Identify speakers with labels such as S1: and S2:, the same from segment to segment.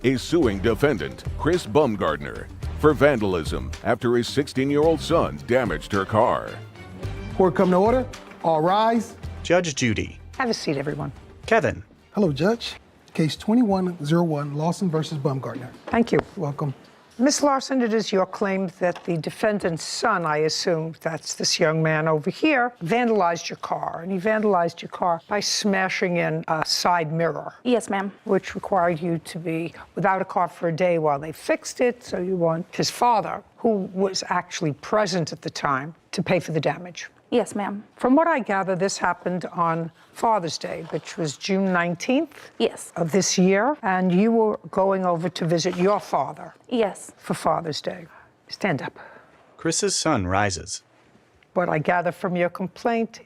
S1: is suing defendant Chris Baumgartner for vandalism after his 16-year-old son damaged her car.
S2: Court come to order. All rise.
S3: Judge Judy.
S4: Have a seat, everyone.
S3: Kevin.
S2: Hello, Judge. Case 2101, Lawson versus Baumgartner.
S4: Thank you.
S2: Welcome.
S4: Ms. Larson, it is your claim that the defendant's son, I assume that's this young man over here, vandalized your car. And he vandalized your car by smashing in a side mirror.
S5: Yes, ma'am.
S4: Which required you to be without a car for a day while they fixed it. So you want his father, who was actually present at the time, to pay for the damage.
S5: Yes, ma'am.
S4: From what I gather, this happened on Father's Day, which was June 19th
S5: Yes.
S4: of this year, and you were going over to visit your father
S5: Yes.
S4: for Father's Day. Stand up.
S3: Chris's son rises.
S4: What I gather from your complaint,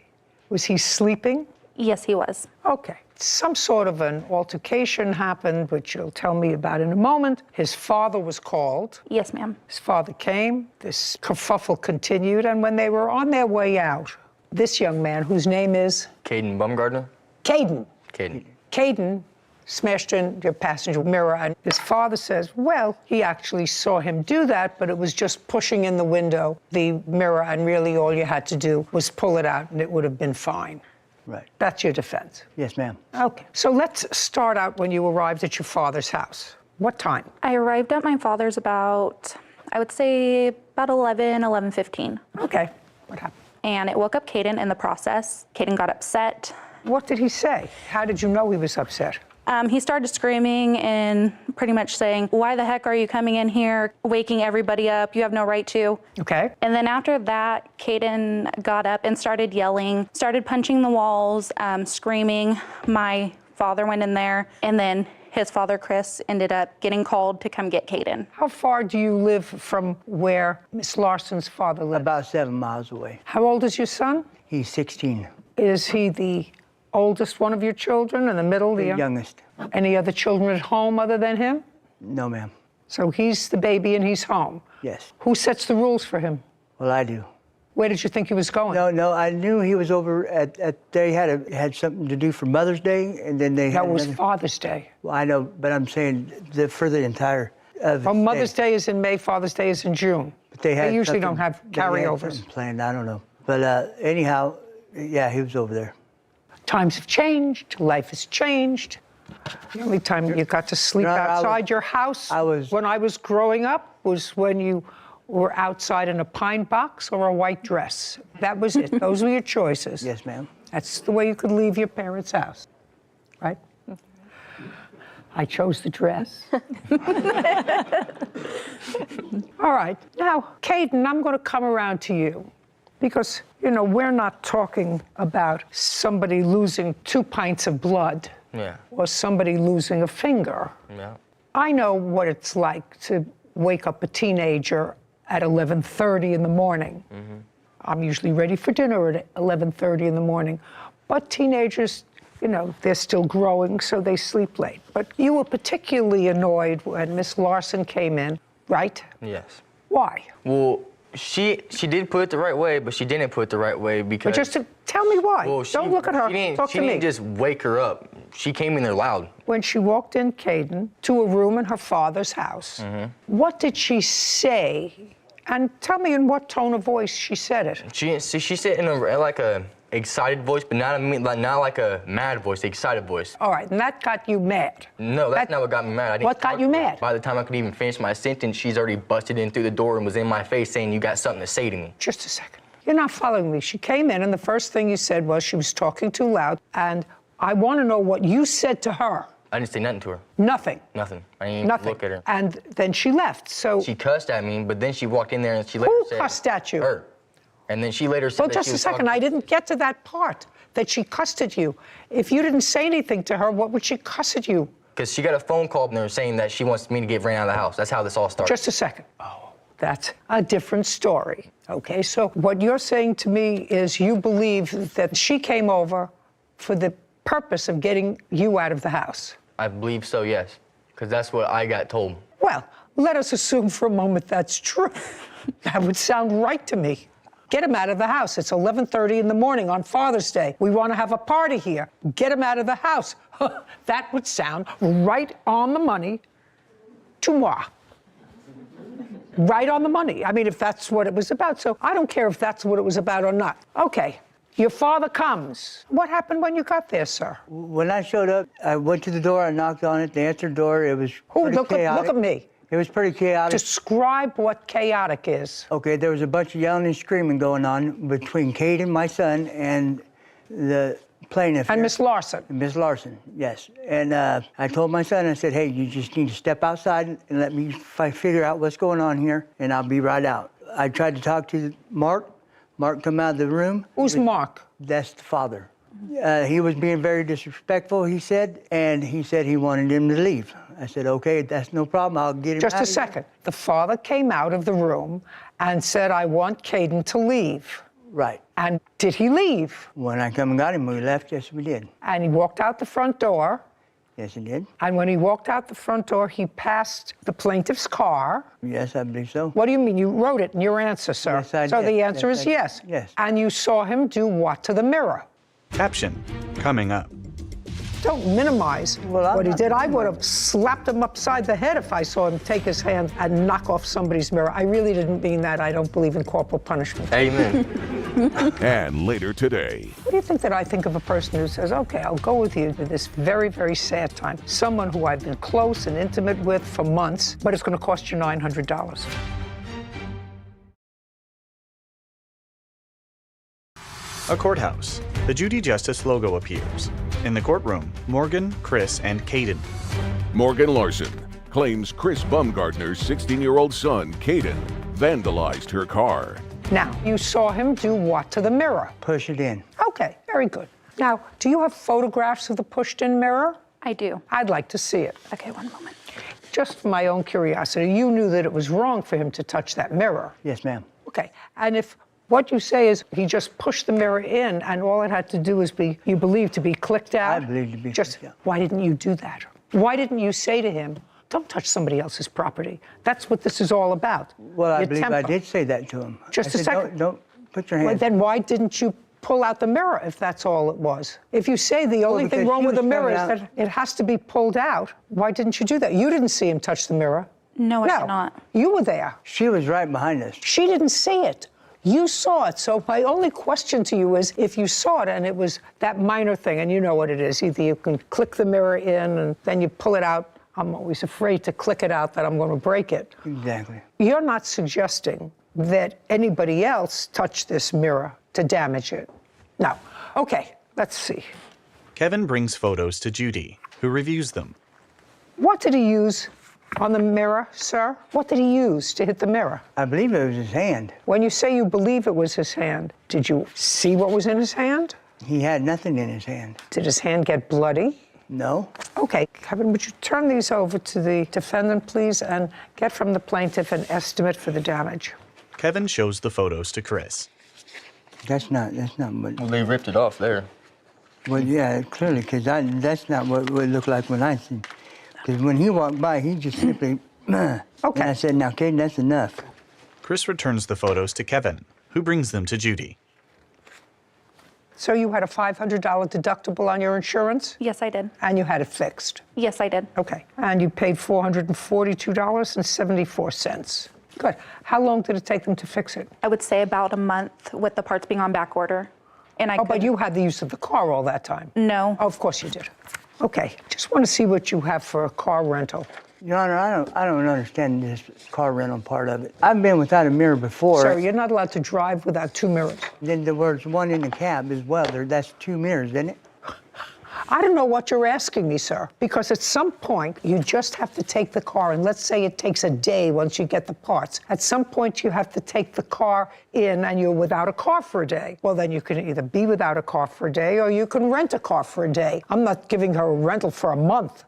S4: was he sleeping?
S5: Yes, he was.
S4: Okay. Some sort of an altercation happened, which you'll tell me about in a moment. His father was called.
S5: Yes, ma'am.
S4: His father came. This kerfuffle continued, and when they were on their way out, this young man, whose name is?
S6: 𝐸 Baumgartner?
S4: Caden.
S6: Caden.
S4: Caden smashed in your passenger mirror, and his father says, well, he actually saw him do that, but it was just pushing in the window, the mirror, and really all you had to do was pull it out, and it would have been fine.
S7: Right.
S4: That's your defense?
S7: Yes, ma'am.
S4: Okay. So let's start out when you arrived at your father's house. What time?
S5: I arrived at my father's about, I would say, about 11:15.
S4: Okay. What happened?
S5: And it woke up Caden in the process. Caden got upset.
S4: What did he say? How did you know he was upset?
S5: He started screaming and pretty much saying, why the heck are you coming in here, waking everybody up? You have no right to.
S4: Okay.
S5: And then after that, Caden got up and started yelling, started punching the walls, screaming. My father went in there, and then his father, Chris, ended up getting called to come get Caden.
S4: How far do you live from where Miss Larson's father lived?
S7: About 7 miles away.
S4: How old is your son?
S7: He's 16.
S4: Is he the oldest one of your children, in the middle?
S7: The youngest.
S4: Any other children at home other than him?
S7: No, ma'am.
S4: So he's the baby and he's home?
S7: Yes.
S4: Who sets the rules for him?
S7: Well, I do.
S4: Where did you think he was going?
S7: No, I knew he was over they had something to do for Mother's Day, and then they had
S4: That was
S7: another.
S4: Father's Day.
S7: Well, I know, but I'm saying for the entire
S4: Mother's Day is in May, Father's Day is in June.
S7: But they
S4: usually
S7: something-
S4: don't have
S7: they had
S4: carryovers.
S7: something planned, I don't know. But anyhow, yeah, he was over there.
S4: Times have changed, life has changed. The only time you got to sleep outside your house when I was growing up was when you were outside in a pine box or a white dress. That was it. Those were your choices.
S7: Yes, ma'am.
S4: That's the way you could leave your parents' house, right? I chose the dress. All right. Now, Caden, I'm going to come around to you because, you know, we're not talking about somebody losing 2 pints of blood or somebody losing a finger.
S6: Yeah.
S4: I know what it's like to wake up a teenager at 11:30 in the morning. Mm-hmm. I'm usually ready for dinner at 11:30 in the morning. But teenagers, you know, they're still growing, so they sleep late. But you were particularly annoyed when Miss Larson came in, right?
S6: Yes.
S4: Why?
S6: Well, she did put it the right way, but she didn't put it the right way because...
S4: But just tell me why.
S6: Well,
S4: Don't look at her. Talk to me.
S6: She didn't just wake her up. She came in there loud.
S4: When she walked in, Caden, to a room in her father's house, what did she say? And tell me in what tone of voice she said it.
S6: She said in like a excited voice, but not like a mad voice, excited voice.
S4: All right, and that got you mad.
S6: No, that's not what got me mad. I didn't
S4: What got you mad?
S6: By the time I could even finish my sentence, she's already busted in through the door and was in my face saying, you got something to say to me.
S4: Just a second. You're not following me. She came in, and the first thing you said was she was talking too loud, and I want to know what you said to her.
S6: I didn't say nothing to her.
S4: Nothing.
S6: Nothing. I didn't even look at her.
S4: And then she left, so...
S6: She cussed at me, but then she walked in there and she later said...
S4: Who cussed at you?
S6: Her. And then she later said
S4: Well,
S6: that
S4: just
S6: she
S4: a
S6: was
S4: second. I didn't get to that part, that she cussed at you. If you didn't say anything to her, what would she cuss at you?
S6: Because she got a phone call from her saying that she wants me to get ran out of the house. That's how this all started.
S4: Just a second. Oh, that's a different story. Okay, so what you're saying to me is you believe that she came over for the purpose of getting you out of the house.
S6: I believe so, yes. Because that's what I got told.
S4: Well, let us assume for a moment that's true. That would sound right to me. Get him out of the house. It's 11:30 in the morning on Father's Day. We want to have a party here. Get him out of the house. That would sound right on the money Tout moi. Right on the money. I mean, if that's what it was about. So I don't care if that's what it was about or not. Okay, your father comes. What happened when you got there, sir?
S7: When I showed up, I went to the door, I knocked on it, they answered the door, it was pretty chaotic.
S4: Look at me.
S7: It was pretty chaotic.
S4: Describe what chaotic is.
S7: Okay, there was a bunch of yelling and screaming going on between Caden, my son, and the plaintiff.
S4: And Miss Larson.
S7: Miss Larson, yes. And I told my son, I said, hey, you just need to step outside and let me figure out what's going on here, and I'll be right out. I tried to talk to Mark. Mark come out of the room.
S4: Who's Mark?
S7: That's the father. He was being very disrespectful, he said, and he said he wanted him to leave. I said, okay, that's no problem, I'll get him
S4: Just
S7: out
S4: a
S7: of here.
S4: second. The father came out of the room and said, I want Caden to leave.
S7: Right.
S4: And did he leave?
S7: When I come and got him, we left, yes, we did.
S4: And he walked out the front door.
S7: Yes, he did.
S4: And when he walked out the front door, he passed the plaintiff's car.
S7: Yes, I believe so.
S4: What do you mean? You wrote it in your answer, sir.
S7: Yes, I
S4: so
S7: did.
S4: the answer
S7: Yes,
S4: is
S7: I did.
S4: yes.
S7: Yes.
S4: And you saw him do what to the mirror?
S3: Caption coming up.
S4: Don't minimize
S7: Well, I'm
S4: what he
S7: not
S4: did. I would have
S7: minimizing.
S4: slapped him upside the head if I saw him take his hand and knock off somebody's mirror. I really didn't mean that. I don't believe in corporal punishment.
S6: Amen.
S1: And later today,
S4: What do you think that I think of a person who says, okay, I'll go with you to this very, very sad time? Someone who I've been close and intimate with for months, but it's going to cost you $900.
S3: A courthouse. The Judy Justice logo appears. In the courtroom, Morgan, Chris, and Caden.
S1: Morgan Larson claims Chris Bumgardner's 16-year-old son, Caden, vandalized her car.
S4: Now, you saw him do what to the mirror?
S7: Push it in.
S4: Okay, very good. Now, do you have photographs of the pushed-in mirror?
S5: I do.
S4: I'd like to see it.
S5: Okay, one moment.
S4: Just for my own curiosity, you knew that it was wrong for him to touch that mirror.
S7: Yes, ma'am.
S4: Okay, and if what you say is he just pushed the mirror in and all it had to do is be, you believe, to be clicked out?
S7: I believe to be
S4: just,
S7: clicked out.
S4: Why didn't you do that? Why didn't you say to him, don't touch somebody else's property? That's what this is all about.
S7: Well, I
S4: Your
S7: believe I
S4: temper.
S7: did say that to him.
S4: Just
S7: I
S4: a
S7: said,
S4: second.
S7: Don't put your
S4: Well,
S7: hands.
S4: then why didn't you pull out the mirror if that's all it was? If you say the only thing
S7: because
S4: wrong
S7: she
S4: with the
S7: was
S4: mirror is
S7: coming
S4: that
S7: out-
S4: it has to be pulled out, why didn't you do that? You didn't see him touch the mirror.
S5: No, I did not.
S4: You were there.
S7: She was right behind us.
S4: She didn't see it. You saw it. So my only question to you is, if you saw it and it was that minor thing, and you know what it is, either you can click the mirror in and then you pull it out. I'm always afraid to click it out that I'm going to break it.
S7: Exactly.
S4: You're not suggesting that anybody else touched this mirror to damage it. No. Okay, let's see.
S3: Kevin brings photos to Judy, who reviews them.
S4: What did he use on the mirror, sir? What did he use to hit the mirror?
S7: I believe it was his hand.
S4: When you say you believe it was his hand, did you see what was in his hand?
S7: He had nothing in his hand.
S4: Did his hand get bloody?
S7: No.
S4: Okay, Kevin, would you turn these over to the defendant, please, and get from the plaintiff an estimate for the damage?
S3: Kevin shows the photos to Chris.
S7: That's not what.
S6: Well, they ripped it off there.
S7: Well, yeah, clearly, because that's not what it looked like when I seen. Because when he walked by, he just simply.
S4: Okay.
S7: And I said, now, Caden, that's enough.
S3: Chris returns the photos to Kevin, who brings them to Judy.
S5: So you had a $500 deductible on your insurance,
S8: Yes, I did.
S5: and you had it fixed.
S8: Yes, I did.
S5: Okay. And you paid $442.74. Good. How long did it take them to fix it?
S8: I would say about a month with the parts being on back order. And I
S5: Oh, but
S8: couldn't-
S5: you had the use of the car all that time?
S8: No.
S5: Oh, of course you did. Okay. Just want to see what you have for a car rental.
S7: Your Honor, I don't understand this car rental part of it. I've been without a mirror before.
S5: Sir, you're not allowed to drive without two mirrors.
S7: Then there was one in the cab as well. That's two mirrors, isn't it?
S5: I don't know what you're asking me, sir, because at some point you just have to take the car, and let's say it takes a day once you get the parts. At some point you have to take the car in and you're without a car for a day. Well, then you can either be without a car for a day or you can rent a car for a day. I'm not giving her a rental for a month.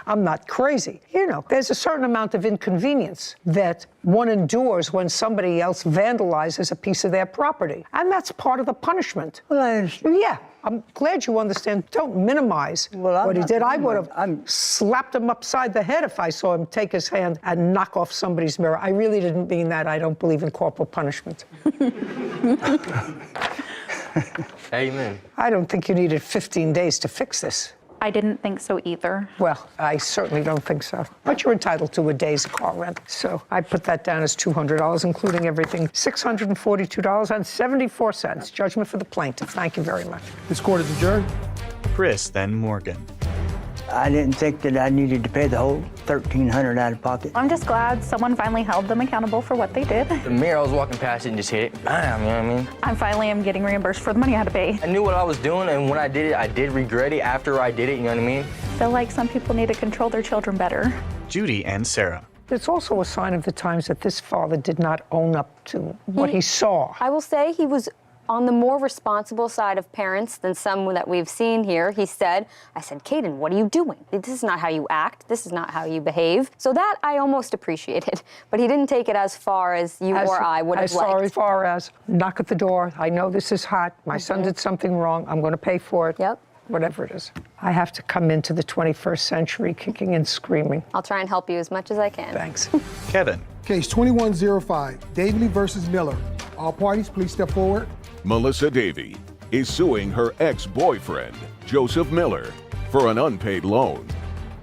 S5: I'm not crazy. You know, there's a certain amount of inconvenience that one endures when somebody else vandalizes a piece of their property. And that's part of the punishment.
S7: Well, I understand.
S5: Yeah, I'm glad you understand. Don't minimize
S7: Well, I'm
S5: what he
S7: not
S5: did. I would have
S7: I'm-
S5: slapped him upside the head if I saw him take his hand and knock off somebody's mirror. I really didn't mean that. I don't believe in corporal punishment.
S6: Amen.
S5: I don't think you needed 15 days to fix this.
S8: I didn't think so either.
S4: Well, I certainly don't think so. But you're entitled to a day's car rent. So I put that down as $200, including everything, $642.74. Judgment for the plaintiff. Thank you very much.
S2: This court is adjourned.
S3: Chris, then Morgan.
S7: I didn't think that I needed to pay the whole $1,300 out of pocket.
S8: I'm just glad someone finally held them accountable for what they did.
S6: The mirror, I was walking past it and just hit it. Bam, you know what I mean?
S8: I finally am getting reimbursed for the money I had to pay.
S6: I knew what I was doing, and when I did it, I did regret it after I did it, you know what I mean?
S8: I feel like some people need to control their children better.
S3: Judy and Sarah.
S4: It's also a sign of the times that this father did not own up to what he saw.
S9: I will say he was on the more responsible side of parents than some that we've seen here. He said, I said, Caden, what are you doing? This is not how you act. This is not how you behave. So that I almost appreciated. But he didn't take it as far as you or I would have liked.
S4: As far as knock at the door. I know this is hot. My son did something wrong. I'm going to pay for it.
S9: Yep.
S4: Whatever it is. I have to come into the 21st century kicking and screaming.
S9: I'll try and help you as much as I can.
S4: Thanks.
S3: Kevin.
S2: Case 2105, Davey versus Miller. All parties, please step forward.
S1: Melissa Davey is suing her ex-boyfriend, Joseph Miller, for an unpaid loan.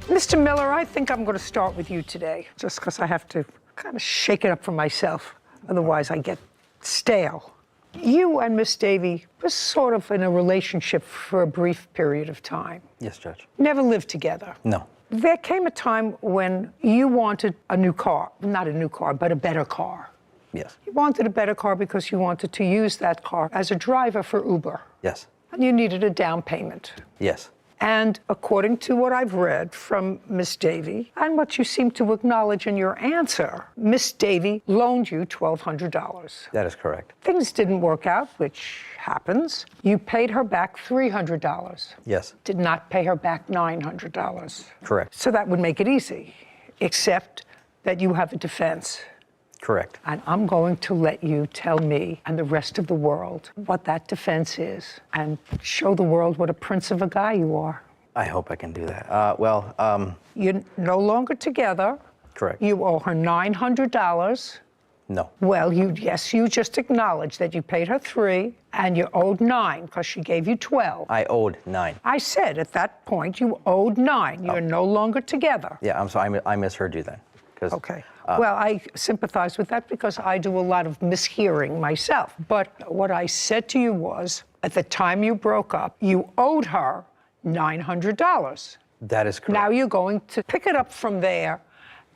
S4: Mr. Miller, I think I'm going to start with you today, just because I have to kind of shake it up for myself. Otherwise, I get stale. You and Miss Davey were sort of in a relationship for a brief period of time.
S10: Yes, Judge.
S4: Never lived together.
S10: No.
S4: There came a time when you wanted a new car. Not a new car, but a better car.
S10: Yes.
S4: You wanted a better car because you wanted to use that car as a driver for Uber.
S10: Yes.
S4: And you needed a down payment.
S10: Yes.
S4: And according to what I've read from Miss Davey, and what you seem to acknowledge in your answer, Miss Davey loaned you $1,200.
S10: That is correct.
S4: Things didn't work out, which happens. You paid her back $300.
S10: Yes.
S4: Did not pay her back $900.
S10: Correct.
S4: So that would make it easy, except that you have a defense.
S10: Correct.
S4: And I'm going to let you tell me and the rest of the world what that defense is and show the world what a prince of a guy you are.
S10: I hope I can do that.
S4: You're no longer together.
S10: Correct.
S4: You owe her $900.
S10: No.
S4: Well, you just acknowledged that you paid her $3 and you owed $9 because she gave you $12.
S10: I owed $9.
S4: I said at that point you owed $9. You're no longer together.
S10: Yeah, I'm sorry. I misheard you then.
S4: Okay. Well, I sympathize with that because I do a lot of mishearing myself. But what I said to you was, at the time you broke up, you owed her $900.
S10: That is correct.
S4: Now you're going to pick it up from there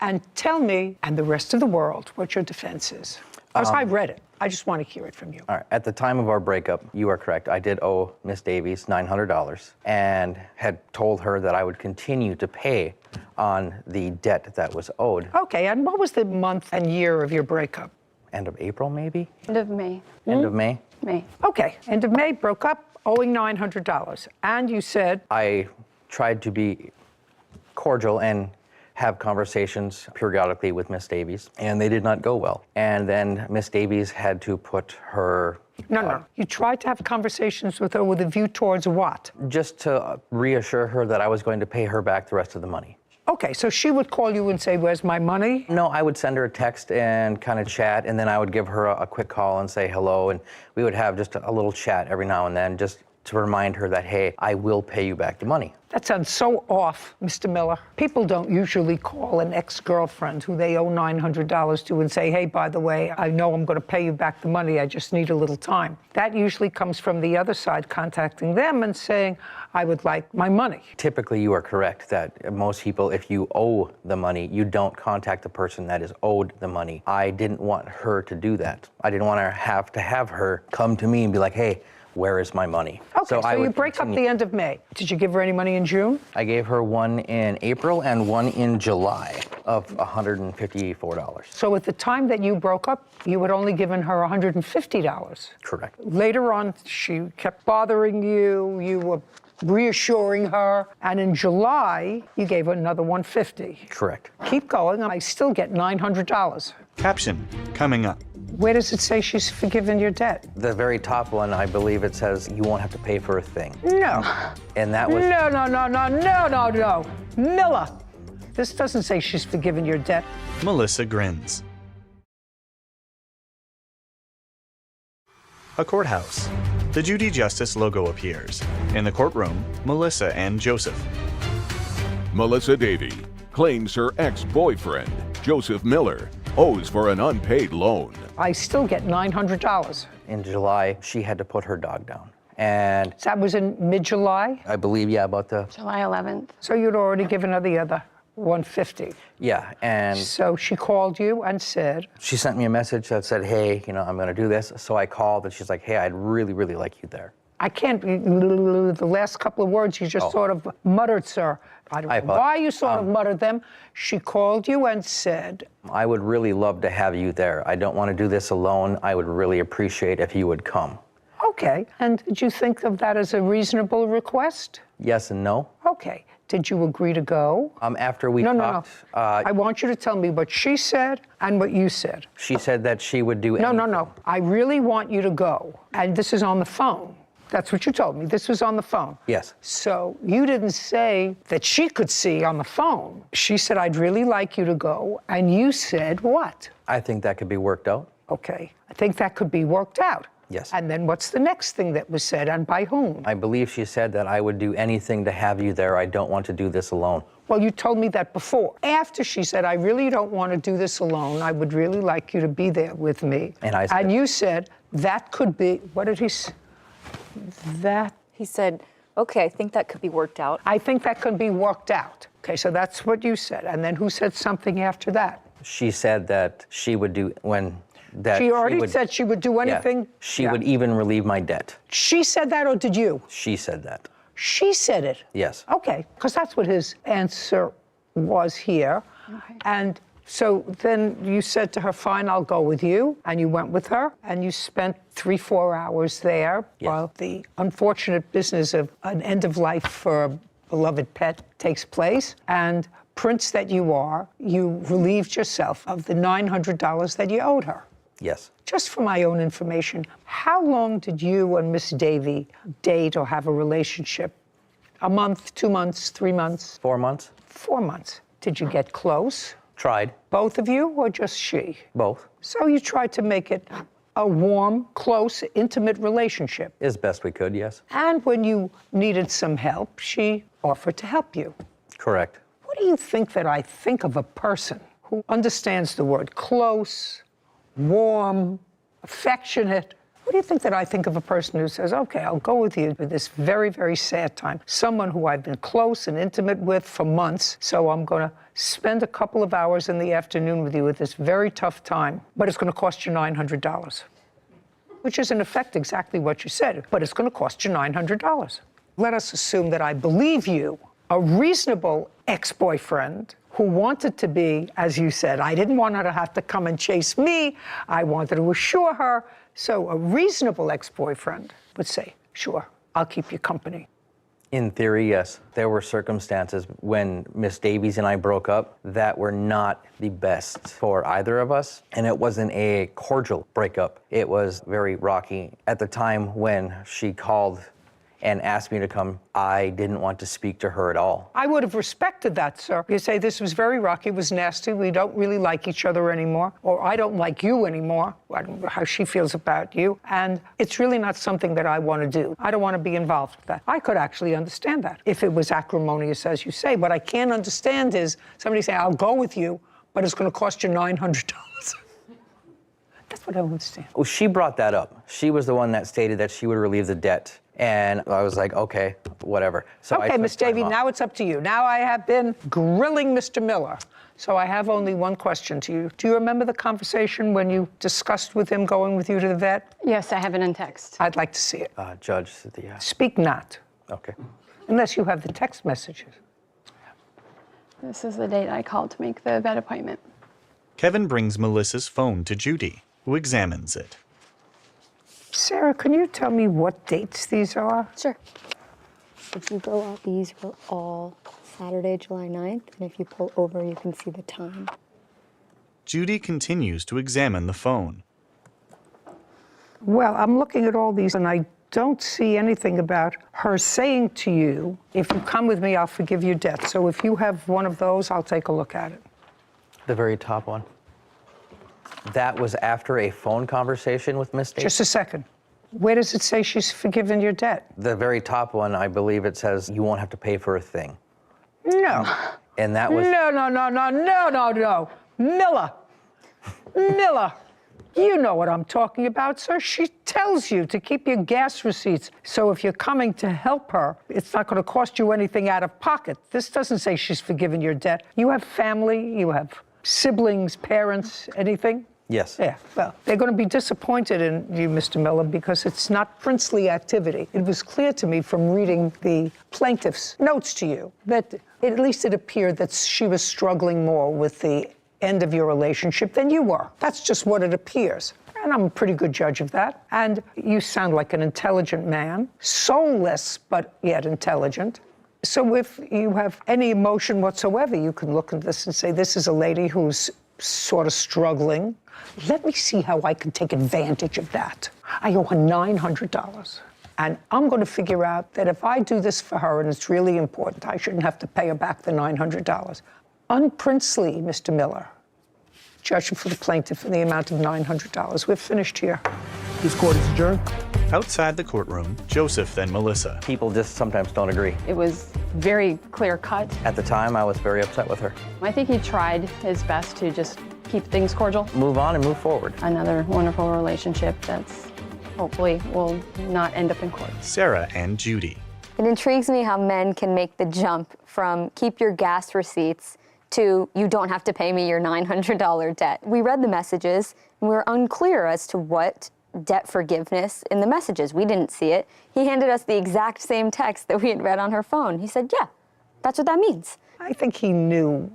S4: and tell me and the rest of the world what your defense is. Because I read it. I just want to hear it from you.
S10: All right. At the time of our breakup, you are correct. I did owe Miss Davies $900 and had told her that I would continue to pay on the debt that was owed.
S4: Okay, and what was the month and year of your breakup?
S10: End of April, maybe?
S9: End of May.
S10: End of May?
S9: May.
S4: Okay, end of May, broke up, owing $900. And you said?
S10: I tried to be cordial and have conversations periodically with Miss Davies, and they did not go well. And then Miss Davies had to put her...
S4: No. You tried to have conversations with her with a view towards what?
S10: Just to reassure her that I was going to pay her back the rest of the money.
S4: Okay, so she would call you and say, where's my money?
S10: No, I would send her a text and kind of chat, and then I would give her a quick call and say hello, and we would have just a little chat every now and then, just to remind her that, hey, I will pay you back the money.
S4: That sounds so off, Mr. Miller. People don't usually call an ex-girlfriend who they owe $900 to and say, hey, by the way, I know I'm going to pay you back the money, I just need a little time. That usually comes from the other side contacting them and saying, I would like my money.
S10: Typically, you are correct that most people, if you owe the money, you don't contact the person that is owed the money. I didn't want her to do that. I didn't want to have her come to me and be like, hey, where is my money?
S4: Okay, so you break up the end of May. Did you give her any money in June?
S10: I gave her one in April and one in July of $154.
S4: So at the time that you broke up, you had only given her $150.
S10: Correct.
S4: Later on, she kept bothering you, you were reassuring her, and in July, you gave her another $150.
S10: Correct.
S4: Keep going, and I still get $900.
S3: Caption coming up.
S4: Where does it say she's forgiven your debt?
S10: The very top one, I believe it says you won't have to pay for a thing.
S4: No.
S10: And that was...
S4: No. Miller, this doesn't say she's forgiven your debt.
S3: Melissa grins. A courthouse. the Judy Justice logo appears. In the courtroom, Melissa and Joseph.
S1: Melissa Davy claims her ex-boyfriend, Joseph Miller, owes for an unpaid loan.
S4: I still get $900.
S10: In July, she had to put her dog down. And
S4: That was in mid-July?
S10: I believe, yeah, about the,
S8: July 11th.
S4: So you'd already given her the other 150.
S10: yeah, and
S4: So she called you and said,
S10: she sent me a message that said, hey, you know, I'm gonna do this. So I called and she's like, hey, I'd really, really like you there.
S4: I can't, the last couple of words you just sort of muttered, sir. I don't know why you sort of muttered them. She called you and said,
S10: I would really love to have you there. I don't want to do this alone. I would really appreciate if you would come.
S4: okay. And did you think of that as a reasonable request?
S10: Yes and no.
S4: Okay. Did you agree to go?
S10: After we
S4: No.
S10: talked,
S4: I want you to tell me what she said and what you said.
S10: she said that she would do
S4: No.
S10: anything.
S4: I really want you to go. And this is on the phone. That's what you told me. This was on the phone.
S10: Yes.
S4: So you didn't say that she could see on the phone. She said, I'd really like you to go. And you said what?
S10: I think that could be worked out.
S4: Okay. I think that could be worked out.
S10: Yes.
S4: And then what's the next thing that was said and by whom?
S10: I believe she said that I would do anything to have you there. I don't want to do this alone.
S4: Well, you told me that before. After she said, I really don't want to do this alone. I would really like you to be there with me.
S10: And I said,
S4: and you said, that could be, what did he say? That,
S8: He said, okay, I think that could be worked out.
S4: I think that could be worked out. Okay, so that's what you said. And then who said something after that?
S10: she said that she would do that
S4: She already
S10: would,
S4: said she would do anything?
S10: Yeah, she would even relieve my debt.
S4: She said that or did you?
S10: She said that.
S4: She said it?
S10: Yes.
S4: Okay, because that's what his answer was here.
S8: Okay.
S4: And so then you said to her, fine, I'll go with you. And you went with her and you spent 3-4 hours there while the unfortunate business of an end of life for a beloved pet takes place. And prince that you are, you relieved yourself of the $900 that you owed her.
S10: Yes.
S4: Just for my own information, how long did you and Miss Davy date or have a relationship? A month, 2 months, 3 months?
S10: 4 months.
S4: 4 months. Did you get close?
S10: Tried.
S4: Both of you or just she?
S10: Both.
S4: So you tried to make it a warm, close, intimate relationship.
S10: As best we could, yes.
S4: And when you needed some help, she offered to help you.
S10: Correct.
S4: What do you think that I think of a person who understands the word close, warm, affectionate? What do you think that I think of a person who says, okay, I'll go with you through this very, very sad time? Someone who I've been close and intimate with for months, so I'm going to spend a couple of hours in the afternoon with you at this very tough time, but it's going to cost you $900, which is in effect exactly what you said, but it's going to cost you $900. Let us assume that I believe you, a reasonable ex-boyfriend who wanted to be, as you said, I didn't want her to have to come and chase me. I wanted to assure her. So a reasonable ex-boyfriend would say, sure, I'll keep you company.
S10: In theory, yes. There were circumstances when Miss Davies and I broke up that were not the best for either of us. And it wasn't a cordial breakup. It was very rocky. At the time when she called and asked me to come, I didn't want to speak to her at all.
S4: I would have respected that, sir. You say, this was very rocky, it was nasty, we don't really like each other anymore, or I don't like you anymore. I don't know how she feels about you, and it's really not something that I want to do. I don't want to be involved with that. I could actually understand that if it was acrimonious, as you say. What I can't understand is somebody saying, I'll go with you, but it's going to cost you $900. That's what I don't understand.
S10: Well, she brought that up. She was the one that stated that she would relieve the debt. And I was like, okay, whatever. So
S4: okay, Miss Davy, now it's up to you. Now I have been grilling Mr. Miller. So I have only one question to you. Do you remember the conversation when you discussed with him going with you to the vet?
S8: Yes, I have it in text.
S4: I'd like to see it.
S10: Judge,
S4: Speak not.
S10: Okay.
S4: Unless you have the text messages.
S8: This is the date I called to make the vet appointment.
S3: Kevin brings Melissa's phone to Judy, who examines it.
S4: Sarah, can you tell me what dates these are?
S9: Sure. If you go out, these were all Saturday, July 9th, and if you pull over, you can see the time.
S3: Judy continues to examine the phone.
S4: Well, I'm looking at all these, and I don't see anything about her saying to you, if you come with me, I'll forgive your debt. So if you have one of those, I'll take a look at it.
S10: The very top one. That was after a phone conversation with Miss Davies?
S4: Just a second. Where does it say she's forgiven your debt?
S10: The very top one, I believe it says you won't have to pay for a thing.
S4: No.
S10: And that was...
S4: No. Miller, you know what I'm talking about, sir. She tells you to keep your gas receipts. So if you're coming to help her, it's not going to cost you anything out of pocket. This doesn't say she's forgiven your debt. You have family, you have siblings, parents, anything?
S10: Yes.
S4: Yeah, well, they're going to be disappointed in you, Mr. Miller, because it's not princely activity. It was clear to me from reading the plaintiff's notes to you that at least it appeared that she was struggling more with the end of your relationship than you were. That's just what it appears. And I'm a pretty good judge of that. And you sound like an intelligent man, soulless, but yet intelligent. So if you have any emotion whatsoever, you can look at this and say, this is a lady who's sort of struggling. Let me see how I can take advantage of that. I owe her $900. And I'm going to figure out that if I do this for her and it's really important, I shouldn't have to pay her back the $900. Unprincely, Mr. Miller. Judging for the plaintiff in the amount of $900. We're finished here.
S2: This court is adjourned.
S3: Outside the courtroom, Joseph then Melissa.
S10: People just sometimes don't agree.
S11: It was very clear cut.
S10: At the time, I was very upset with her.
S11: I think he tried his best to just keep things cordial.
S10: Move on and move forward.
S11: Another wonderful relationship that's hopefully will not end up in court.
S3: Sarah and Judy.
S9: It intrigues me how men can make the jump from keep your gas receipts to you don't have to pay me your $900 debt. We read the messages and we were unclear as to what debt forgiveness in the messages. We didn't see it. He handed us the exact same text that we had read on her phone. He said, yeah, that's what that means.
S4: I think he knew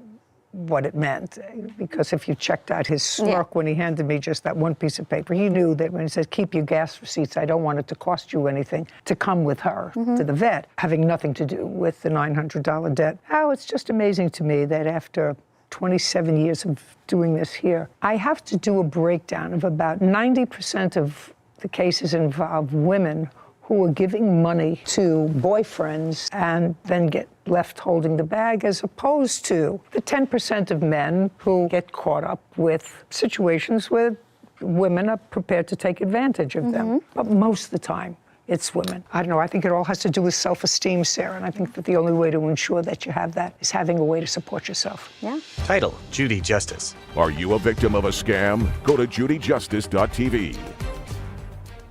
S4: what it meant, because if you checked out his smirk when he handed me just that one piece of paper, he knew that when he says, keep your gas receipts, I don't want it to cost you anything to come with her to the vet, having nothing to do with the $900 debt. Oh, it's just amazing to me that after 27 years of doing this here, I have to do a breakdown of about 90% of the cases involve women who are giving money to boyfriends and then get left holding the bag, as opposed to the 10% of men who get caught up with situations where women are prepared to take advantage of them. But most of the time, it's women. I don't know, I think it all has to do with self-esteem, Sarah, and I think that the only way to ensure that you have that is having a way to support yourself.
S9: Yeah.
S3: Title, Judy Justice.
S1: Are you a victim of a scam? Go to judyjustice.tv.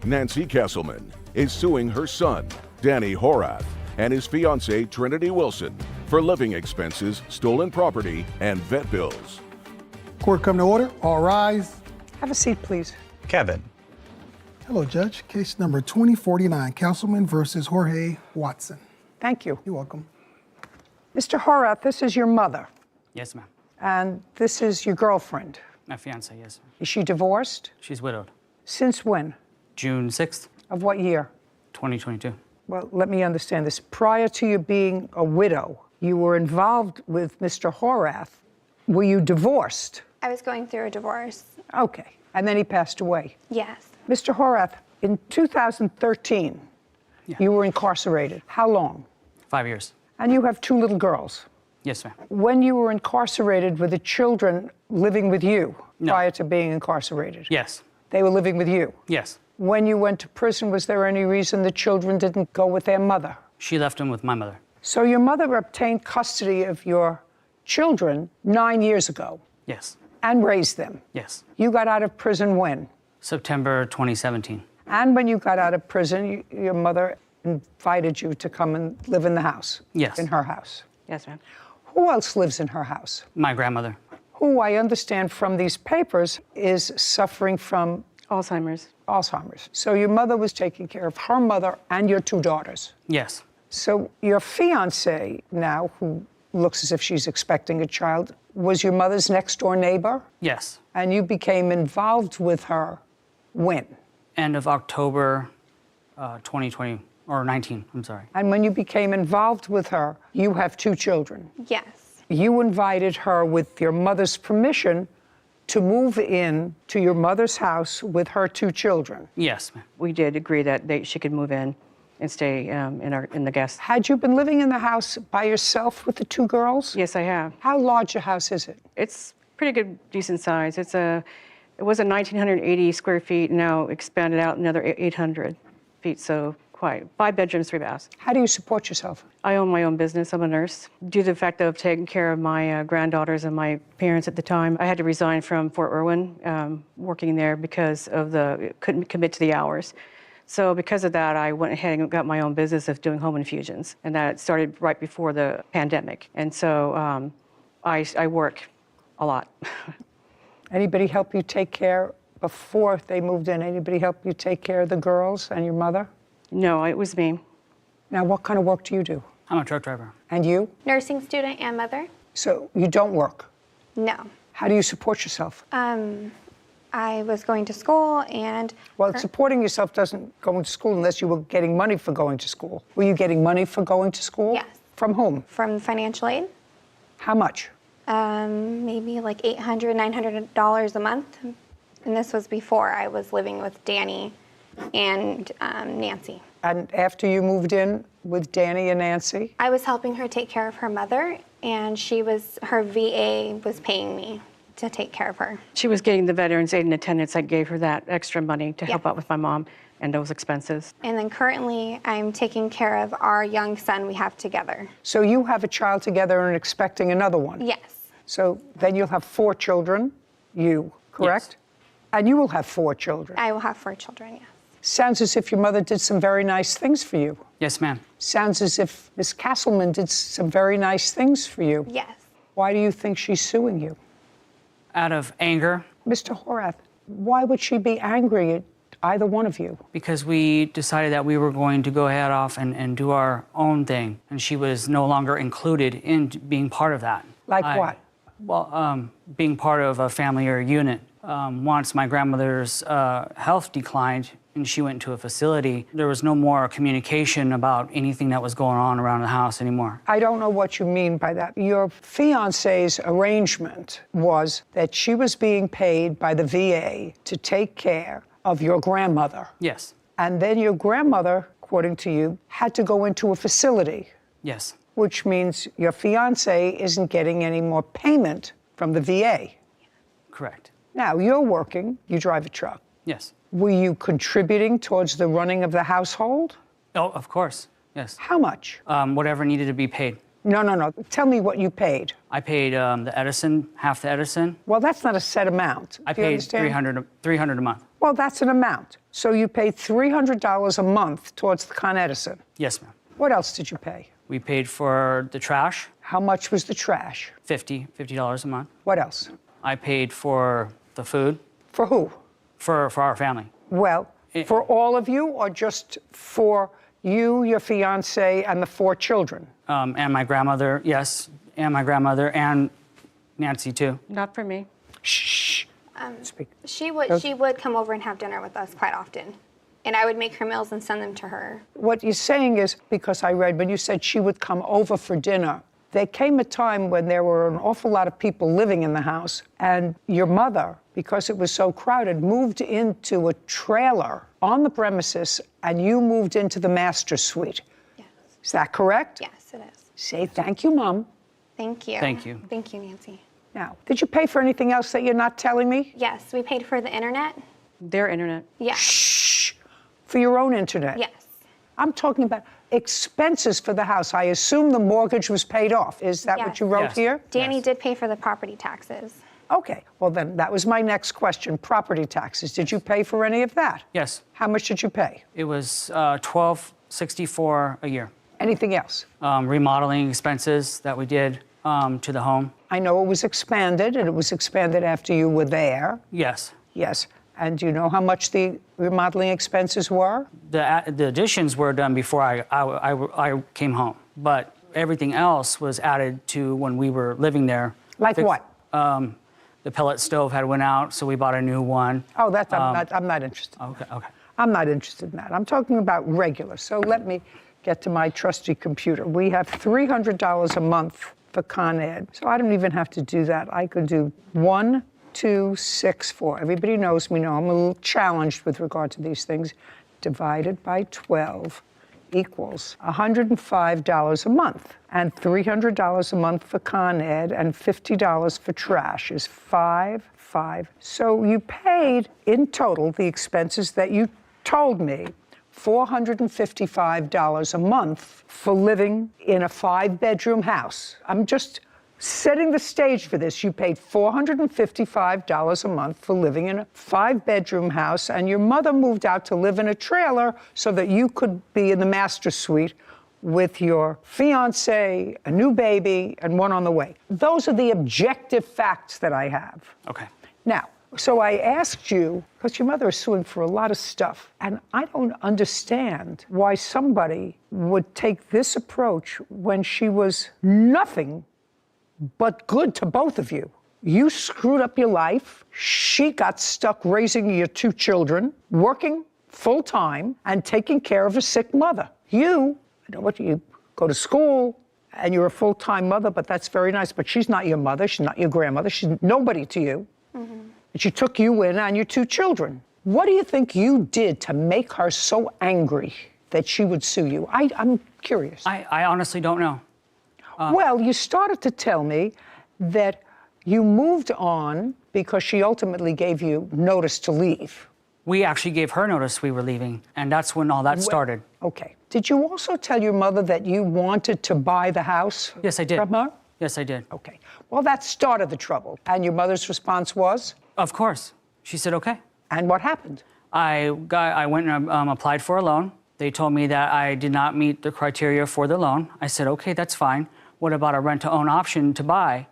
S1: Nancy Kesselman is suing her son, Danny Horath, and his fiancée, Trinity Wilson, for living expenses, stolen property, and vet bills.
S2: Court come to order. All rise.
S4: Have a seat, please.
S3: Kevin.
S2: Hello, Judge. Case number 2049, Councilman versus Jorge Watson.
S4: Thank you.
S2: You're welcome.
S4: Mr. Horath, this is your mother,
S12: Yes, ma'am.
S4: and this is your girlfriend.
S12: My fiance, yes.
S4: Is she divorced?
S12: She's widowed.
S4: Since when?
S12: June 6th,
S4: Of what year?
S12: 2022.
S4: Well, let me understand this. Prior to you being a widow, you were involved with Mr. Horath. Were you divorced?
S13: I was going through a divorce.
S4: Okay. And then he passed away.
S13: Yes.
S4: Mr. Horath, in 2013, you were incarcerated. How long?
S12: 5 years.
S4: And you have 2 little girls.
S12: Yes, ma'am.
S4: When you were incarcerated, were the children living with you prior to being incarcerated?
S12: Yes.
S4: They were living with you?
S12: Yes.
S4: When you went to prison, was there any reason the children didn't go with their mother?
S12: She left him with my mother.
S4: So your mother obtained custody of your children 9 years ago
S12: Yes.
S4: and raised them.
S12: Yes.
S4: You got out of prison when?
S12: September 2017.
S4: And when you got out of prison, your mother invited you to come and live in the house?
S12: Yes.
S4: In her house?
S11: Yes, ma'am.
S4: Who else lives in her house?
S12: My grandmother.
S4: Who I understand from these papers is suffering from
S11: Alzheimer's.
S4: Alzheimer's. So your mother was taking care of her mother and your 2 daughters.
S12: Yes.
S4: So your fiance now, who looks as if she's expecting a child, was your mother's next door neighbor?
S12: Yes.
S4: And you became involved with her when?
S12: End of October 2020, or 19, I'm sorry.
S4: And when you became involved with her, you have 2 children.
S13: Yes.
S4: You invited her with your mother's permission to move in to your mother's house with her 2 children.
S12: Yes, ma'am.
S11: We did agree that she could move in and stay in the guest.
S4: Had you been living in the house by yourself with the 2 girls?
S11: Yes, I have.
S4: How large a house is it?
S11: It's pretty good, decent size. It's It was a 1,980 square feet, now expanded out another 800 feet, so quite. 5 bedrooms, 3 baths.
S4: How do you support yourself?
S11: I own my own business. I'm a nurse. Due to the fact of taking care of my granddaughters and my parents at the time, I had to resign from Fort Irwin, working there because of couldn't commit to the hours. So because of that, I went ahead and got my own business of doing home infusions, and that started right before the pandemic. And so I work a lot.
S4: Anybody help you take care, before they moved in, anybody help you take care of the girls and your mother?
S11: No, it was me.
S4: Now, what kind of work do you do?
S12: I'm a truck driver.
S4: And you?
S8: Nursing student and mother?
S4: So you don't work?
S8: No.
S4: How do you support yourself?
S8: I was going to school and...
S4: Well, supporting yourself doesn't go to school unless you were getting money for going to school. Were you getting money for going to school?
S8: Yes.
S4: From whom?
S8: From financial aid.
S4: How much?
S8: Maybe like $800, $900 a month. And this was before I was living with Danny and Nancy.
S4: And after you moved in with Danny and Nancy?
S8: I was helping her take care of her mother, and her VA was paying me to take care of her.
S11: She was getting the Veterans Aid and Attendance. I gave her that extra money to help out with my mom and those expenses.
S8: And then currently, I'm taking care of our young son we have together.
S4: So you have a child together and expecting another one?
S8: Yes.
S4: So then you'll have 4 children, correct?
S12: Yes.
S4: And you will have 4 children?
S8: I will have 4 children, yes.
S4: Sounds as if your mother did some very nice things for you.
S12: Yes, ma'am.
S4: Sounds as if Miss Castleman did some very nice things for you.
S8: Yes.
S4: Why do you think she's suing you?
S12: Out of anger.
S4: Mr. Horath, why would she be angry at either one of you?
S12: Because we decided that we were going to go ahead off and do our own thing, and she was no longer included in being part of that.
S4: Like what?
S12: Well, being part of a family or a unit. Once my grandmother's health declined and she went to a facility, there was no more communication about anything that was going on around the house anymore.
S4: I don't know what you mean by that. Your fiance's arrangement was that she was being paid by the VA to take care of your grandmother.
S12: Yes.
S4: And then your grandmother, according to you, had to go into a facility.
S12: Yes.
S4: Which means your fiance isn't getting any more payment from the VA.
S12: Correct.
S4: Now, you're working, you drive a truck.
S12: Yes.
S4: Were you contributing towards the running of the household?
S12: Oh, of course, yes.
S4: How much?
S12: Whatever needed to be paid.
S4: No. Tell me what you paid.
S12: I paid the Edison, half the Edison.
S4: Well, that's not a set amount.
S12: I
S4: Do you
S12: paid
S4: understand?
S12: $300 a month.
S4: Well, that's an amount. So you paid $300 a month towards the Con Edison.
S12: Yes, ma'am.
S4: What else did you pay?
S12: We paid for the trash.
S4: How much was the trash?
S12: $50 a month.
S4: What else?
S12: I paid for the food.
S4: For who?
S12: For our family.
S4: Well, for all of you or just for you, your fiance, and the 4 children?
S12: And my grandmother, yes, and my grandmother, and Nancy, too.
S11: Not for me.
S4: Shh. Speak.
S8: She would come over and have dinner with us quite often. And I would make her meals and send them to her.
S4: What you're saying is, because I read when you said she would come over for dinner, there came a time when there were an awful lot of people living in the house, and your mother, because it was so crowded, moved into a trailer on the premises, and you moved into the master suite.
S8: Yes.
S4: Is that correct?
S8: Yes, it is.
S4: Say thank you, Mom.
S8: Thank you.
S12: Thank you.
S8: Thank you, Nancy.
S4: Now, did you pay for anything else that you're not telling me?
S8: Yes, we paid for the internet.
S11: Their internet.
S8: Yes.
S4: Shh. For your own internet?
S8: Yes.
S4: I'm talking about expenses for the house. I assume the mortgage was paid off. Is that what you wrote
S12: Yes.
S4: here?
S8: Danny
S12: Yes.
S8: did pay for the property taxes.
S4: Okay, well then, that was my next question, property taxes. Did you pay for any of that?
S12: Yes.
S4: How much did you pay?
S12: It was $12.64 a year.
S4: Anything else?
S12: Remodeling expenses that we did to the home.
S4: I know it was expanded, and it was expanded after you were there.
S12: Yes.
S4: Yes. And do you know how much the remodeling expenses were?
S12: The additions were done before I came home, but everything else was added to when we were living there.
S4: Like what?
S12: The pellet stove had went out, so we bought a new one.
S4: Oh, I'm not interested.
S12: Okay.
S4: I'm not interested in that. I'm talking about regular. So let me get to my trusty computer. We have $300 a month for Con Ed. So I don't even have to do that. I could do 1, 2, 6, 4. Everybody knows me now. I'm a little challenged with regard to these things. Divided by 12 equals $105 a month, and $300 a month for Con Ed and $50 for trash is $5. So you paid in total the expenses that you told me, $455 a month for living in a 5-bedroom house. I'm just setting the stage for this. You paid $455 a month for living in a 5-bedroom house, and your mother moved out to live in a trailer so that you could be in the master suite with your fiance, a new baby, and one on the way. Those are the objective facts that I have.
S12: Okay.
S4: Now, so I asked you, because your mother is suing for a lot of stuff, and I don't understand why somebody would take this approach when she was nothing but good to both of you. You screwed up your life. She got stuck raising your 2 children, working full-time, and taking care of a sick mother. You go to school, and you're a full-time mother, but that's very nice, but she's not your mother, she's not your grandmother, she's nobody to you. And she took you in and your 2 children. What do you think you did to make her so angry that she would sue you? I'm curious.
S12: I honestly don't know.
S4: Well, you started to tell me that you moved on because she ultimately gave you notice to leave.
S12: We actually gave her notice we were leaving, and that's when all that started.
S4: Okay. Did you also tell your mother that you wanted to buy the house?
S12: Yes, I did.
S4: From her?
S12: Yes, I did.
S4: Okay. Well, that started the trouble. And your mother's response was?
S12: Of course. She said, okay.
S4: And what happened?
S12: I went and applied for a loan. They told me that I did not meet the criteria for the loan. I said, okay, that's fine. What about a rent-to-own option to buy?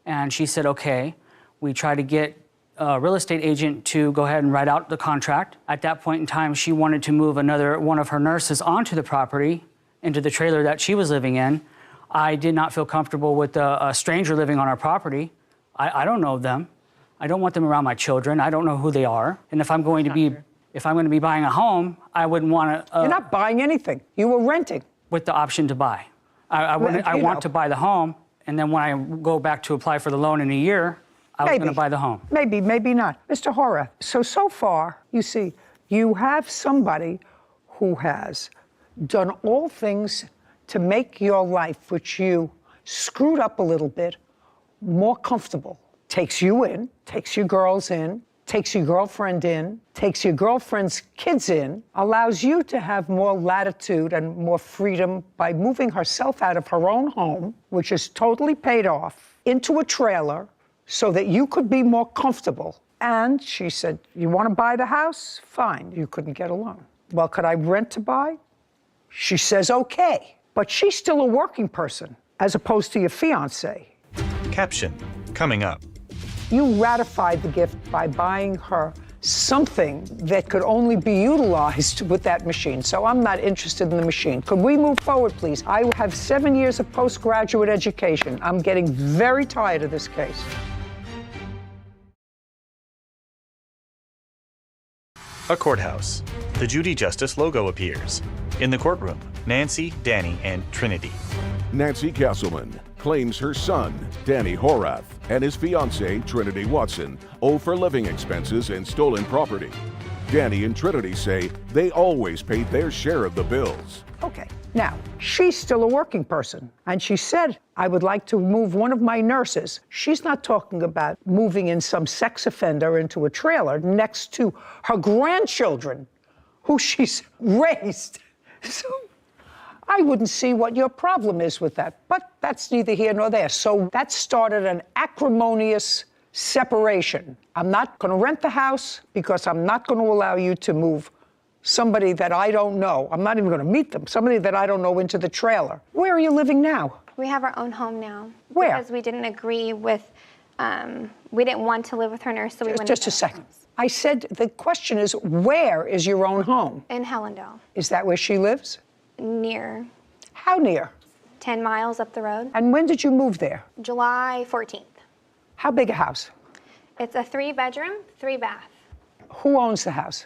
S12: And she said, okay. We tried to get a real estate agent to go ahead and write out the contract. At that point in time, she wanted to move one of her nurses onto the property, into the trailer that she was living in. I did not feel comfortable with a stranger living on our property. I don't know them. I don't want them around my children. I don't know who they are. And if I'm going to be buying a home, I wouldn't want to.
S4: You're not buying anything. You were renting.
S12: With the option to buy. I want to buy the home, and then when I go back to apply for the loan in a year, I was going to buy the home.
S4: Maybe not. Mr. Horath, so far, you see, you have somebody who has done all things to make your life, which you screwed up a little bit, more comfortable. Takes you in, takes your girls in, takes your girlfriend in, takes your girlfriend's kids in, allows you to have more latitude and more freedom by moving herself out of her own home, which is totally paid off, into a trailer so that you could be more comfortable. And she said, you want to buy the house? Fine. You couldn't get a loan. Well, could I rent to buy? She says, okay. But she's still a working person, as opposed to your fiancé.
S3: Caption, coming up.
S4: You ratified the gift by buying her something that could only be utilized with that machine. So I'm not interested in the machine. Could we move forward, please? I have 7 years of postgraduate education. I'm getting very tired of this case.
S3: A courthouse. The Judy Justice logo appears. In the courtroom, Nancy, Danny, and Trinity.
S1: Nancy Kesselman claims her son, Danny Horath, and his fiancée, Trinity Watson, owe for living expenses and stolen property. Danny and Trinity say they always paid their share of the bills.
S4: Okay. Now, she's still a working person, and she said, I would like to move one of my nurses. She's not talking about moving in some sex offender into a trailer next to her grandchildren, who she's raised. So I wouldn't see what your problem is with that, but that's neither here nor there. So that started an acrimonious separation. I'm not going to rent the house because I'm not going to allow you to move somebody that I don't know. I'm not even going to meet them. Somebody that I don't know into the trailer. Where are you living now?
S8: We have our own home now.
S4: Where?
S8: Because we didn't agree with, we didn't want to live with her nurse, so we went
S4: Just a second. I said, the question is, where is your own home?
S8: in Hellendale,
S4: Is that where she lives?
S8: near
S4: How near?
S8: 10 miles up the road.
S4: And when did you move there?
S8: July 14th.
S4: How big a house?
S8: It's a 3-bedroom, 3-bath.
S4: Who owns the house?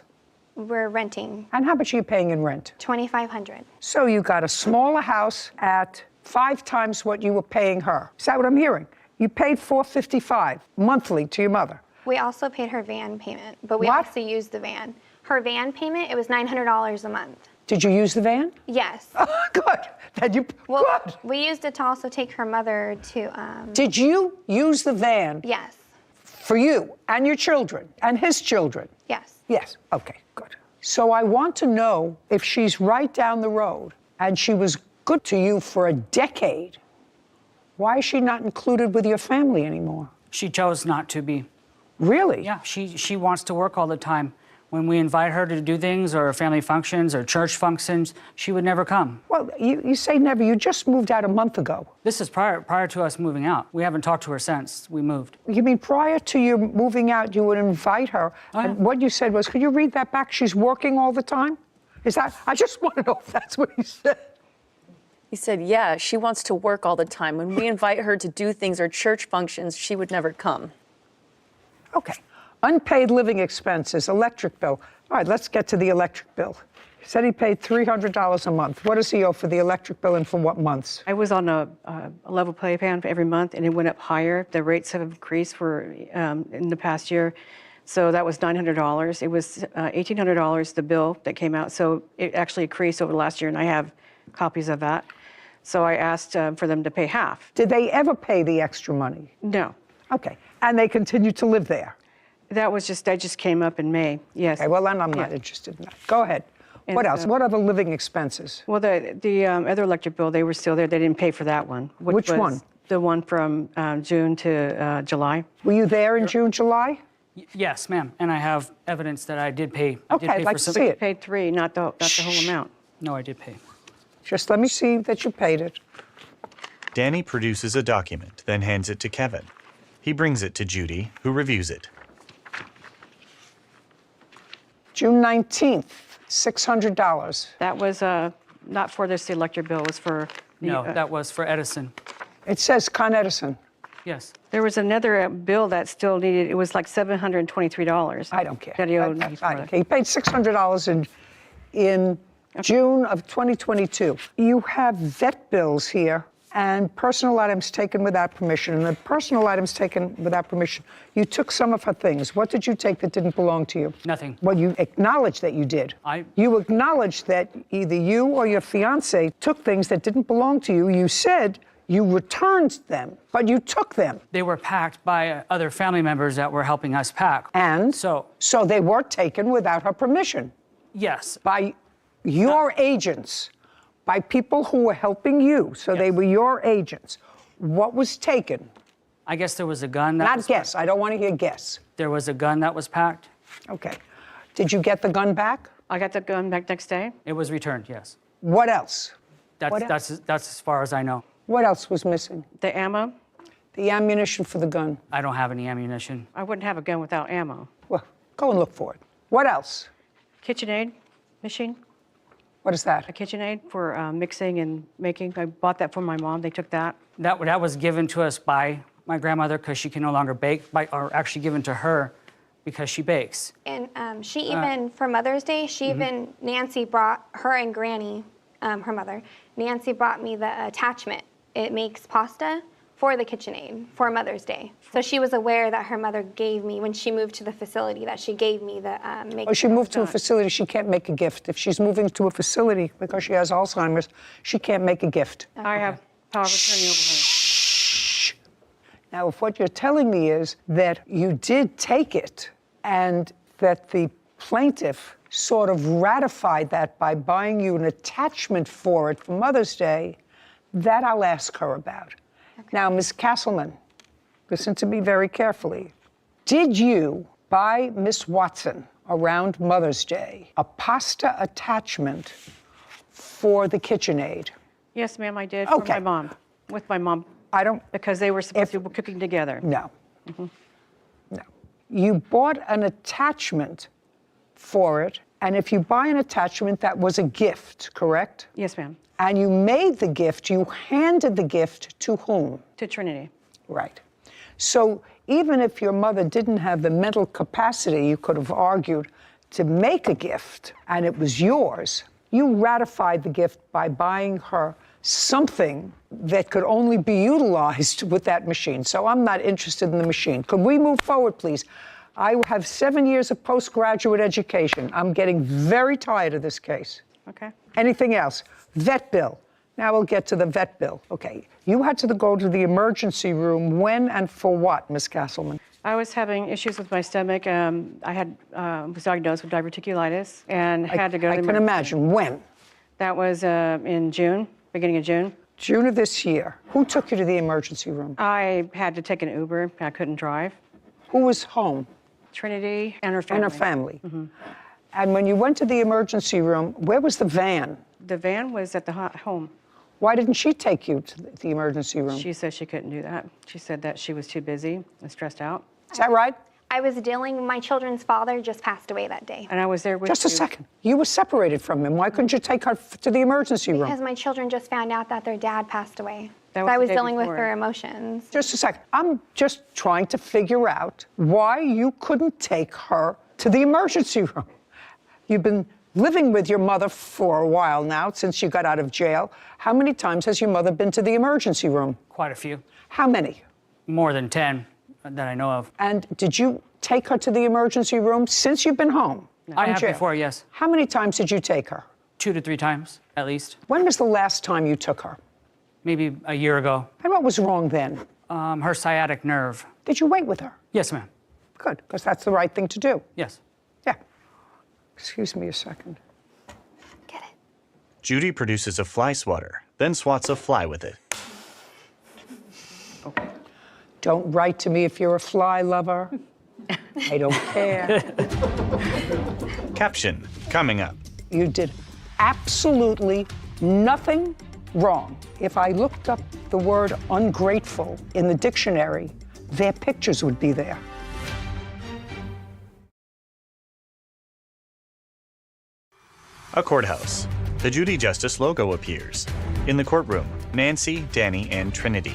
S8: We're renting
S4: And how much are you paying in rent?
S8: $2,500.
S4: So you got a smaller house at 5 times what you were paying her. Is that what I'm hearing? You paid $455 monthly to your mother.
S8: We also paid her van payment, but we
S4: What?
S8: also used the van. Her van payment, it was $900 a month.
S4: Did you use the van?
S8: Yes.
S4: Good.
S8: Well,
S4: good.
S8: we used it to also take her mother to.
S4: Did you use the van?
S8: Yes.
S4: For you and your children and his children?
S8: Yes.
S4: Yes. Okay, good. So I want to know if she's right down the road and she was good to you for a decade, why is she not included with your family anymore?
S12: She chose not to be.
S4: Really?
S12: Yeah, she wants to work all the time. When we invite her to do things or family functions or church functions, she would never come.
S4: Well, you say never. You just moved out a month ago.
S12: This is prior to us moving out. We haven't talked to her since we moved.
S4: You mean prior to you moving out, you would invite her?
S12: Oh, yeah.
S4: And what you said was, could you read that back? She's working all the time? Is that, I just want to know if that's what he said.
S13: He said, yeah, she wants to work all the time. When we invite her to do things or church functions, she would never come.
S4: Okay. Unpaid living expenses, electric bill. All right, let's get to the electric bill. He said he paid $300 a month. What does he owe for the electric bill and for what months?
S11: I was on a level pay plan for every month, and it went up higher. The rates have increased for in the past year. So that was $900. It was $1,800, the bill that came out. So it actually increased over the last year, and I have copies of that. So I asked for them to pay half.
S4: Did they ever pay the extra money?
S11: No.
S4: Okay. And they continue to live there?
S11: That just came up in May, yes.
S4: Okay, well, then I'm not interested in that. Go ahead.
S11: And
S4: what else? What other living expenses?
S11: Well, the other electric bill, they were still there. They didn't pay for that one.
S4: Which
S11: was
S4: one?
S11: The one from June to July.
S4: Were you there in June, July?
S12: Yes, ma'am. And I have evidence that I did pay.
S4: Okay, I'd like to see it.
S11: You paid $3, not the whole amount.
S12: No, I did pay.
S4: Just let me see that you paid it.
S3: Danny produces a document, then hands it to Kevin. He brings it to Judy, who reviews it.
S4: June 19th, $600.
S11: That was not for this electric bill. It was for...
S12: No, that was for Edison.
S4: It says Con Edison.
S12: Yes.
S11: There was another bill that still needed, it was like $723.
S4: I don't care.
S11: That he owed me
S4: I
S11: for
S4: don't
S11: it.
S4: care. He paid $600 in June of 2022. You have vet bills here and personal items taken without permission. And the personal items taken without permission, you took some of her things. What did you take that didn't belong to you?
S12: Nothing.
S4: Well, you acknowledged that you did. You acknowledged that either you or your fiance took things that didn't belong to you. You said you returned them, but you took them.
S12: They were packed by other family members that were helping us pack.
S4: And? So they were taken without her permission.
S12: Yes.
S4: By your agents, by people who were helping you. So they were your agents. What was taken?
S12: I guess there was a gun that
S4: Not guess. I don't want to hear guess.
S12: There was a gun that was packed.
S4: Okay. Did you get the gun back?
S11: I got the gun back next day.
S12: It was returned, yes.
S4: What else?
S12: That's as far as I know.
S4: What else was missing?
S11: The ammo.
S4: The ammunition for the gun.
S12: I don't have any ammunition.
S11: I wouldn't have a gun without ammo.
S4: Well, go and look for it. What else?
S11: KitchenAid machine.
S4: What is that?
S11: A KitchenAid for mixing and making. I bought that for my mom. They took that.
S12: That was given to us by my grandmother because she can no longer bake, or actually given to her because she bakes.
S8: And she even, for Mother's Day, Nancy brought, her and Granny, her mother, Nancy brought me the attachment. It makes pasta for the KitchenAid for Mother's Day. So she was aware that her mother gave me, when she moved to the facility, that she gave me the
S4: Oh, she moved to a facility, she can't make a gift. If she's moving to a facility because she has Alzheimer's, she can't make a gift.
S11: I have power of attorney over her.
S4: Shh. Now, if what you're telling me is that you did take it and that the plaintiff sort of ratified that by buying you an attachment for it for Mother's Day, that I'll ask her about. Okay. Now, Ms. Castleman, listen to me very carefully. Did you buy Miss Watson around Mother's Day a pasta attachment for the KitchenAid?
S11: Yes, ma'am, I did for my mom, with my mom.
S4: I don't...
S11: Because they were supposed to be cooking together.
S4: No. No. You bought an attachment for it, and if you buy an attachment, that was a gift, correct?
S11: Yes, ma'am.
S4: And you made the gift, you handed the gift to whom?
S11: To Trinity.
S4: Right. So even if your mother didn't have the mental capacity, you could have argued, to make a gift, and it was yours, you ratified the gift by buying her something that could only be utilized with that machine. So I'm not interested in the machine. Could we move forward, please? I have 7 years of postgraduate education. I'm getting very tired of this case.
S11: Okay.
S4: Anything else? Vet bill. Now we'll get to the vet bill. Okay. You had to go to the emergency room when and for what, Ms. Castleman?
S11: I was having issues with my stomach. I was diagnosed with diverticulitis and had to go to the
S4: I can imagine. When?
S11: That was in June, beginning of June.
S4: June of this year. Who took you to the emergency room?
S11: I had to take an Uber. I couldn't drive.
S4: Who was home?
S11: Trinity and her family.
S4: And her family. And when you went to the emergency room, where was the van?
S11: The van was at the home.
S4: Why didn't she take you to the emergency room?
S11: She said she couldn't do that. She said that she was too busy and stressed out.
S4: Is that right?
S8: I was dealing, my children's father just passed away that day.
S11: And I was there with
S4: Just a second. You were separated from him. Why couldn't you take her to the emergency room?
S8: Because my children just found out that their dad passed away.
S11: That
S8: So
S11: was
S8: I
S11: the
S8: was
S11: day
S8: dealing with
S11: before.
S8: their emotions.
S4: Just a second. I'm just trying to figure out why you couldn't take her to the emergency room. You've been living with your mother for a while now, since you got out of jail. How many times has your mother been to the emergency room?
S12: Quite a few.
S4: How many?
S12: More than 10 that I know of.
S4: And did you take her to the emergency room since you've been home?
S12: I
S4: from
S12: have
S4: jail?
S12: before, yes.
S4: How many times did you take her?
S12: 2 to 3 times, at least.
S4: When was the last time you took her?
S12: Maybe a year ago.
S4: And what was wrong then?
S12: Her sciatic nerve.
S4: Did you wait with her?
S12: Yes, ma'am.
S4: Good, because that's the right thing to do.
S12: Yes.
S4: Yeah. Excuse me a second.
S8: Get it.
S3: Judy produces a fly swatter, then swats a fly with it.
S4: Don't write to me if you're a fly lover. I don't care.
S3: Caption, coming up.
S4: You did absolutely nothing wrong. If I looked up the word ungrateful in the dictionary, their pictures would be there.
S3: A courthouse. The Judy Justice logo appears. In the courtroom, Nancy, Danny, and Trinity.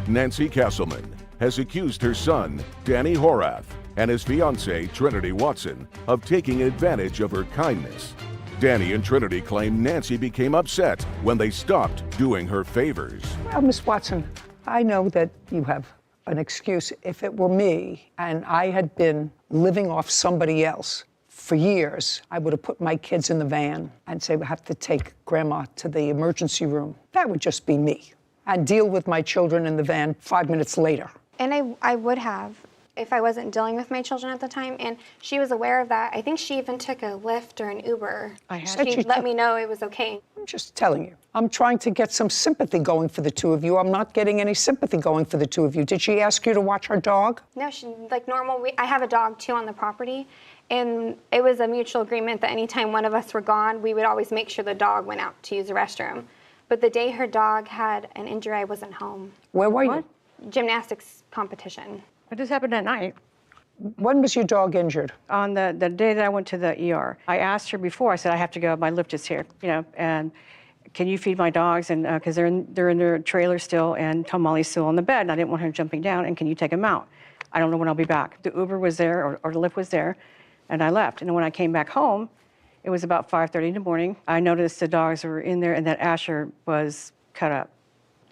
S1: Nancy Castleman has accused her son, Danny Horath, and his fiancée, Trinity Watson, of taking advantage of her kindness. Danny and Trinity claim Nancy became upset when they stopped doing her favors.
S4: Well, Miss Watson, I know that you have an excuse. If it were me and I had been living off somebody else for years, I would have put my kids in the van and say, we have to take Grandma to the emergency room. That would just be me. And deal with my children in the van 5 minutes later.
S8: And I would have if I wasn't dealing with my children at the time, and she was aware of that. I think she even took a Lyft or an Uber. She let me know it was okay.
S4: I'm just telling you. I'm trying to get some sympathy going for the two of you. I'm not getting any sympathy going for the two of you. Did she ask you to watch her dog?
S8: No, she, like normal, I have a dog too on the property, and it was a mutual agreement that anytime one of us were gone, we would always make sure the dog went out to use the restroom. But the day her dog had an injury, I wasn't home.
S4: Where were you?
S8: Gymnastics competition.
S11: It just happened at night.
S4: When was your dog injured?
S11: On the day that I went to the ER. I asked her before, I said, I have to go, my Lyft is here, you know, and can you feed my dogs? And because they're in their trailer still, and Molly's still on the bed, and I didn't want her jumping down, and can you take them out? I don't know when I'll be back. The Uber was there, or the Lyft was there, and I left. And then when I came back home, it was about 5:30 in the morning. I noticed the dogs were in there, and that Asher was cut up.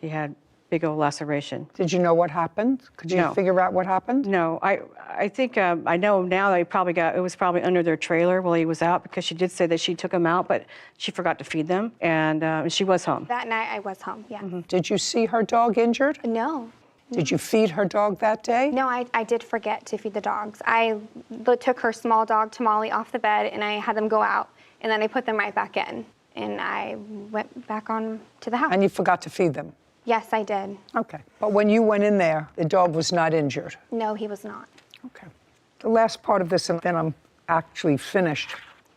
S11: He had big old laceration.
S4: Did you know what happened? Could you figure out what happened?
S11: No, I think I know now they probably it was probably under their trailer while he was out, because she did say that she took him out, but she forgot to feed them, and she was home.
S8: That night I was home, yeah.
S4: Mm-hmm. Did you see her dog injured?
S8: No.
S4: Did you feed her dog that day?
S8: No, I did forget to feed the dogs. I took her small dog, Tamale, off the bed, and I had them go out, and then I put them right back in, and I went back on to the house.
S4: And you forgot to feed them?
S8: Yes, I did.
S4: Okay. But when you went in there, the dog was not injured?
S8: No, he was not.
S4: Okay. The last part of this, and then I'm actually finished.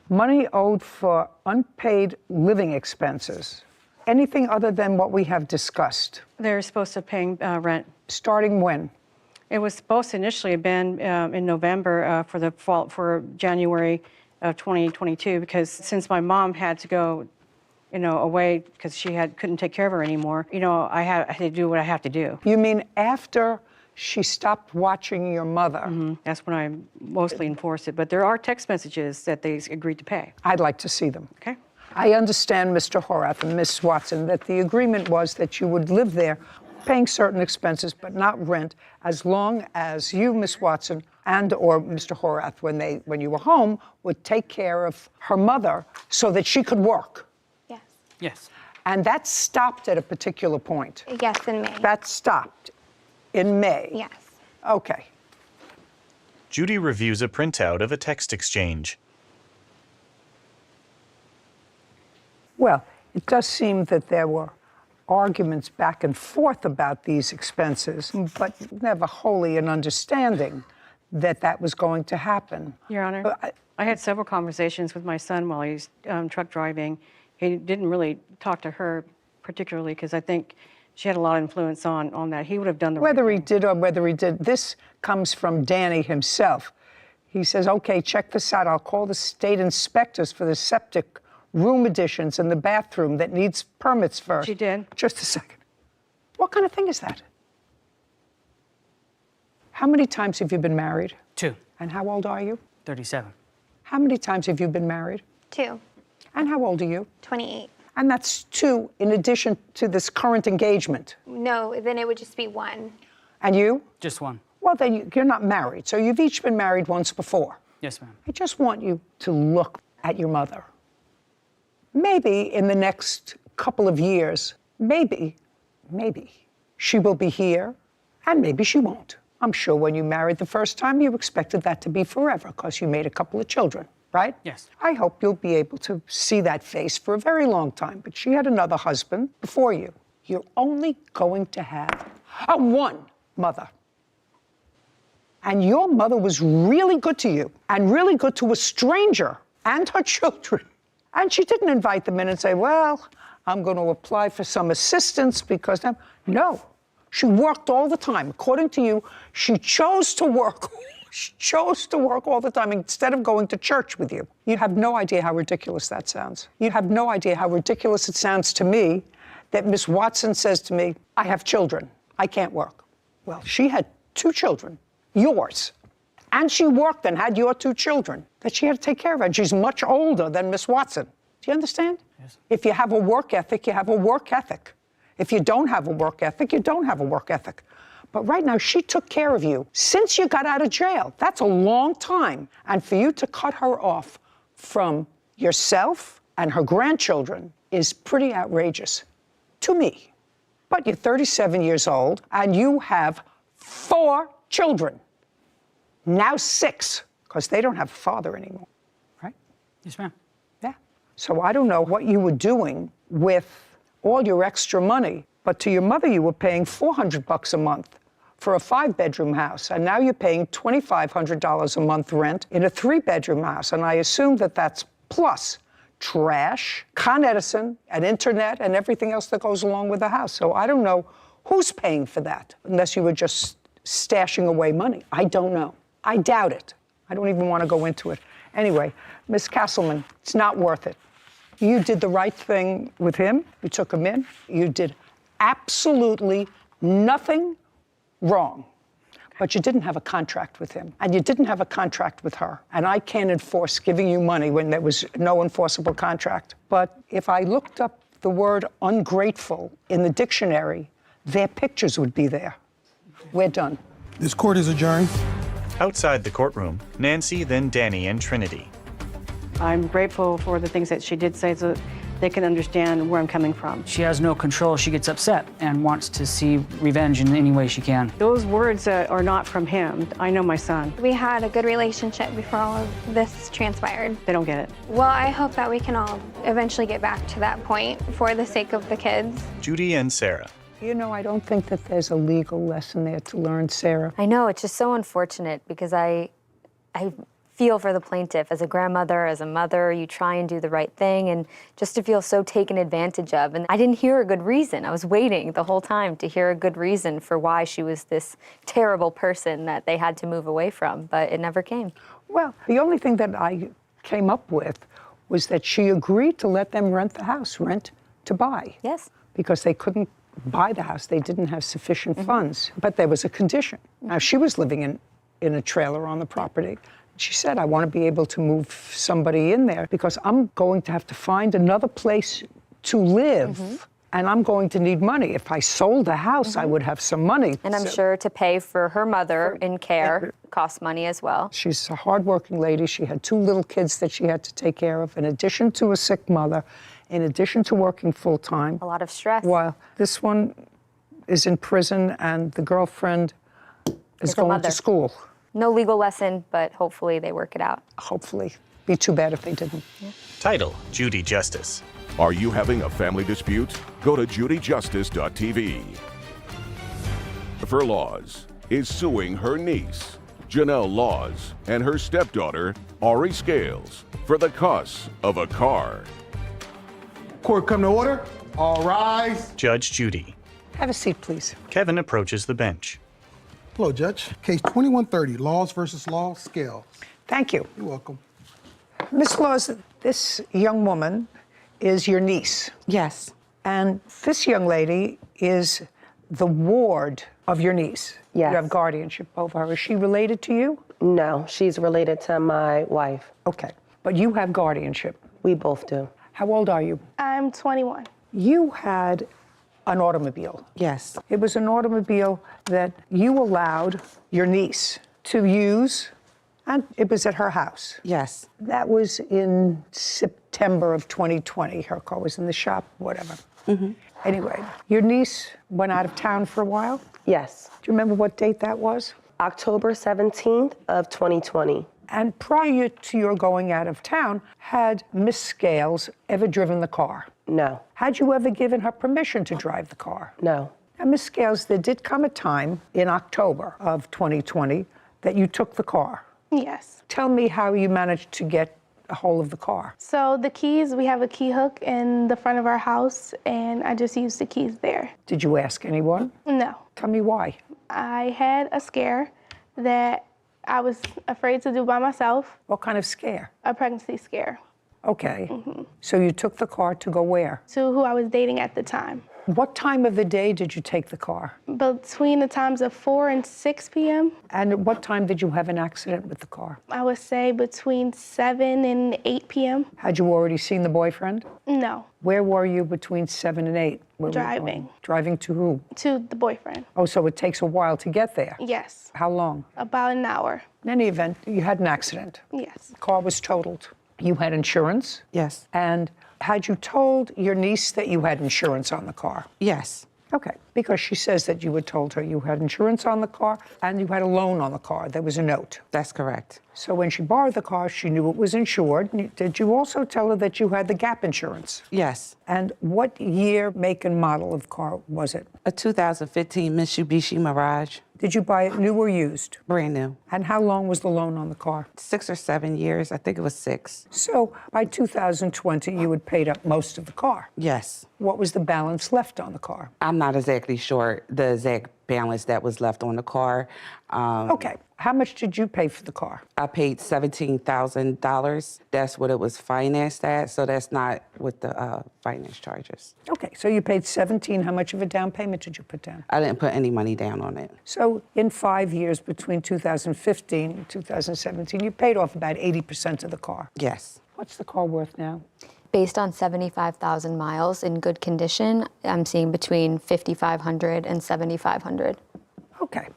S4: Money owed for unpaid living expenses. Anything other than what we have discussed?
S11: They're supposed to pay rent.
S4: Starting when?
S11: It was supposed to initially have been in November for January of 2022, because since my mom had to go, you know, away because she couldn't take care of her anymore, you know, I had to do what I have to do.
S4: You mean after she stopped watching your mother?
S11: Mm-hmm. That's when I mostly enforced it. But there are text messages that they agreed to pay.
S4: I'd like to see them.
S11: Okay.
S4: I understand, Mr. Horath and Miss Watson, that the agreement was that you would live there paying certain expenses but not rent, as long as you, Miss Watson, and or Mr. Horath, when you were home, would take care of her mother so that she could work.
S8: Yes.
S12: Yes.
S4: And that stopped at a particular point.
S8: Yes, in May.
S4: That stopped in May.
S8: Yes.
S4: Okay.
S3: Judy reviews a printout of a text exchange.
S4: Well, it does seem that there were arguments back and forth about these expenses, but never wholly an understanding that that was going to happen.
S11: Your Honor, I had several conversations with my son while he's truck driving. He didn't really talk to her particularly because I think she had a lot of influence on that. He would have done the
S4: Whether
S11: right
S4: he did or whether he did, this comes from Danny himself. He says, okay, check this out. I'll call the state inspectors for the septic room additions in the bathroom that needs permits first.
S11: She did.
S4: Just a second. What kind of thing is that? How many times have you been married?
S12: 2.
S4: And how old are you?
S12: 37.
S4: How many times have you been married?
S8: 2.
S4: And how old are you?
S8: 28.
S4: And that's 2 in addition to this current engagement.
S8: No, then it would just be 1.
S4: And you?
S12: Just 1.
S4: Well, then you're not married, so you've each been married once before.
S12: Yes, ma'am.
S4: I just want you to look at your mother. Maybe in the next couple of years, maybe, she will be here, and maybe she won't. I'm sure when you married the first time, you expected that to be forever because you made a couple of children, right?
S12: Yes.
S4: I hope you'll be able to see that face for a very long time, but she had another husband before you. You're only going to have one mother. And your mother was really good to you and really good to a stranger and her children. And she didn't invite them in and say, well, I'm going to apply for some assistance because now, no. She worked all the time. According to you, she chose to work. She chose to work all the time instead of going to church with you. You have no idea how ridiculous that sounds. You have no idea how ridiculous it sounds to me that Miss Watson says to me, I have children. I can't work. Well, she had 2 children, yours. And she worked and had your 2 children that she had to take care of. And she's much older than Miss Watson. Do you understand? Yes. If you have a work ethic, you have a work ethic. If you don't have a work ethic, you don't have a work ethic. But right now, she took care of you since you got out of jail. That's a long time. And for you to cut her off from yourself and her grandchildren is pretty outrageous to me. But you're 37 years old and you have 4 children. Now 6, because they don't have a father anymore, right?
S12: Yes, ma'am.
S4: Yeah. So I don't know what you were doing with all your extra money, but to your mother you were paying $400 a month for a 5-bedroom house, and now you're paying $2,500 a month rent in a 3-bedroom house, and I assume that that's plus trash, Con Edison, and internet, and everything else that goes along with the house. So I don't know who's paying for that, unless you were just stashing away money. I don't know. I doubt it. I don't even want to go into it. Anyway, Ms. Castleman, it's not worth it. You did the right thing with him. You took him in. You did absolutely nothing wrong. But you didn't have a contract with him. And you didn't have a contract with her. And I can't enforce giving you money when there was no enforceable contract. But if I looked up the word ungrateful in the dictionary, their pictures would be there. We're done.
S2: This court is adjourned.
S3: Outside the courtroom, Nancy, then Danny, and Trinity.
S11: I'm grateful for the things that she did say so they can understand where I'm coming from.
S12: She has no control. She gets upset and wants to see revenge in any way she can.
S11: Those words are not from him. I know my son.
S8: We had a good relationship before all of this transpired.
S11: They don't get it.
S8: Well, I hope that we can all eventually get back to that point for the sake of the kids.
S3: Judy and Sarah.
S4: You know, I don't think that there's a legal lesson there to learn, Sarah.
S9: I know, it's just so unfortunate because I feel for the plaintiff. As a grandmother, as a mother, you try and do the right thing, and just to feel so taken advantage of. And I didn't hear a good reason. I was waiting the whole time to hear a good reason for why she was this terrible person that they had to move away from, but it never came.
S4: Well, the only thing that I came up with was that she agreed to let them rent the house, rent to buy.
S9: Yes.
S4: Because they couldn't buy the house. They didn't have sufficient funds. But there was a condition. Now, she was living in a trailer on the property. She said, I want to be able to move somebody in there because I'm going to have to find another place to live and I'm going to need money. If I sold the house, I would have some money.
S9: And I'm sure to pay for her mother in care costs money as well.
S4: She's a hardworking lady. She had 2 little kids that she had to take care of, in addition to a sick mother, in addition to working full-time.
S9: A lot of stress.
S4: While this one is in prison and the girlfriend is going to school.
S9: No legal lesson, but hopefully they work it out.
S4: Hopefully. Be too bad if they didn't.
S3: Title, Judy Justice.
S1: Are you having a family dispute? Go to judyjustice.tv. For Laws is suing her niece, Janelle Laws, and her stepdaughter, Ari Scales, for the costs of a car.
S14: Court come to order. All rise.
S3: Judge Judy.
S4: Have a seat, please.
S3: Kevin approaches the bench.
S2: Hello, Judge. Case 2130, Laws versus Law, Scales.
S4: Thank you.
S2: You're welcome.
S4: Miss Laws, this young woman is your niece.
S15: Yes.
S4: And this young lady is the ward of your niece.
S15: Yes.
S4: You have guardianship over her. Is she related to you?
S15: No, she's related to my wife.
S4: Okay. But you have guardianship.
S15: We both do.
S4: How old are you?
S8: I'm 21.
S4: You had an automobile.
S15: Yes.
S4: It was an automobile that you allowed your niece to use, and it was at her house.
S15: Yes.
S4: That was in September of 2020. Her car was in the shop, whatever.
S15: Mm-hmm.
S4: Anyway, your niece went out of town for a while?
S15: Yes.
S4: Do you remember what date that was?
S15: October 17th of 2020.
S4: And prior to your going out of town, had Miss Scales ever driven the car?
S15: No.
S4: Had you ever given her permission to drive the car?
S15: No.
S4: Now, Miss Scales, there did come a time in October of 2020 that you took the car.
S8: Yes.
S4: Tell me how you managed to get a hold of the car.
S8: So the keys, we have a key hook in the front of our house, and I just used the keys there.
S4: Did you ask anyone?
S8: No.
S4: Tell me why.
S8: I had a scare that I was afraid to do by myself.
S4: What kind of scare?
S8: A pregnancy scare.
S4: Okay. So you took the car to go where?
S8: To who I was dating at the time.
S4: What time of the day did you take the car?
S8: Between the times of 4 and 6 p.m.
S4: And at what time did you have an accident with the car?
S8: I would say between 7 and 8 p.m.
S4: Had you already seen the boyfriend?
S8: No.
S4: Where were you between 7 and 8? Where were you
S8: Driving.
S4: going? Driving to who?
S8: To the boyfriend.
S4: Oh, so it takes a while to get there?
S8: Yes.
S4: How long?
S8: About an hour.
S4: In any event, you had an accident.
S8: Yes.
S4: The car was totaled. You had insurance?
S15: Yes.
S4: And had you told your niece that you had insurance on the car?
S15: Yes.
S4: Okay, because she says that you had told her you had insurance on the car and you had a loan on the car. There was a note.
S15: That's correct.
S4: So when she borrowed the car, she knew it was insured. Did you also tell her that you had the gap insurance?
S15: Yes.
S4: And what year, make, and model of car was it?
S15: A 2015 Mitsubishi Mirage.
S4: Did you buy it new or used?
S15: Brand new.
S4: And how long was the loan on the car?
S15: 6 or 7 years. I think it was 6.
S4: So by 2020, you had paid up most of the car.
S15: Yes.
S4: What was the balance left on the car?
S15: I'm not exactly sure the exact balance that was left on the car.
S4: Okay. How much did you pay for the car?
S15: I paid $17,000. That's what it was financed at, so that's not with the finance charges.
S4: Okay, so you paid $17,000. How much of a down payment did you put down?
S15: I didn't put any money down on it.
S4: So in 5 years between 2015 and 2017, you paid off about 80% of the car.
S15: Yes.
S4: What's the car worth now?
S9: Based on 75,000 miles in good condition, I'm seeing between 5,500 and 7,500.
S4: Okay.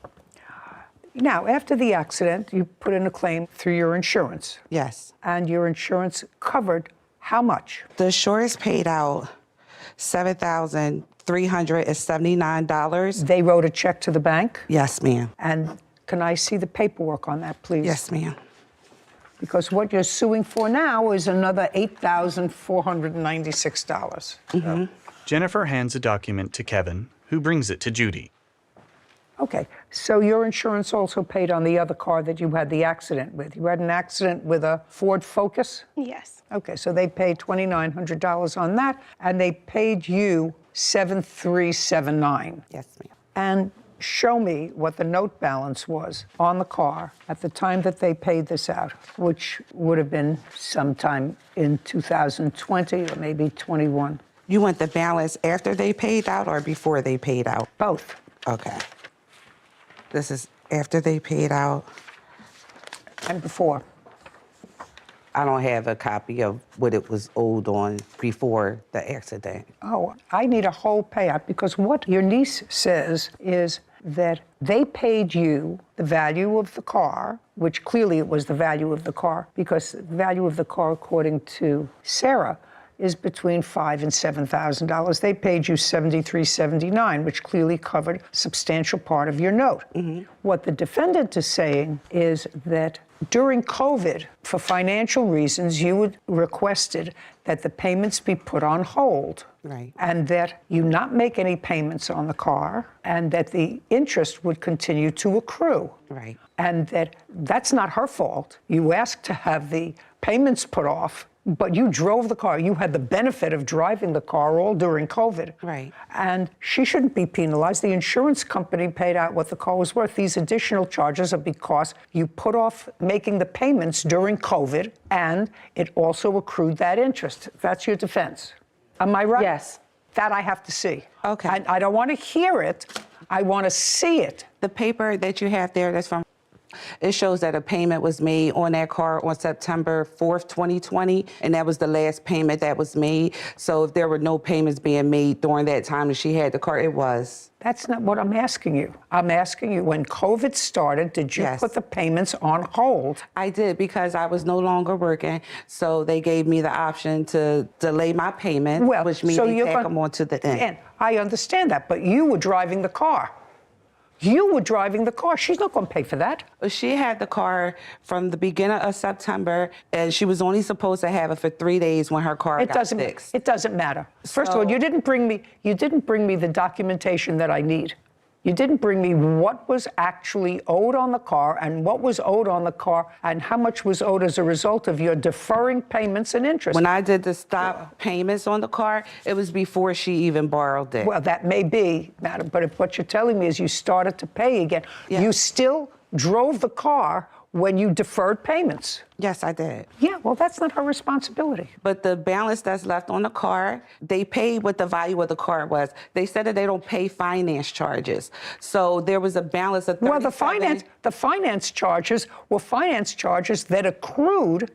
S4: Now, after the accident, you put in a claim through your insurance.
S15: Yes.
S4: And your insurance covered how much?
S15: The insurance paid out $7,379.
S4: They wrote a check to the bank?
S15: Yes, ma'am.
S4: And can I see the paperwork on that, please?
S15: Yes, ma'am.
S4: Because what you're suing for now is another $8,496.
S3: Mm-hmm. Jennifer hands a document to Kevin, who brings it to Judy.
S4: Okay, so your insurance also paid on the other car that you had the accident with. You had an accident with a Ford Focus?
S8: Yes.
S4: Okay, so they paid $2,900 on that, and they paid you $7,379.
S15: Yes, ma'am.
S4: And show me what the note balance was on the car at the time that they paid this out, which would have been sometime in 2020 or maybe 21.
S15: You want the balance after they paid out or before they paid out?
S4: Both.
S15: Okay. This is after they paid out.
S4: And before.
S15: I don't have a copy of what it was owed on before the accident.
S4: Oh, I need a whole payout because what your niece says is that they paid you the value of the car, which clearly it was the value of the car, because the value of the car, according to Sarah, is between $5,000 and $7,000. They paid you $73.79, which clearly covered a substantial part of your note. What the defendant is saying is that during COVID, for financial reasons, you had requested that the payments be put on hold.
S15: Right.
S4: And that you not make any payments on the car, and that the interest would continue to accrue.
S15: Right.
S4: And that's not her fault. You asked to have the payments put off, but you drove the car. You had the benefit of driving the car all during COVID.
S15: Right.
S4: And she shouldn't be penalized. The insurance company paid out what the car was worth. These additional charges are because you put off making the payments during COVID, and it also accrued that interest. That's your defense. Am I right?
S15: Yes.
S4: That I have to see.
S15: Okay.
S4: I don't want to hear it. I want to see it.
S15: The paper that you have there, that's from, it shows that a payment was made on that car on September 4th, 2020, and that was the last payment that was made. So if there were no payments being made during that time that she had the car, it was.
S4: That's not what I'm asking you. I'm asking you, when COVID started, did you
S15: Yes.
S4: put the payments on hold?
S15: I did, because I was no longer working, so they gave me the option to delay my payment, which means they tack them on to the end.
S4: And I understand that, but you were driving the car. You were driving the car. She's not going to pay for that.
S15: She had the car from the beginning of September, and she was only supposed to have it for 3 days when her car got fixed.
S4: It doesn't matter. First of all, you didn't bring me the documentation that I need. You didn't bring me what was actually owed on the car and what was owed on the car and how much was owed as a result of your deferring payments and interest.
S15: When I did the stop payments on the car, it was before she even borrowed it.
S4: Well, that may be, madam, but if what you're telling me is you started to pay again, you still drove the car when you deferred payments.
S15: Yes, I did.
S4: Yeah, well, that's not her responsibility.
S15: But the balance that's left on the car, they paid what the value of the car was. They said that they don't pay finance charges. So there was a balance of 37.
S4: Well, the finance charges were finance charges that accrued,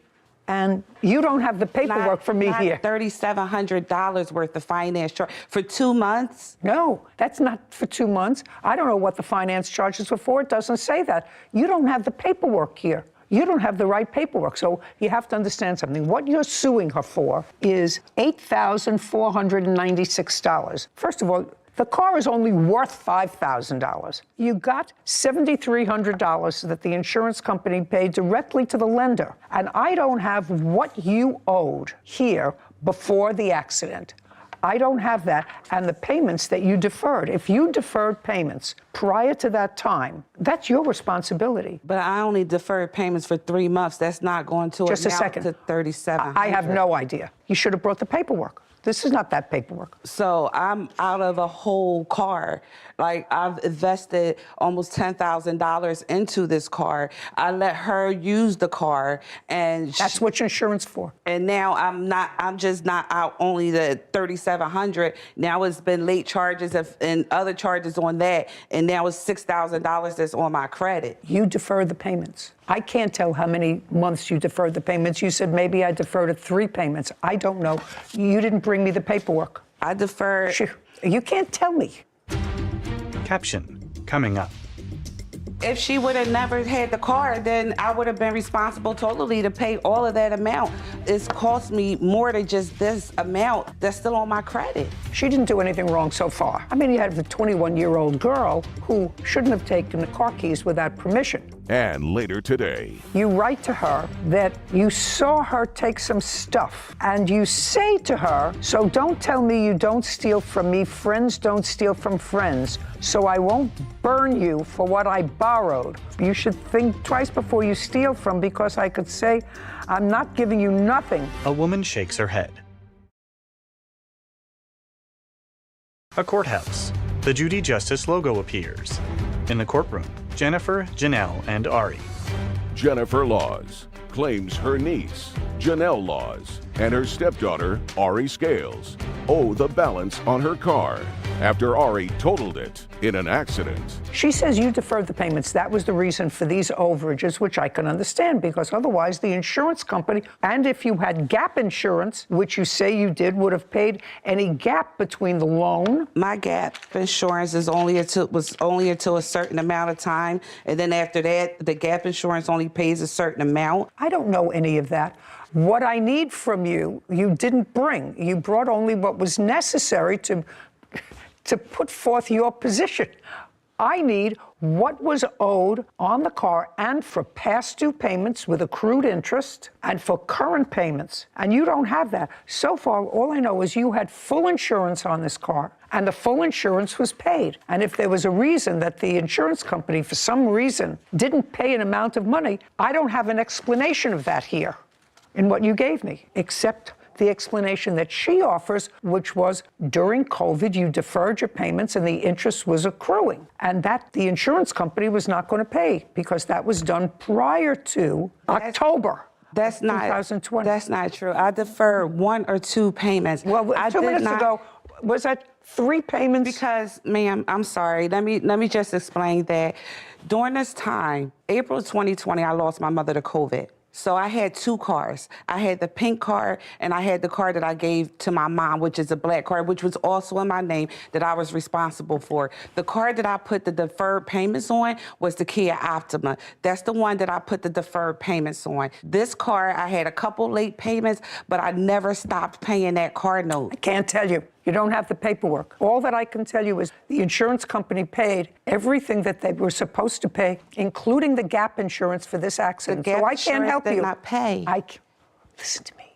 S4: and you don't have the paperwork for me here.
S15: $3,700 worth of finance charge for 2 months?
S4: No, that's not for 2 months. I don't know what the finance charges were for. It doesn't say that. You don't have the paperwork here. You don't have the right paperwork. So you have to understand something. What you're suing her for is $8,496. First of all, the car is only worth $5,000. You got $7,300 that the insurance company paid directly to the lender. And I don't have what you owed here before the accident. I don't have that, and the payments that you deferred. If you deferred payments prior to that time, that's your responsibility.
S15: But I only deferred payments for 3 months. That's not going to
S4: Just a
S15: amount
S4: second.
S15: to $3,700.
S4: I have no idea. You should have brought the paperwork. This is not that paperwork.
S15: So I'm out of a whole car. Like, I've invested almost $10,000 into this car. I let her use the car, and
S4: that's what your insurance for.
S15: And now I'm just not out only the $3,700. Now it's been late charges and other charges on that, and now it's $6,000 that's on my credit.
S4: You deferred the payments. I can't tell how many months you deferred the payments. You said maybe I deferred 3 payments. I don't know. You didn't bring me the paperwork.
S15: I deferred.
S4: You can't tell me.
S3: Caption coming up.
S15: If she would have never had the car, then I would have been responsible totally to pay all of that amount. It's cost me more than just this amount that's still on my credit.
S4: She didn't do anything wrong so far. I mean, you have a 21-year-old girl who shouldn't have taken the car keys without permission.
S1: And later today,
S4: You write to her that you saw her take some stuff, and you say to her, so don't tell me you don't steal from me. Friends don't steal from friends, so I won't burn you for what I borrowed. You should think twice before you steal from, because I could say, I'm not giving you nothing.
S3: A woman shakes her head. A courthouse. The Judy Justice logo appears. In the courtroom, Jennifer, Janelle, and Ari.
S1: Jennifer Laws claims her niece, Janelle Laws, and her stepdaughter, Ari Scales, owe the balance on her car. after Ari totaled it in an accident.
S4: She says you deferred the payments. That was the reason for these overages, which I can understand, because otherwise the insurance company, and if you had gap insurance, which you say you did, would have paid any gap between the loan.
S15: My gap insurance was only until a certain amount of time, and then after that, the gap insurance only pays a certain amount.
S4: I don't know any of that. What I need from you, you didn't bring. You brought only what was necessary to put forth your position. I need what was owed on the car and for past due payments with accrued interest and for current payments. And you don't have that. So far, all I know is you had full insurance on this car and the full insurance was paid. And if there was a reason that the insurance company, for some reason, didn't pay an amount of money, I don't have an explanation of that here in what you gave me, except the explanation that she offers, which was during COVID, you deferred your payments and the interest was accruing, and that the insurance company was not going to pay because that was done prior to October.
S15: That's not
S4: 2020.
S15: That's not true. I deferred 1 or 2 payments.
S4: Well, 2 minutes ago, was that 3 payments?
S15: Because, ma'am, I'm sorry. Let me just explain that. During this time, April 2020, I lost my mother to COVID. So I had 2 cars. I had the pink car and I had the car that I gave to my mom, which is a black car, which was also in my name that I was responsible for. The car that I put the deferred payments on was the Kia Optima. That's the one that I put the deferred payments on. This car, I had a couple late payments, but I never stopped paying that car note.
S4: I can't tell you. You don't have the paperwork. All that I can tell you is the insurance company paid everything that they were supposed to pay, including the gap insurance for this accident.
S15: The gap
S4: so I can't help
S15: did
S4: you.
S15: Not pay.
S4: Listen to me.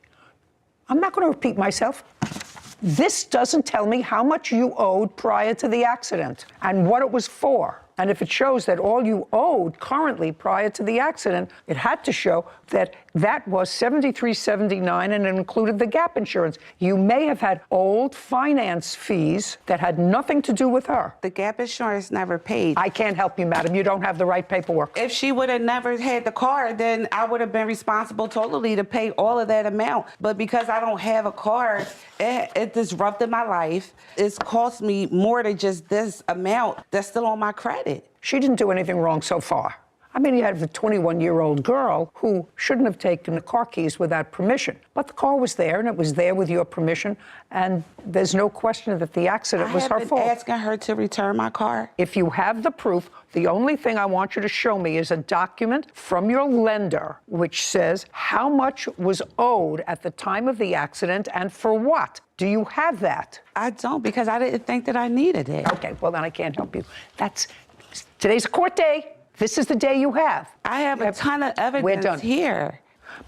S4: I'm not going to repeat myself. This doesn't tell me how much you owed prior to the accident and what it was for. And if it shows that all you owed currently prior to the accident, it had to show that that was $73.79 and it included the gap insurance. You may have had old finance fees that had nothing to do with her.
S15: The gap insurance never paid.
S4: I can't help you, madam. You don't have the right paperwork.
S15: If she would have never had the car, then I would have been responsible totally to pay all of that amount. But because I don't have a car, it disrupted my life. It's cost me more than just this amount that's still on my credit.
S4: She didn't do anything wrong so far. I mean, you had a 21-year-old girl who shouldn't have taken the car keys without permission. But the car was there, and it was there with your permission, and there's no question that the accident was her fault.
S15: I have been asking her to return my car.
S4: If you have the proof, the only thing I want you to show me is a document from your lender which says how much was owed at the time of the accident and for what. Do you have that?
S15: I don't, because I didn't think that I needed it.
S4: Okay, well, then I can't help you. Today's a court day. This is the day you have.
S15: I have a ton of evidence here.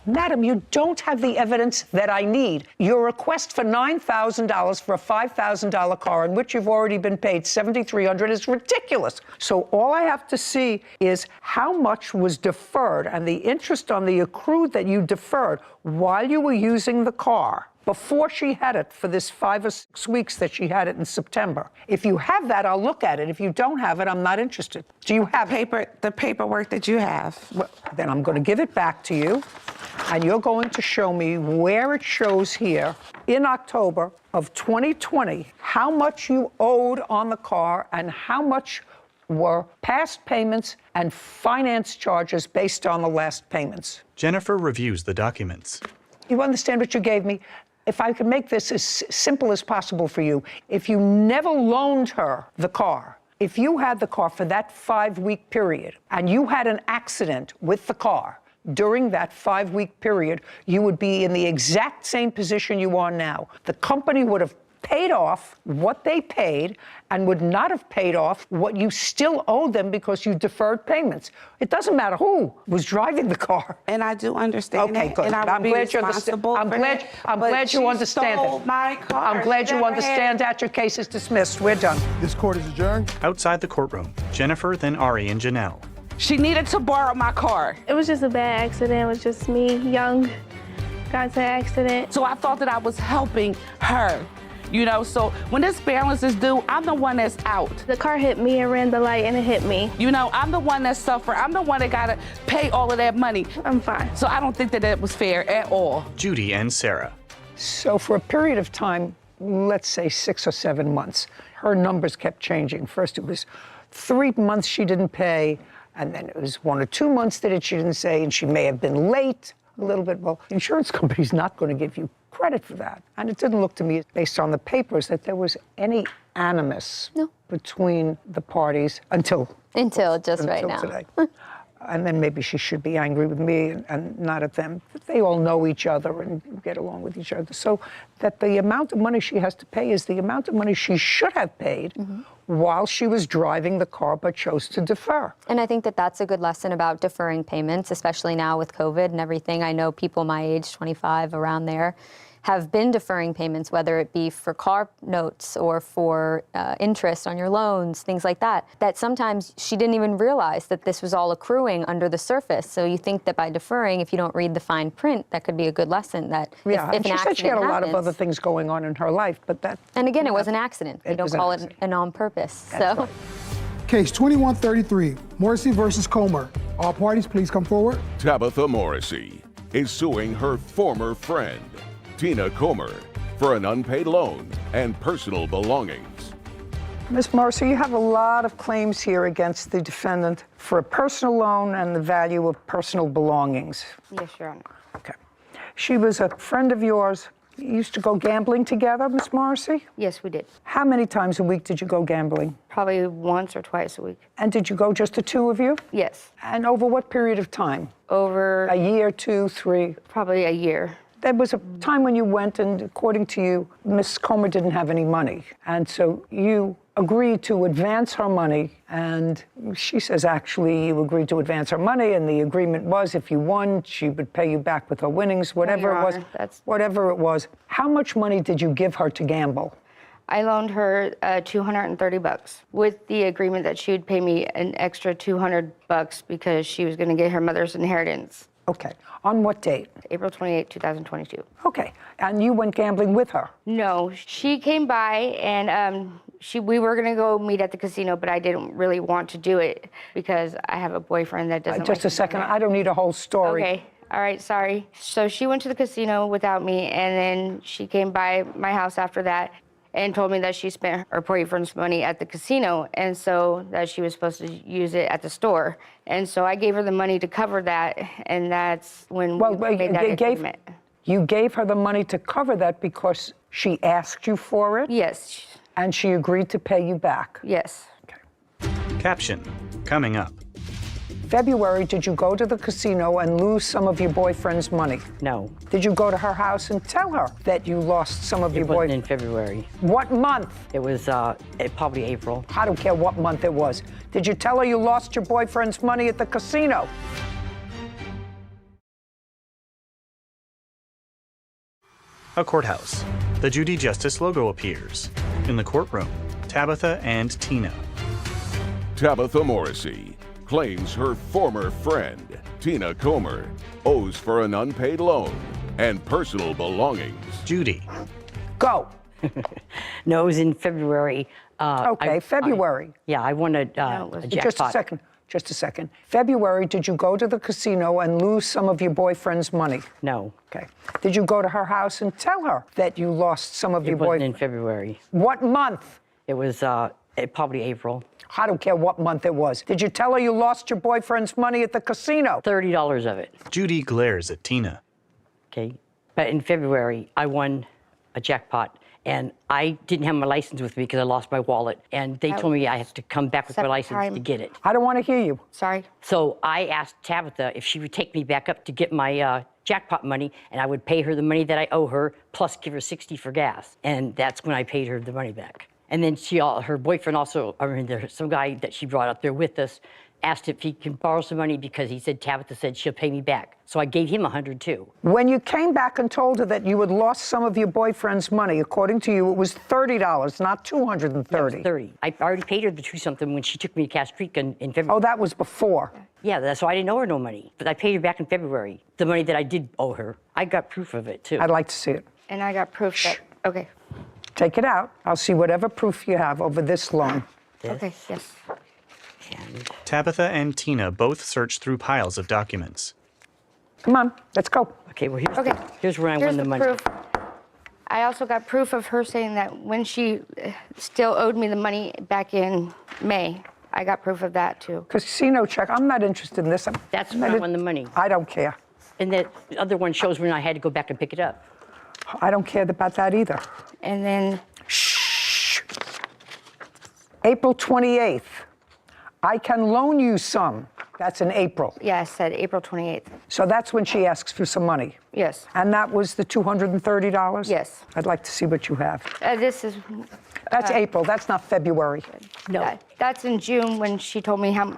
S4: Madam, you don't have the evidence that I need. Your request for $9,000 for a $5,000 car in which you've already been paid $7,300 is ridiculous. So all I have to see is how much was deferred and the interest on the accrued that you deferred while you were using the car before she had it for this 5 or 6 weeks that she had it in September. If you have that, I'll look at it. If you don't have it, I'm not interested. Do you have
S15: the paperwork that you have?
S4: Well, then I'm going to give it back to you, and you're going to show me where it shows here in October of 2020 how much you owed on the car and how much were past payments and finance charges based on the last payments.
S3: Jennifer reviews the documents.
S4: You understand what you gave me? If I could make this as simple as possible for you, if you never loaned her the car, if you had the car for that 5-week period and you had an accident with the car during that 5-week period, you would be in the exact same position you are now. The company would have paid off what they paid and would not have paid off what you still owe them because you deferred payments. It doesn't matter who was driving the car.
S15: And I do understand
S4: okay,
S15: that.
S4: good.
S15: And
S4: I'm glad you understand. I'm glad you understand it.
S15: My car.
S4: I'm glad you understand that. Your case is dismissed. We're done.
S14: This court is adjourned.
S3: Outside the courtroom, Jennifer, then Ari and Janelle.
S15: She needed to borrow my car.
S16: It was just a bad accident. It was just me, young, got into an accident.
S15: So I thought that I was helping her. You know, so when this balance is due, I'm the one that's out.
S16: The car hit me and ran the light and it hit me.
S15: You know, I'm the one that suffered. I'm the one that got to pay all of that money.
S16: I'm fine.
S15: So I don't think that it was fair at all.
S3: Judy and Sarah.
S4: So for a period of time, let's say 6 or 7 months. Her numbers kept changing. First it was 3 months she didn't pay, and then it was 1 or 2 months that she didn't say, and she may have been late a little bit. Well, the insurance company's not going to give you credit for that. And it didn't look to me, based on the papers, that there was any animus between the parties until
S9: right now.
S4: Today. And then maybe she should be angry with me and not at them. They all know each other and get along with each other. So that the amount of money she has to pay is the amount of money she should have paid while she was driving the car but chose to defer.
S9: And I think that that's a good lesson about deferring payments, especially now with COVID and everything. I know people my age, 25, around there, have been deferring payments, whether it be for car notes or for interest on your loans, things like that, that sometimes she didn't even realize that this was all accruing under the surface. So you think that by deferring, if you don't read the fine print, that could be a good lesson that if an
S4: she said she had a lot of other things going on in her life, but that...
S9: And again, it was an accident. We don't call it an on purpose.
S2: That's right. Case 2133, Morrissey versus Comer. All parties, please come forward.
S1: Tabitha Morrissey is suing her former friend, 𝐑𝐞𝐥𝐚𝐿, for an unpaid loan and personal belongings.
S4: Ms. Morrissey, you have a lot of claims here against the defendant for a personal loan and the value of personal belongings.
S17: Yes, Your Honor.
S4: Okay. She was a friend of yours. You used to go gambling together, Ms. Morrissey?
S17: Yes, we did.
S4: How many times a week did you go gambling?
S17: Probably once or twice a week.
S4: And did you go just the two of you?
S17: Yes.
S4: And over what period of time?
S17: Over...
S4: A year, 2, 3?
S17: Probably a year.
S4: There was a time when you went, and according to you, Ms. Comer didn't have any money. And so you agreed to advance her money. And she says, actually, you agreed to advance her money. And the agreement was if you won, she would pay you back with her winnings, whatever it was. Whatever it was. How much money did you give her to gamble?
S17: I loaned her $230 with the agreement that she would pay me an extra $200 because she was going to get her mother's inheritance.
S4: Okay. On what date?
S17: April 28, 2022.
S4: Okay. And you went gambling with her?
S17: No. She came by and we were going to go meet at the casino, but I didn't really want to do it because I have a boyfriend that doesn't
S4: Just a second. I don't need a whole story.
S17: Okay. All right. Sorry. So she went to the casino without me, and then she came by my house after that and told me that she spent her boyfriend's money at the casino, and so that she was supposed to use it at the store. And so I gave her the money to cover that, and that's when we made that agreement.
S4: You gave her the money to cover that because she asked you for it?
S17: Yes.
S4: And she agreed to pay you back?
S17: Yes.
S4: Okay.
S3: Caption, coming up.
S4: February, did you go to the casino and lose some of your boyfriend's money?
S18: No.
S4: Did you go to her house and tell her that you lost some of your boyfriend?
S18: It wasn't in February.
S4: What month?
S18: It was probably April.
S4: I don't care what month it was. Did you tell her you lost your boyfriend's money at the casino?
S3: A courthouse. The Judy Justice logo appears. In the courtroom, Tabitha and Tina.
S1: Tabitha Morrissey claims her former friend, 𝐑𝐞𝐥𝐚𝐿, owes for an unpaid loan and personal belongings.
S3: Judy.
S4: Go.
S18: No, it was in February.
S4: Okay, February.
S18: I won a jackpot.
S4: Just a second. February, did you go to the casino and lose some of your boyfriend's money?
S18: No.
S4: Okay. Did you go to her house and tell her that you lost some of your boyfriend?
S18: It wasn't in February.
S4: What month?
S18: It was probably April.
S4: I don't care what month it was. Did you tell her you lost your boyfriend's money at the casino?
S18: $30 of it.
S3: Judy glares at Tina.
S18: Okay. But in February, I won a jackpot. And I didn't have my license with me because I lost my wallet. And they told me I had to come back with my license to get it.
S4: I don't want to hear you.
S17: Sorry.
S18: So I asked Tabitha if she would take me back up to get my jackpot money, and I would pay her the money that I owe her, plus give her $60 for gas. And that's when I paid her the money back. And then her boyfriend also, there's some guy that she brought up there with us, asked if he can borrow some money because he said Tabitha said she'll pay me back. So I gave him $100 too.
S4: When you came back and told her that you had lost some of your boyfriend's money, according to you, it was $30, not $230.
S18: Yeah, it was $30. I already paid her the $2-something when she took me to Cass Creek in February.
S4: Oh, that was before.
S18: Yeah, so I didn't owe her no money. But I paid her back in February, the money that I did owe her. I got proof of it too.
S4: I'd like to see it.
S17: And I got proof that, okay.
S4: Take it out. I'll see whatever proof you have over this loan.
S17: Okay, yes.
S3: Tabitha and Tina both search through piles of documents.
S4: Come on, let's go.
S18: Okay, well, here's where I won the money.
S17: Proof. I also got proof of her saying that when she still owed me the money back in May. I got proof of that too.
S4: Casino check, I'm not interested in this.
S18: That's when I won the money.
S4: I don't care.
S18: And the other one shows when I had to go back and pick it up.
S4: I don't care about that either.
S17: And then...
S4: Shh. April 28th. I can loan you some. That's in April.
S17: Yeah, I said April 28th.
S4: So that's when she asks for some money.
S17: Yes.
S4: And that was the $230?
S17: Yes.
S4: I'd like to see what you have.
S17: This is...
S4: That's April, that's not February.
S17: No. That's in June when she told me how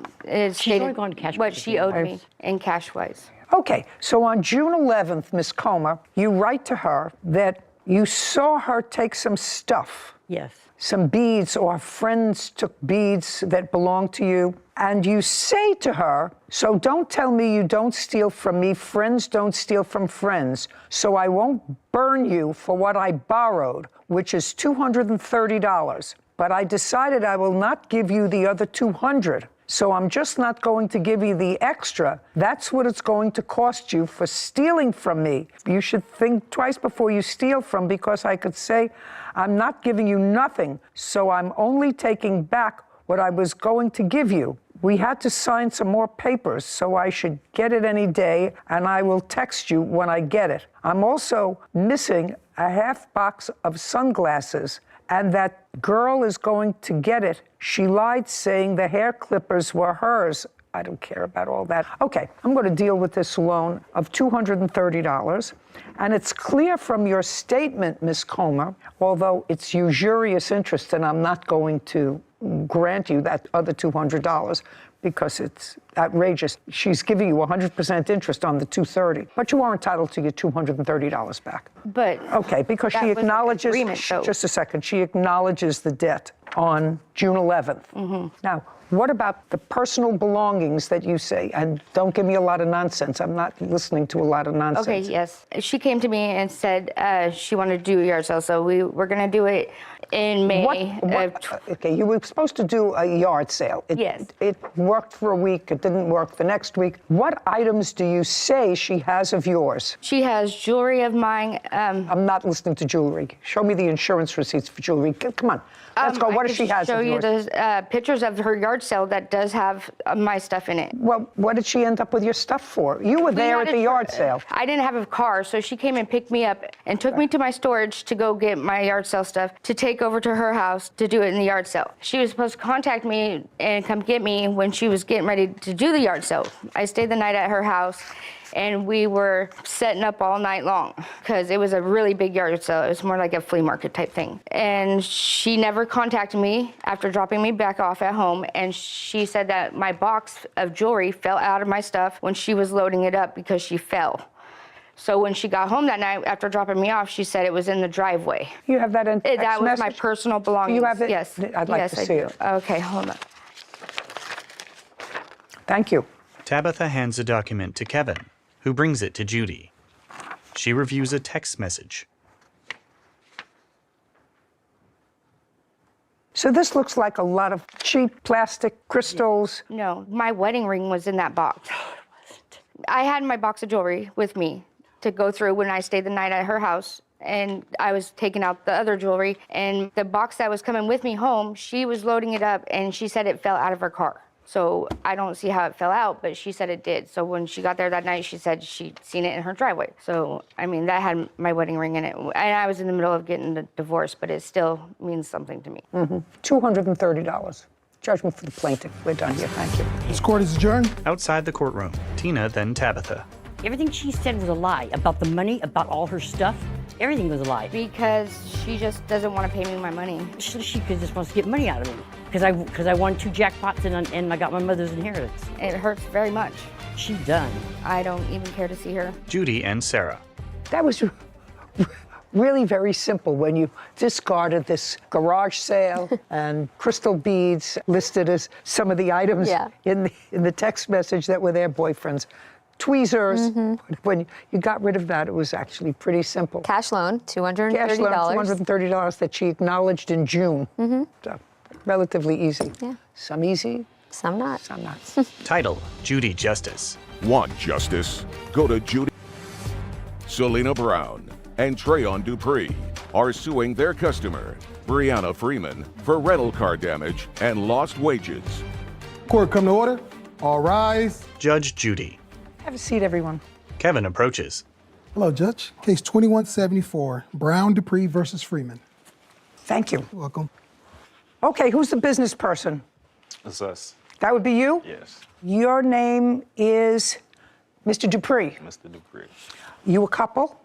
S18: She's only gone to cash
S17: what
S18: wise.
S17: she owed me in cash-wise.
S4: Okay, so on June 11th, Ms. Comer, you write to her that you saw her take some stuff.
S18: Yes.
S4: Some beads, or friends took beads that belonged to you, and you say to her, so don't tell me you don't steal from me, friends don't steal from friends, so I won't burn you for what I borrowed, which is $230. But I decided I will not give you the other $200. So I'm just not going to give you the extra. That's what it's going to cost you for stealing from me. You should think twice before you steal from, because I could say, I'm not giving you nothing, so I'm only taking back what I was going to give you. We had to sign some more papers, so I should get it any day, and I will text you when I get it. I'm also missing a half box of sunglasses, and that girl is going to get it. She lied saying the hair clippers were hers. I don't care about all that. Okay, I'm going to deal with this loan of $230. And it's clear from your statement, Ms. Comer, although it's usurious interest and I'm not going to grant you that other $200 because it's outrageous. She's giving you 100% interest on the $230, but you are entitled to your $230 back.
S17: But
S4: okay, because she acknowledges, just a second, she acknowledges the debt on June 11th.
S17: Mm-hmm.
S4: Now, what about the personal belongings that you say? And don't give me a lot of nonsense. I'm not listening to a lot of nonsense.
S17: Okay, yes. She came to me and said she wanted to do a yard sale, so we were going to do it in May.
S4: Okay, you were supposed to do a yard sale.
S17: Yes.
S4: It worked for a week. It didn't work the next week. What items do you say she has of yours?
S17: She has jewelry of mine.
S4: I'm not listening to jewelry. Show me the insurance receipts for jewelry. Come on. Let's go. What does she have of yours?
S17: I can show you the pictures of her yard sale that does have my stuff in it.
S4: Well, what did she end up with your stuff for? You were there at the yard sale.
S17: I didn't have a car, so she came and picked me up and took me to my storage to go get my yard sale stuff to take over to her house to do it in the yard sale. She was supposed to contact me and come get me when she was getting ready to do the yard sale. I stayed the night at her house, and we were setting up all night long because it was a really big yard sale. It was more like a flea market type thing. And she never contacted me after dropping me back off at home, and she said that my box of jewelry fell out of my stuff when she was loading it up because she fell. So when she got home that night after dropping me off, she said it was in the driveway.
S4: You have that in text
S17: That was
S4: message?
S17: my personal belongings.
S4: You have it?
S17: Yes.
S4: I'd like to see it.
S17: Okay, hold on.
S4: Thank you.
S3: Tabitha hands a document to Kevin, who brings it to Judy. She reviews a text message.
S4: So this looks like a lot of cheap plastic crystals.
S17: No, my wedding ring was in that box. I had my box of jewelry with me to go through when I stayed the night at her house, and I was taking out the other jewelry, and the box that was coming with me home, she was loading it up, and she said it fell out of her car. So I don't see how it fell out, but she said it did. So when she got there that night, she said she'd seen it in her driveway. So, I mean, that had my wedding ring in it. And I was in the middle of getting the divorce, but it still means something to me.
S4: $230. Judgment for the plaintiff. We're done here. Thank you.
S2: This court is adjourned.
S3: Outside the courtroom, Tina, then Tabitha.
S18: Everything she said was a lie about the money, about all her stuff. Everything was a lie.
S17: Because she just doesn't want to pay me my money.
S18: She just wants to get money out of me. Because I won 2 jackpots and I got my mother's inheritance.
S17: It hurts very much.
S18: She's done.
S17: I don't even care to see her.
S3: Judy and Sarah.
S4: That was really very simple when you discarded this garage sale and crystal beads listed as some of the items in the text message that were their boyfriends. Tweezers. When you got rid of that, it was actually pretty simple.
S9: Cash loan, $230.
S4: Cash loan, $230 that she acknowledged in June. So, relatively easy.
S9: Yeah.
S4: Some easy.
S9: Some not.
S4: Some not.
S3: Title, Judy Justice.
S1: Want justice? Go to Judy. Selena Brown and Trayon Dupree are suing their customer, Brianna Freeman, for rental car damage and lost wages.
S14: Court come to order. All rise.
S3: Judge Judy.
S4: Have a seat, everyone.
S3: Kevin approaches.
S2: Hello, Judge. Case 2174, Brown Dupree versus Freeman.
S4: Thank you.
S2: You're welcome.
S4: Okay, who's the business person?
S19: It's us.
S4: That would be you?
S19: Yes.
S4: Your name is Mr. Dupree.
S19: Mr. Dupree.
S4: You a couple?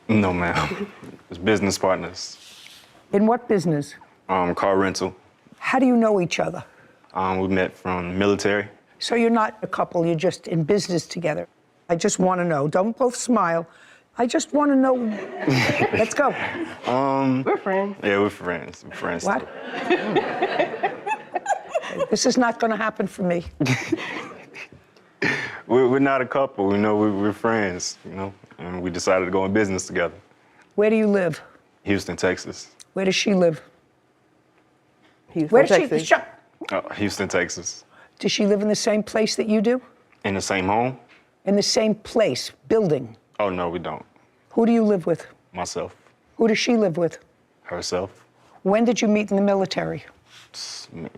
S19: No, ma'am. It's business partners.
S4: In what business?
S19: Car rental.
S4: How do you know each other?
S19: We met from the military.
S4: So you're not a couple, you're just in business together. I just want to know. Don't both smile. I just want to know. Let's go.
S19: We're friends. Yeah, we're friends. We're friends.
S4: What? This is not going to happen for me.
S19: We're not a couple. We know we're friends, you know, and we decided to go in business together.
S4: Where do you live?
S19: Houston, Texas.
S4: Where does she live?
S20: Houston,
S4: Where does
S20: Texas.
S4: she? Shut.
S19: Houston, Texas.
S4: Does she live in the same place that you do?
S19: In the same home?
S4: In the same place, building?
S19: Oh, no, we don't.
S4: Who do you live with?
S19: Myself.
S4: Who does she live with?
S19: Herself.
S4: When did you meet in the military?
S19: Maybe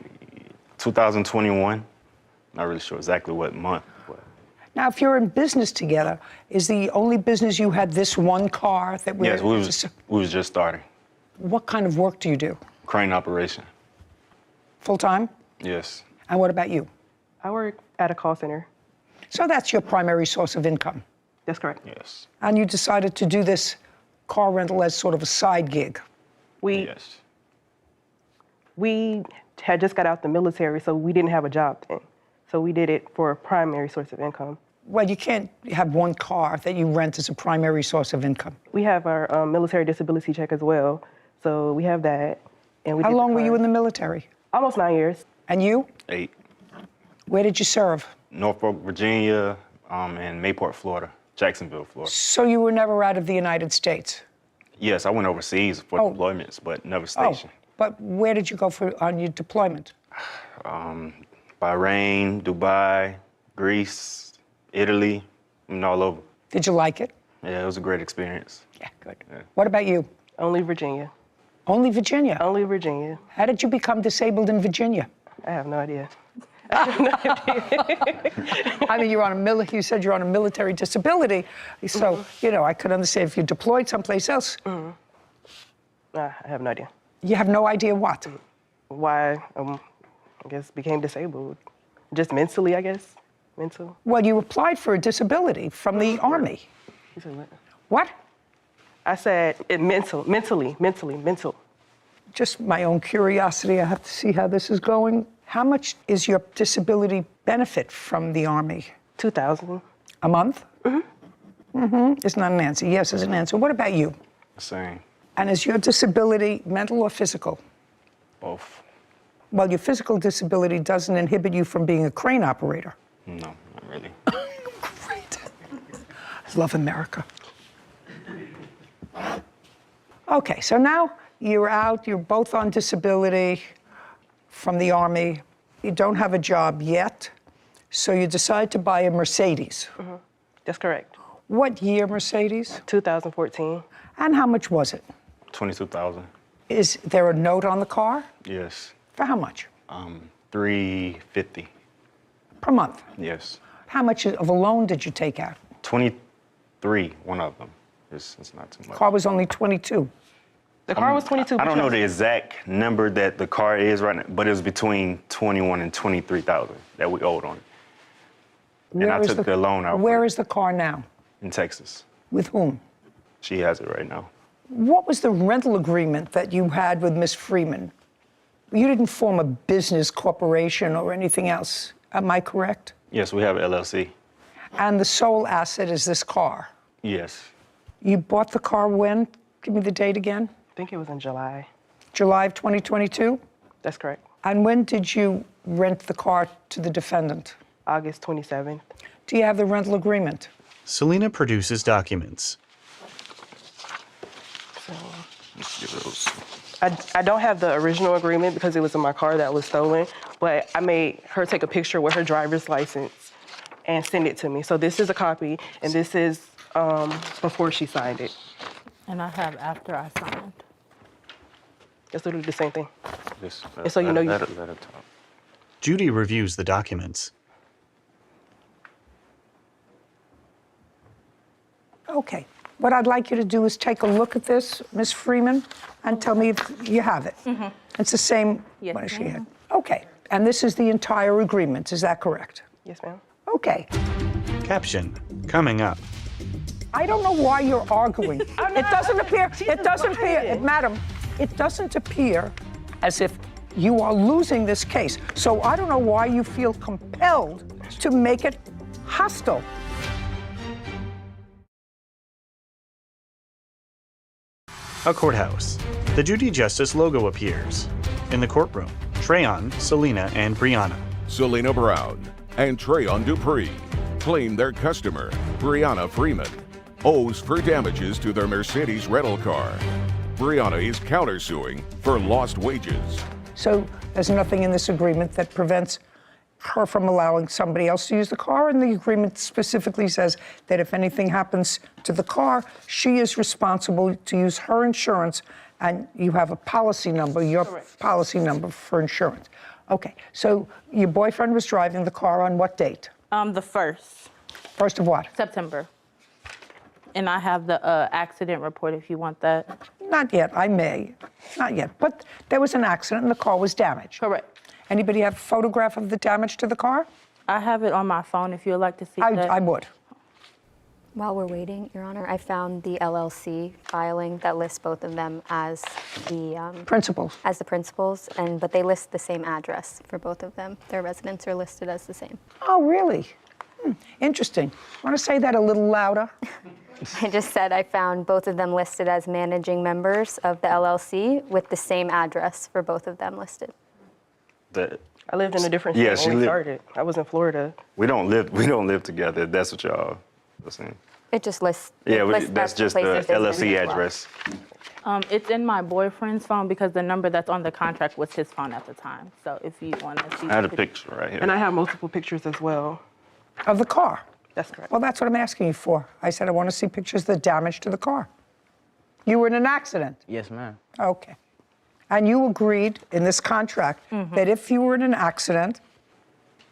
S19: 2021. Not really sure exactly what month. But
S4: Now, if you're in business together, is the only business you had this one car that
S19: yes, we was just starting.
S4: What kind of work do you do?
S19: Crane operation.
S4: Full time?
S19: Yes.
S4: And what about you?
S20: I work at a call center.
S4: So that's your primary source of income?
S20: That's correct.
S19: Yes.
S4: And you decided to do this car rental as sort of a side gig?
S19: Yes.
S20: We had just got out the military, so we didn't have a job then. So we did it for a primary source of income.
S4: Well, you can't have one car that you rent as a primary source of income.
S20: We have our military disability check as well, so we have that. And we
S4: How
S20: did the
S4: long were you
S20: car.
S4: in the military?
S20: Almost 9 years.
S4: And you?
S19: 8.
S4: Where did you serve?
S19: Norfolk, Virginia, and Mayport, Florida. Jacksonville, Florida.
S4: So you were never out of the United States?
S19: Yes, I went overseas for deployments, but never stationed.
S4: But where did you go on your deployment?
S19: Bahrain, Dubai, Greece, Italy, and all over.
S4: Did you like it?
S19: Yeah, it was a great experience.
S4: Yeah, good. Yeah. What about you?
S20: Only Virginia.
S4: Only Virginia?
S20: Only Virginia.
S4: How did you become disabled in Virginia?
S20: I have no idea.
S4: I mean, you said you're on a military disability, so, you know, I could understand if you deployed someplace else.
S20: I have no idea.
S4: You have no idea what?
S20: Why, I guess, became disabled. Just mentally, I guess. Mental.
S4: Well, you applied for a disability from the Army.
S20: You said what?
S4: What?
S20: I said mentally.
S4: Just my own curiosity. I have to see how this is going. How much is your disability benefit from the Army?
S20: $2,000.
S4: A month? It's not an answer. Yes is an answer. What about you?
S19: Same.
S4: And is your disability mental or physical?
S19: Both.
S4: Well, your physical disability doesn't inhibit you from being a crane operator.
S19: No, not really.
S4: Great. I love America. Okay, so now you're out, you're both on disability from the Army. You don't have a job yet, so you decide to buy a Mercedes.
S20: That's correct.
S4: What year Mercedes?
S20: 2014.
S4: And how much was it?
S19: $22,000.
S4: Is there a note on the car?
S19: Yes.
S4: For how much?
S19: $350.
S4: Per month?
S19: Yes.
S4: How much of a loan did you take out?
S19: 23, one of them. It's not too
S4: The
S19: much.
S4: car was only 22.
S20: The car was 22.
S19: I don't know the exact number that the car is right now, but it was between 21 and 23,000 that we owed on it. And I took the loan out.
S4: Where is the car now?
S19: In Texas.
S4: With whom?
S19: She has it right now.
S4: What was the rental agreement that you had with Miss Freeman? You didn't form a business corporation or anything else, am I correct?
S19: Yes, we have an LLC.
S4: And the sole asset is this car?
S19: Yes.
S4: You bought the car when? Give me the date again.
S20: I think it was in July.
S4: July of 2022?
S20: That's correct.
S4: And when did you rent the car to the defendant?
S20: August 27th.
S4: Do you have the rental agreement?
S3: Selena produces documents.
S20: I don't have the original agreement because it was in my car that was stolen, but I made her take a picture with her driver's license and send it to me. So this is a copy, and this is before she signed it.
S21: And I have after I signed.
S20: It's literally the same thing.
S19: Just
S20: And so you know
S19: let her talk.
S3: Judy reviews the documents.
S4: Okay. What I'd like you to do is take a look at this, Ms. Freeman, and tell me if you have it. It's the same one she had. Okay. And this is the entire agreement, is that correct?
S20: Yes, ma'am.
S4: Okay.
S3: Caption, coming up.
S4: I don't know why you're arguing. It doesn't appear, madam, it doesn't appear as if you are losing this case. So I don't know why you feel compelled to make it hostile.
S3: A courthouse. The Judy Justice logo appears. In the courtroom, Trayon, Selena, and Brianna.
S1: Selena Brown and Trayon Dupree claim their customer, Brianna Freeman, owes for damages to their Mercedes rental car. Brianna is countersuing for lost wages.
S4: So there's nothing in this agreement that prevents her from allowing somebody else to use the car, and the agreement specifically says that if anything happens to the car, she is responsible to use her insurance, and you have a policy number, your policy number for insurance. Okay, so your boyfriend was driving the car on what date?
S21: The 1st.
S4: 1st of what?
S21: September. And I have the accident report if you want that.
S4: Not yet, I may. Not yet, but there was an accident and the car was damaged.
S21: Correct.
S4: Anybody have a photograph of the damage to the car?
S21: I have it on my phone if you would like to see that.
S4: I would.
S9: While we're waiting, Your Honor, I found the LLC filing that lists both of them as the
S4: principals.
S9: As the principals, but they list the same address for both of them. Their residents are listed as the same.
S4: Oh, really? Interesting. Want to say that a little louder?
S9: I just said I found both of them listed as managing members of the LLC with the same address for both of them listed.
S20: I lived in a different state when we started. I was in Florida.
S19: We don't live together. That's what y'all are saying.
S9: It just lists.
S19: Yeah, that's just the
S9: places business
S19: LLC
S9: as well.
S19: address.
S21: It's in my boyfriend's phone because the number that's on the contract was his phone at the time. So if you want to see.
S19: I had a picture right here.
S20: And I have multiple pictures as well.
S4: Of the car?
S20: That's correct.
S4: Well, that's what I'm asking you for. I said I want to see pictures of the damage to the car. You were in an accident?
S10: Yes, ma'am.
S4: Okay. And you agreed in this contract that if you were in an accident,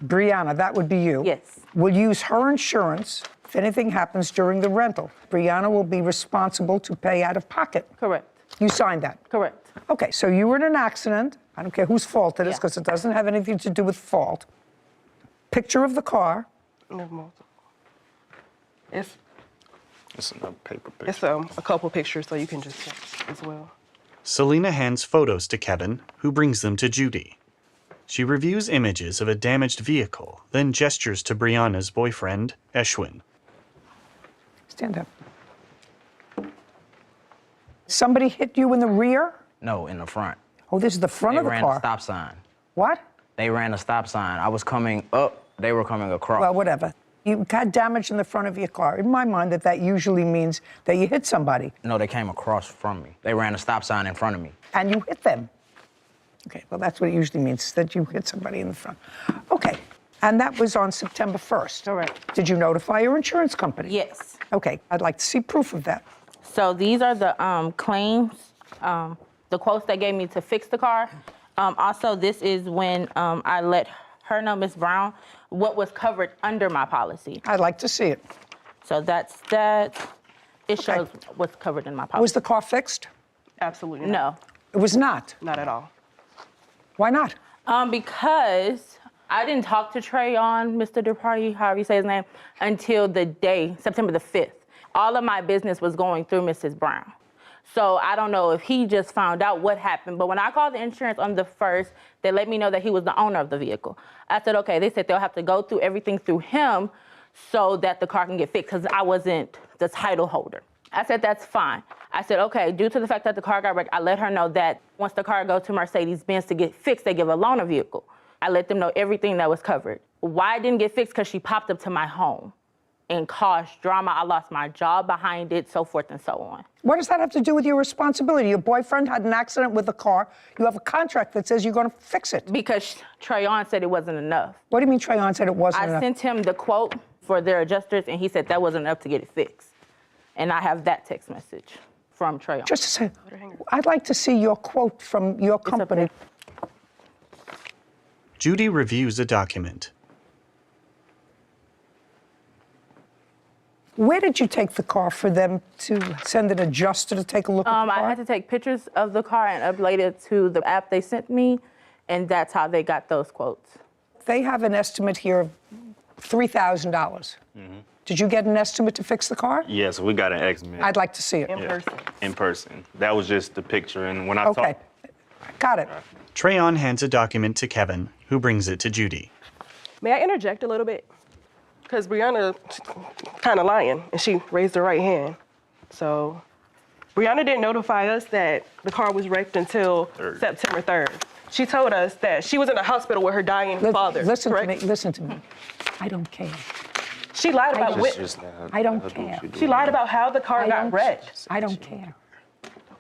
S4: Brianna, that would be you, will use her insurance if anything happens during the rental. Brianna will be responsible to pay out of pocket.
S21: Correct.
S4: You signed that?
S21: Correct.
S4: Okay, so you were in an accident. I don't care whose fault it is because it doesn't have anything to do with fault. Picture of the car.
S20: It's
S19: another paper picture.
S20: It's a couple pictures, so you can just check as well.
S3: Selena hands photos to Kevin, who brings them to Judy. She reviews images of a damaged vehicle, then gestures to Brianna's boyfriend, Eshwin.
S4: Stand up. Somebody hit you in the rear?
S10: No, in the front.
S4: Oh, this is the front of the car?
S10: They ran a stop sign.
S4: What?
S10: They ran a stop sign. I was coming up, they were coming across.
S4: Well, whatever. You got damage in the front of your car. In my mind, that usually means that you hit somebody.
S10: No, they came across from me. They ran a stop sign in front of me.
S4: And you hit them. Okay, well, that's what it usually means, that you hit somebody in the front. Okay, and that was on September 1st.
S21: Correct.
S4: Did you notify your insurance company?
S21: Yes.
S4: Okay, I'd like to see proof of that.
S21: So these are the claims, the quotes they gave me to fix the car. Also, this is when I let her know, Ms. Brown, what was covered under my policy.
S4: I'd like to see it.
S21: So that's that. It shows what's covered in my policy.
S4: Was the car fixed?
S20: Absolutely
S21: not.
S20: No.
S4: It was not?
S20: Not at all.
S4: Why not?
S21: Because I didn't talk to Trayon, Mr. Dupree, however you say his name, until the day, September the 5th. All of my business was going through Mrs. Brown. So I don't know if he just found out what happened, but when I called the insurance on the 1st, they let me know that he was the owner of the vehicle. I said, okay, they said they'll have to go through everything through him so that the car can get fixed because I wasn't the title holder. I said, that's fine. I said, okay, due to the fact that the car got wrecked, I let her know that once the car goes to Mercedes-Benz to get fixed, they give a loaner vehicle. I let them know everything that was covered. Why it didn't get fixed? Because she popped up to my home and caused drama. I lost my job behind it, so forth and so on.
S4: What does that have to do with your responsibility? Your boyfriend had an accident with a car. You have a contract that says you're going to fix it.
S21: Because Trayon said it wasn't enough.
S4: What do you mean Trayon said it wasn't enough?
S21: I sent him the quote for their adjusters, and he said that wasn't enough to get it fixed. And I have that text message from Trayon.
S4: Just a second. I'd like to see your quote from your company.
S3: Judy reviews a document.
S4: Where did you take the car for them to send an adjuster to take a look at the car?
S21: I had to take pictures of the car and upload it to the app they sent me, and that's how they got those quotes.
S4: They have an estimate here of $3,000. Did you get an estimate to fix the car?
S19: Yes, we got an estimate.
S4: I'd like to see it.
S19: In person. In person. That was just the picture, and when I
S4: Okay, got it.
S3: Trayon hands a document to Kevin, who brings it to Judy.
S20: May I interject a little bit? Because Brianna kind of lying, and she raised her right hand. So Brianna didn't notify us that the car was wrecked until September 3rd. She told us that she was in the hospital with her dying father.
S4: Listen to me. Listen to me. I don't care.
S20: She lied about
S4: I don't care.
S20: She lied about how the car got wrecked.
S4: I don't care.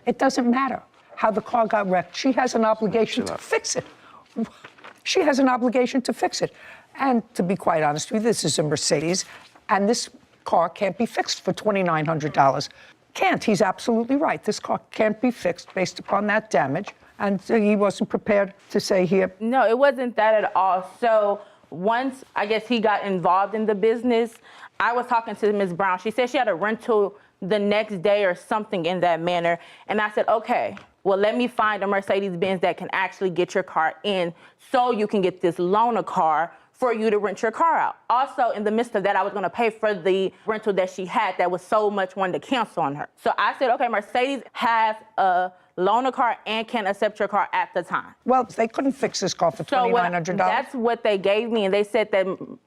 S4: It doesn't matter how the car got wrecked. She has an obligation to fix it. She has an obligation to fix it. And to be quite honest with you, this is a Mercedes, and this car can't be fixed for $2,900. Can't. He's absolutely right. This car can't be fixed based upon that damage. And he wasn't prepared to say here.
S21: No, it wasn't that at all. So once, I guess, he got involved in the business, I was talking to Ms. Brown. She said she had a rental the next day or something in that manner. And I said, okay, well, let me find a Mercedes-Benz that can actually get your car in so you can get this loaner car for you to rent your car out. Also, in the midst of that, I was gonna pay for the rental that she had that was so much wanted to cancel on her. So I said, okay, Mercedes has a loaner car and can accept your car at the time.
S4: Well, they couldn't fix this car for $2,900.
S21: That's what they gave me, and they said that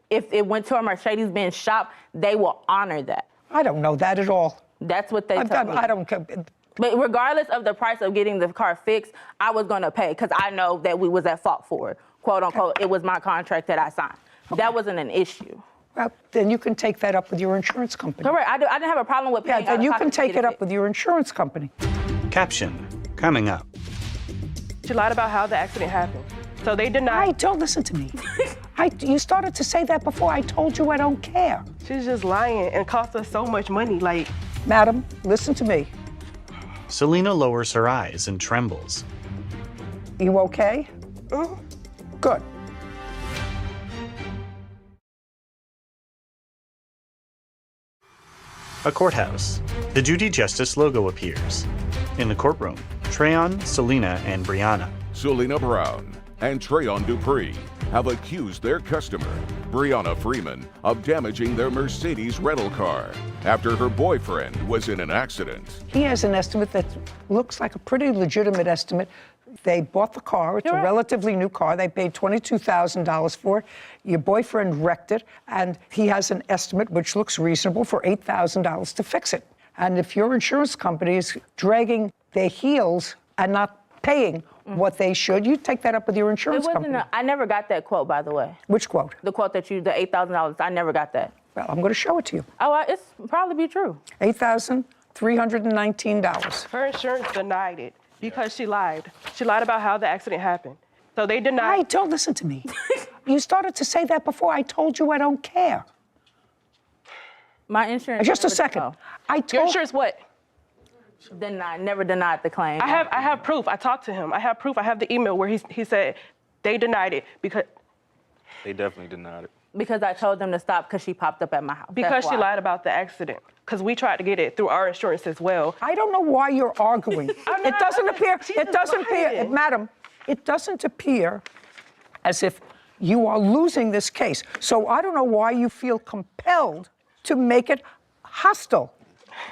S21: if it went to a Mercedes-Benz shop, they will honor that.
S4: I don't know that at all.
S21: That's what they told me.
S4: I don't care.
S21: But regardless of the price of getting the car fixed, I was gonna pay because I know that we was at fault for it. Quote unquote, it was my contract that I signed. That wasn't an issue.
S4: Well, then you can take that up with your insurance company.
S21: Correct. I didn't have a problem with paying.
S4: Yeah, then you can take it up with your insurance company.
S3: Caption coming up.
S20: She lied about how the accident happened. So they denied.
S4: Don't listen to me. You started to say that before. I told you I don't care.
S20: She's just lying and cost us so much money. Like,
S4: madam, listen to me.
S3: Selena lowers her eyes and trembles.
S4: You okay? Good.
S3: A courthouse. The Judy Justice logo appears. In the courtroom, Trayon, Selena, and Brianna.
S1: Selena Brown and Trayon Dupree have accused their customer, Brianna Freeman, of damaging their Mercedes rental car after her boyfriend was in an accident.
S4: He has an estimate that looks like a pretty legitimate estimate. They bought the car. It's a relatively new car. They paid $22,000 for it. Your boyfriend wrecked it, and he has an estimate which looks reasonable for $8,000 to fix it. And if your insurance company is dragging their heels and not paying what they should, you take that up with your insurance company.
S21: I never got that quote, by the way.
S4: Which quote?
S21: The quote that the $8,000. I never got that.
S4: Well, I'm going to show it to you.
S21: Oh, it's probably be true.
S4: $8,319.
S20: her insurance denied it because she lied. She lied about how the accident happened. So they denied.
S4: Don't listen to me. You started to say that before. I told you I don't care.
S21: My insurance.
S4: Just a second.
S20: Your insurance what?
S21: Never denied the claim.
S20: I have proof. I talked to him. I have proof. I have the email where he said they denied it because.
S19: They definitely denied it.
S21: Because I told them to stop because she popped up at my house.
S20: Because she lied about the accident. Because we tried to get it through our insurance as well.
S4: I don't know why you're arguing. It doesn't appear, madam, it doesn't appear as if you are losing this case. So I don't know why you feel compelled to make it hostile.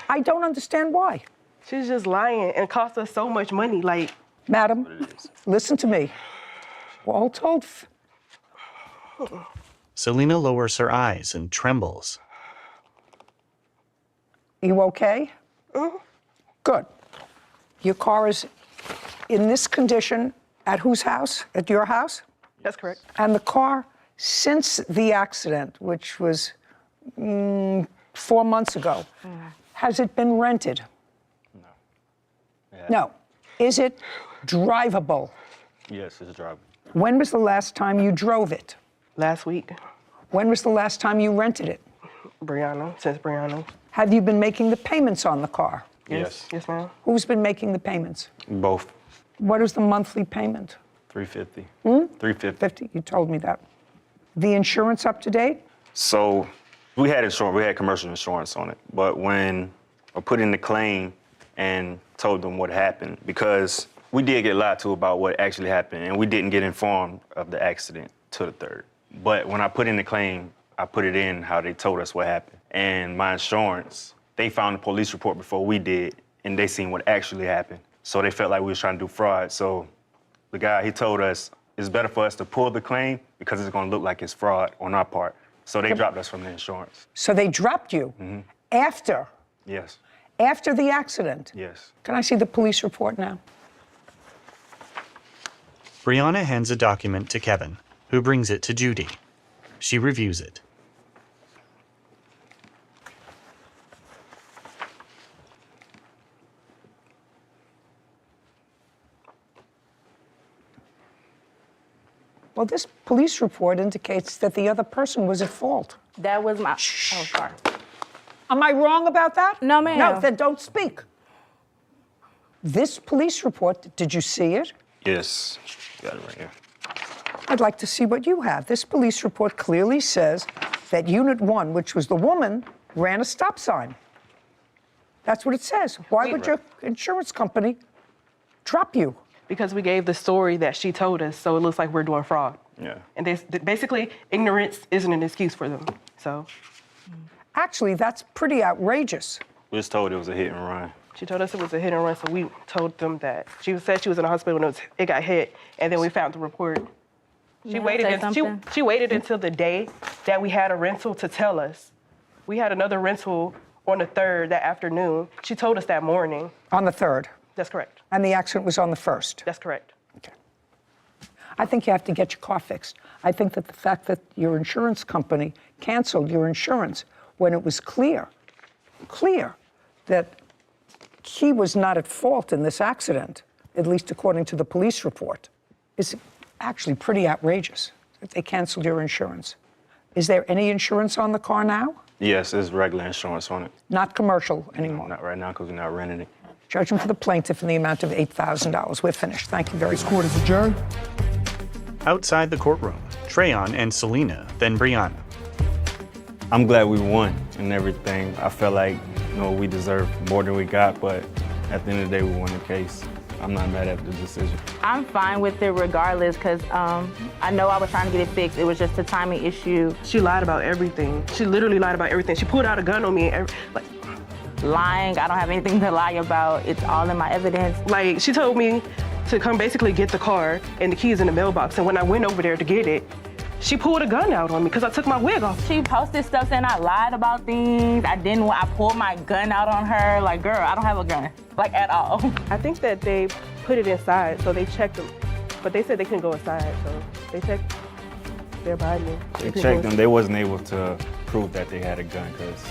S4: I don't understand why.
S20: She's just lying and cost us so much money. Like,
S4: madam, listen to me. We're all told.
S3: Selena lowers her eyes and trembles.
S4: You okay? Good. Your car is in this condition at whose house? At your house?
S20: That's correct.
S4: And the car, since the accident, which was 4 months ago, has it been rented?
S19: No. Yeah.
S4: No. Is it drivable?
S19: Yes, it's drivable.
S4: When was the last time you drove it?
S20: Last week.
S4: When was the last time you rented it?
S20: Since Brianna.
S4: Have you been making the payments on the car?
S19: Yes.
S20: Yes, ma'am.
S4: Who's been making the payments?
S19: Both.
S4: What is the monthly payment?
S19: $350.
S4: $350. You told me that. The insurance up to date?
S19: So we had insurance, we had commercial insurance on it. But when I put in the claim and told them what happened, because we did get lied to about what actually happened, and we didn't get informed of the accident till the 3rd. But when I put in the claim, I put it in how they told us what happened. And my insurance, they found the police report before we did, and they seen what actually happened. So they felt like we was trying to do fraud. So the guy, he told us, it's better for us to pull the claim because it's gonna look like it's fraud on our part. So they dropped us from the insurance.
S4: So they dropped you after?
S19: Yes.
S4: After the accident?
S19: Yes.
S4: Can I see the police report now?
S3: Brianna hands a document to Kevin, who brings it to Judy. She reviews it.
S4: Well, this police report indicates that the other person was at fault.
S21: That was my. Oh, sorry.
S4: Am I wrong about that?
S21: No, ma'am.
S4: No, then don't speak. This police report, did you see it?
S19: Yes. Got it right here.
S4: I'd like to see what you have. This police report clearly says that Unit 1, which was the woman, ran a stop sign. That's what it says. Why would your insurance company drop you?
S20: Because we gave the story that she told us, so it looks like we're doing fraud.
S19: Yeah.
S20: And basically, ignorance isn't an excuse for them, so.
S4: Actually, that's pretty outrageous.
S19: We was told it was a hit and run.
S20: She told us it was a hit and run, so we told them that. She said she was in the hospital when it got hit, and then we found the report. She waited until the day that we had a rental to tell us. We had another rental on the 3rd that afternoon. She told us that morning.
S4: On the 3rd?
S20: That's correct.
S4: And the accident was on the 1st?
S20: That's correct.
S4: Okay. I think you have to get your car fixed. I think that the fact that your insurance company canceled your insurance when it was clear that he was not at fault in this accident, at least according to the police report, is actually pretty outrageous that they canceled your insurance. Is there any insurance on the car now?
S19: Yes, there's regular insurance on it.
S4: Not commercial anymore?
S19: No, not right now because we're not renting it.
S4: Judgment for the plaintiff in the amount of $8,000. We're finished. Thank you very much.
S2: Court is adjourned.
S3: Outside the courtroom, Trayon and Selena, then Brianna.
S19: I'm glad we won and everything. I felt like, we deserved more than we got, but at the end of the day, we won the case. I'm not mad at the decision.
S21: I'm fine with it regardless because I know I was trying to get it fixed. It was just a timing issue.
S20: She lied about everything. She literally lied about everything. She pulled out a gun on me.
S21: Lying, I don't have anything to lie about. It's all in my evidence.
S20: Like, she told me to come basically get the car and the keys in the mailbox. And when I went over there to get it, she pulled a gun out on me because I took my wig off.
S21: She posted stuff saying I lied about things. I pulled my gun out on her. Like, girl, I don't have a gun, like, at all.
S20: I think that they put it inside, so they checked them. But they said they couldn't go inside, so they checked their body.
S19: They checked them. They wasn't able to prove that they had a gun because,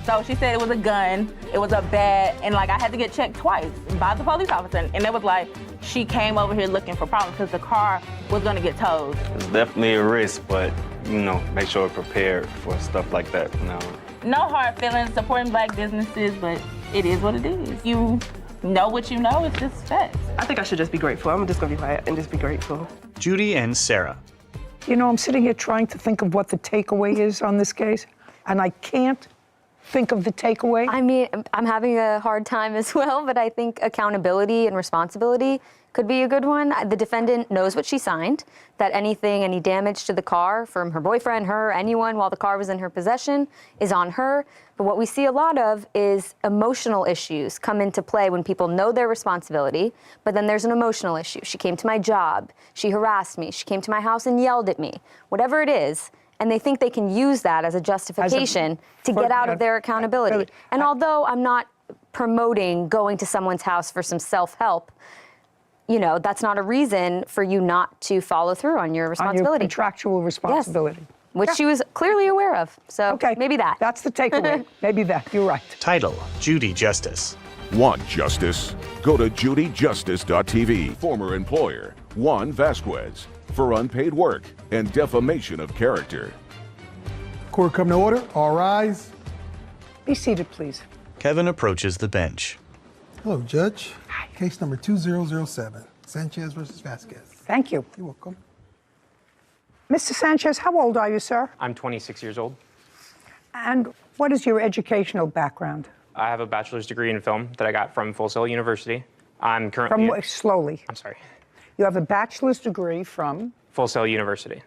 S21: So she said it was a gun, it was a bat, and I had to get checked twice by the police officer. And it was like, she came over here looking for problems because the car was gonna get towed.
S19: It's definitely a risk, but, make sure we're prepared for stuff like that from now on.
S21: No hard feelings, supporting Black businesses, but it is what it is. You know what you know, it's just facts.
S20: I think I should just be grateful. I'm just gonna be quiet and just be grateful.
S3: Judy and Sarah.
S4: I'm sitting here trying to think of what the takeaway is on this case, and I can't think of the takeaway.
S9: I mean, I'm having a hard time as well, but I think accountability and responsibility could be a good one. The defendant knows what she signed, that any damage to the car from her boyfriend, her, anyone while the car was in her possession is on her. But what we see a lot of is emotional issues come into play when people know their responsibility, but then there's an emotional issue. She came to my job, she harassed me, she came to my house and yelled at me, whatever it is. And they think they can use that as a justification to get out of their accountability. And although I'm not promoting going to someone's house for some self-help, that's not a reason for you not to follow through on your responsibility.
S4: On your contractual responsibility.
S9: Yes. Which she was clearly aware of. So maybe that.
S4: That's the takeaway. Maybe that. You're right.
S3: Title, Judy Justice.
S1: Want justice? Go to judyjustice.tv. Former employer, Juan Vasquez, for unpaid work and defamation of character.
S14: Court come to order. All rise.
S4: Be seated, please.
S3: Kevin approaches the bench.
S2: Hello, Judge. Case number 2007, Sanchez versus Vasquez.
S4: Thank you.
S2: You're welcome.
S4: Mr. Sanchez, how old are you, sir?
S5: I'm 26 years old.
S4: And what is your educational background?
S5: I have a bachelor's degree in film that I got from Full Sail University. I'm currently...
S4: Slowly.
S5: I'm sorry.
S4: You have a bachelor's degree from?
S5: Full Sail University.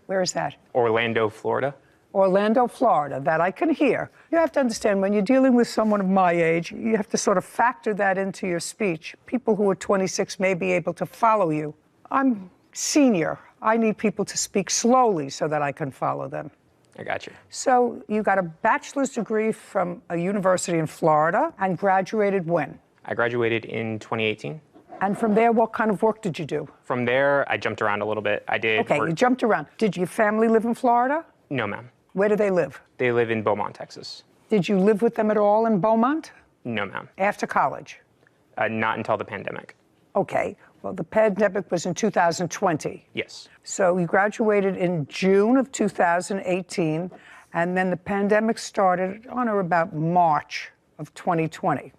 S4: Where is that?
S5: Orlando, Florida.
S4: Orlando, Florida. That I can hear. You have to understand, when you're dealing with someone of my age, you have to sort of factor that into your speech. People who are 26 may be able to follow you. I'm senior. I need people to speak slowly so that I can follow them.
S5: I got you.
S4: So you got a bachelor's degree from a university in Florida and graduated when?
S5: I graduated in 2018.
S4: And from there, what kind of work did you do?
S5: From there, I jumped around a little bit. I did
S4: Okay,
S5: work...
S4: you jumped around. Did your family live in Florida?
S5: No, ma'am.
S4: Where do they live?
S5: They live in Beaumont, Texas.
S4: Did you live with them at all in Beaumont?
S5: No, ma'am.
S4: After college?
S5: Not until the pandemic.
S4: Okay. Well, the pandemic was in 2020.
S5: Yes.
S4: So you graduated in June of 2018, and then the pandemic started on or about March of 2020.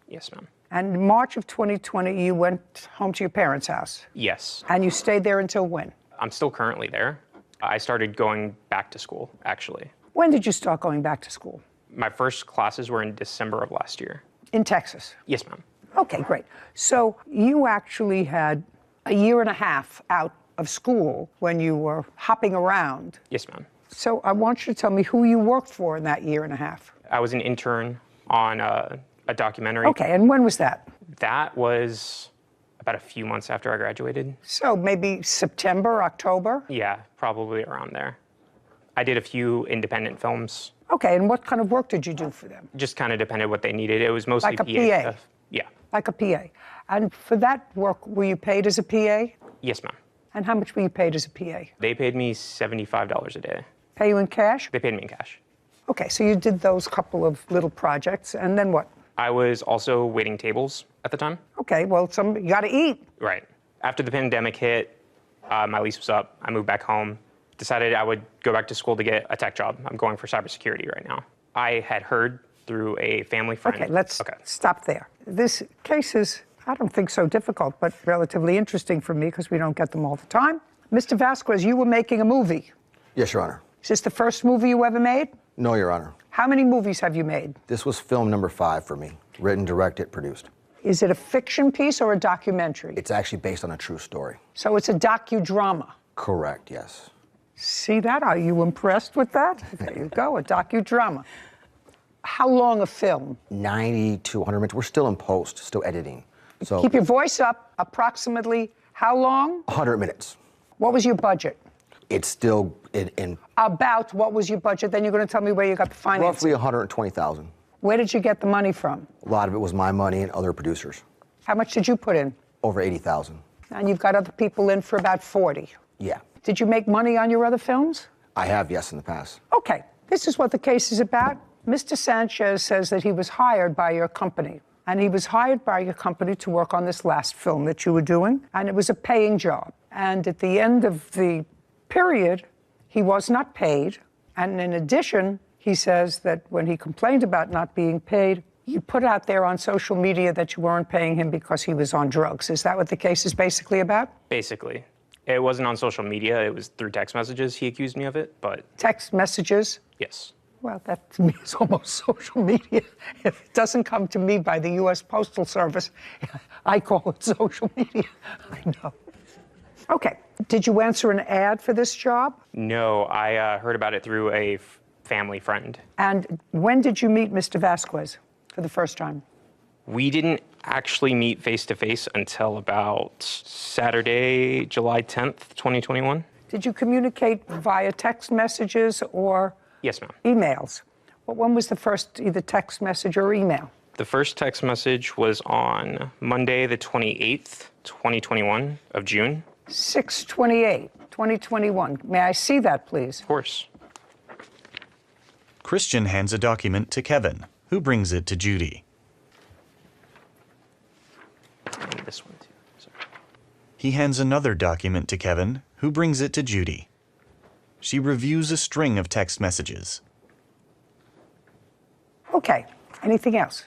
S5: Yes, ma'am.
S4: And in March of 2020, you went home to your parents' house.
S5: Yes.
S4: And you stayed there until when?
S5: I'm still currently there. I started going back to school, actually.
S4: When did you start going back to school?
S5: My first classes were in December of last year.
S4: In Texas?
S5: Yes, ma'am.
S4: Okay, great. So you actually had a year and a half out of school when you were hopping around.
S5: Yes, ma'am.
S4: So I want you to tell me who you worked for in that year and a half.
S5: I was an intern on a documentary.
S4: Okay, and when was that?
S5: That was about a few months after I graduated.
S4: So maybe September, October?
S5: Yeah, probably around there. I did a few independent films.
S4: Okay, and what kind of work did you do for them?
S5: Just kind of depended what they needed. It was mostly
S4: Like a
S5: PA
S4: PA?
S5: stuff. Yeah.
S4: Like a PA. And for that work, were you paid as a PA?
S5: Yes, ma'am.
S4: And how much were you paid as a PA?
S5: They paid me $75 a day.
S4: Pay you in cash?
S5: They paid me in cash.
S4: Okay, so you did those couple of little projects, and then what?
S5: I was also waiting tables at the time.
S4: Okay, well, you got to eat.
S5: Right. After the pandemic hit, my lease was up. I moved back home. Decided I would go back to school to get a tech job. I'm going for cybersecurity right now. I had heard through a family friend.
S4: Okay, let's stop there. This case is, I don't think so difficult, but relatively interesting for me because we don't get them all the time. Mr. Vasquez, you were making a movie.
S22: Yes, Your Honor.
S4: Is this the first movie you ever made?
S22: No, Your Honor.
S4: How many movies have you made?
S22: This was film number 5 for me. Written, directed, produced.
S4: Is it a fiction piece or a documentary?
S22: It's actually based on a true story.
S4: So it's a docudrama?
S22: Correct, yes.
S4: See that? Are you impressed with that? There you go, a docudrama. How long a film?
S22: 90 to 100 minutes. We're still in post, still editing. So
S4: Keep your voice up. Approximately how long?
S22: 100 minutes.
S4: What was your budget?
S22: It's still in
S4: About what was your budget? Then you're going to tell me where you got the financing.
S22: roughly 120,000.
S4: Where did you get the money from?
S22: A lot of it was my money and other producers.
S4: How much did you put in?
S22: Over 80,000.
S4: And you've got other people in for about 40.
S22: Yeah.
S4: Did you make money on your other films?
S22: I have, yes, in the past.
S4: Okay, this is what the case is about. Mr. Sanchez says that he was hired by your company. And he was hired by your company to work on this last film that you were doing. And it was a paying job. And at the end of the period, he was not paid. And in addition, he says that when he complained about not being paid, you put out there on social media that you weren't paying him because he was on drugs. Is that what the case is basically about?
S5: Basically. It wasn't on social media. It was through text messages he accused me of it, but...
S4: Text messages?
S5: Yes.
S4: Well, that to me is almost social media. If it doesn't come to me by the U.S. Postal Service, I call it social media. I know. Okay. Did you answer an ad for this job?
S5: No, I heard about it through a family friend.
S4: And when did you meet Mr. Vasquez for the first time?
S5: We didn't actually meet face-to-face until about Saturday, July 10th, 2021.
S4: Did you communicate via text messages or
S5: Yes, ma'am.
S4: emails? Well, when was the first either text message or email?
S5: The first text message was on Monday, the 28th, 2021 of June.
S4: 6/28/2021. May I see that, please?
S5: Of course.
S3: Christian hands a document to Kevin, who brings it to Judy.
S5: And this one, too. Sorry.
S3: He hands another document to Kevin, who brings it to Judy. She reviews a string of text messages.
S4: Okay. Anything else?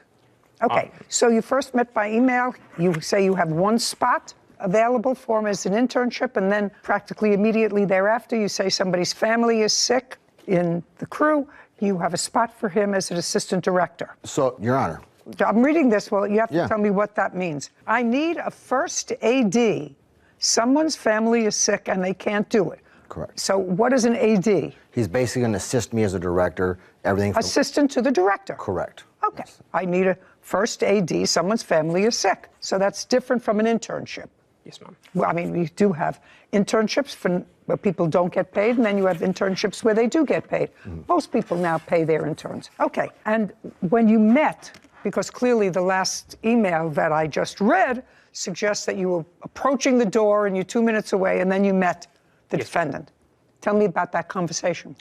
S4: Okay, so you first met by email. You say you have one spot available for him as an internship, and then practically immediately thereafter, you say somebody's family is sick in the crew. You have a spot for him as an assistant director.
S22: So, Your Honor.
S4: I'm reading this. Well, you have to tell me what that means. I need a first AD. Someone's family is sick and they can't do it.
S22: Correct.
S4: So what is an AD?
S22: He's basically going to assist me as a director, everything from...
S4: Assistant to the director.
S22: Correct.
S4: Okay. Yes. I need a first AD. Someone's family is sick. So that's different from an internship.
S5: Yes, ma'am.
S4: Well, I mean, we do have internships where people don't get paid, and then you have internships where they do get paid. Most people now pay their interns. Okay. And when you met, because clearly the last email that I just read suggests that you were approaching the door and you're 2 minutes away, and then you met the defendant. Tell me about that conversation.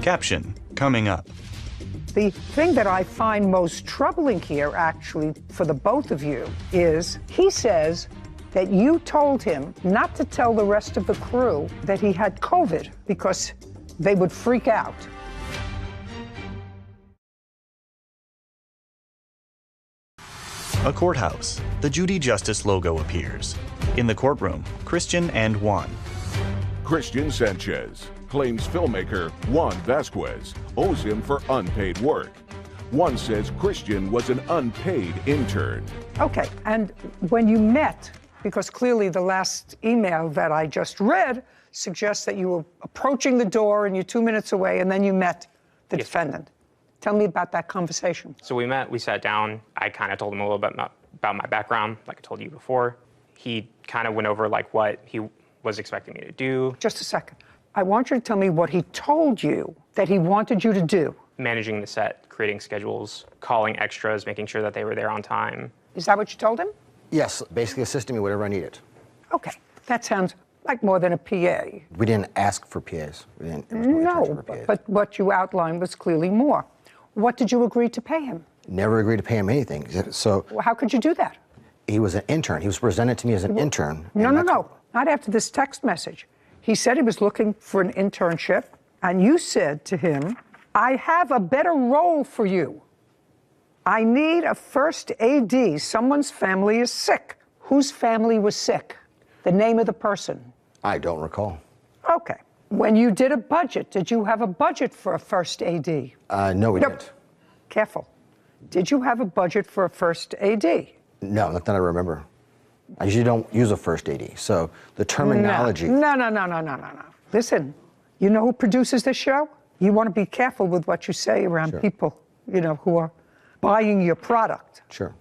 S3: Caption coming up.
S4: The thing that I find most troubling here, actually, for the both of you, is he says that you told him not to tell the rest of the crew that he had COVID because they would freak out.
S3: A courthouse. The Judy Justice logo appears. In the courtroom, Christian and Juan.
S1: Christian Sanchez claims filmmaker Juan Vasquez owes him for unpaid work. Juan says Christian was an unpaid intern.
S4: Okay, and when you met, because clearly the last email that I just read suggests that you were approaching the door and you're 2 minutes away, and then you met the defendant. Tell me about that conversation.
S5: So we met, we sat down. I kind of told him a little bit about my background, like I told you before. He kind of went over like what he was expecting me to do.
S4: Just a second. I want you to tell me what he told you that he wanted you to do.
S5: Managing the set, creating schedules, calling extras, making sure that they were there on time.
S4: Is that what you told him?
S22: Yes, basically assisting me whatever I needed.
S4: Okay, that sounds like more than a PA.
S22: We didn't ask for PAs.
S4: No, but what you outlined was clearly more. What did you agree to pay him?
S22: Never agreed to pay him anything. So
S4: Well, how could you do that?
S22: he was an intern. He was presented to me as an intern.
S4: No, not after this text message. He said he was looking for an internship, and you said to him, I have a better role for you. I need a first AD. Someone's family is sick. Whose family was sick? The name of the person.
S22: I don't recall.
S4: Okay. When you did a budget, did you have a budget for a first AD?
S22: No, we didn't.
S4: Careful. Did you have a budget for a first AD?
S22: No, not that I remember. I usually don't use a first AD, so the terminology...
S4: No. Listen, you know who produces this show? You want to be careful with what you say around people, you know, who are buying your product.
S22: Sure.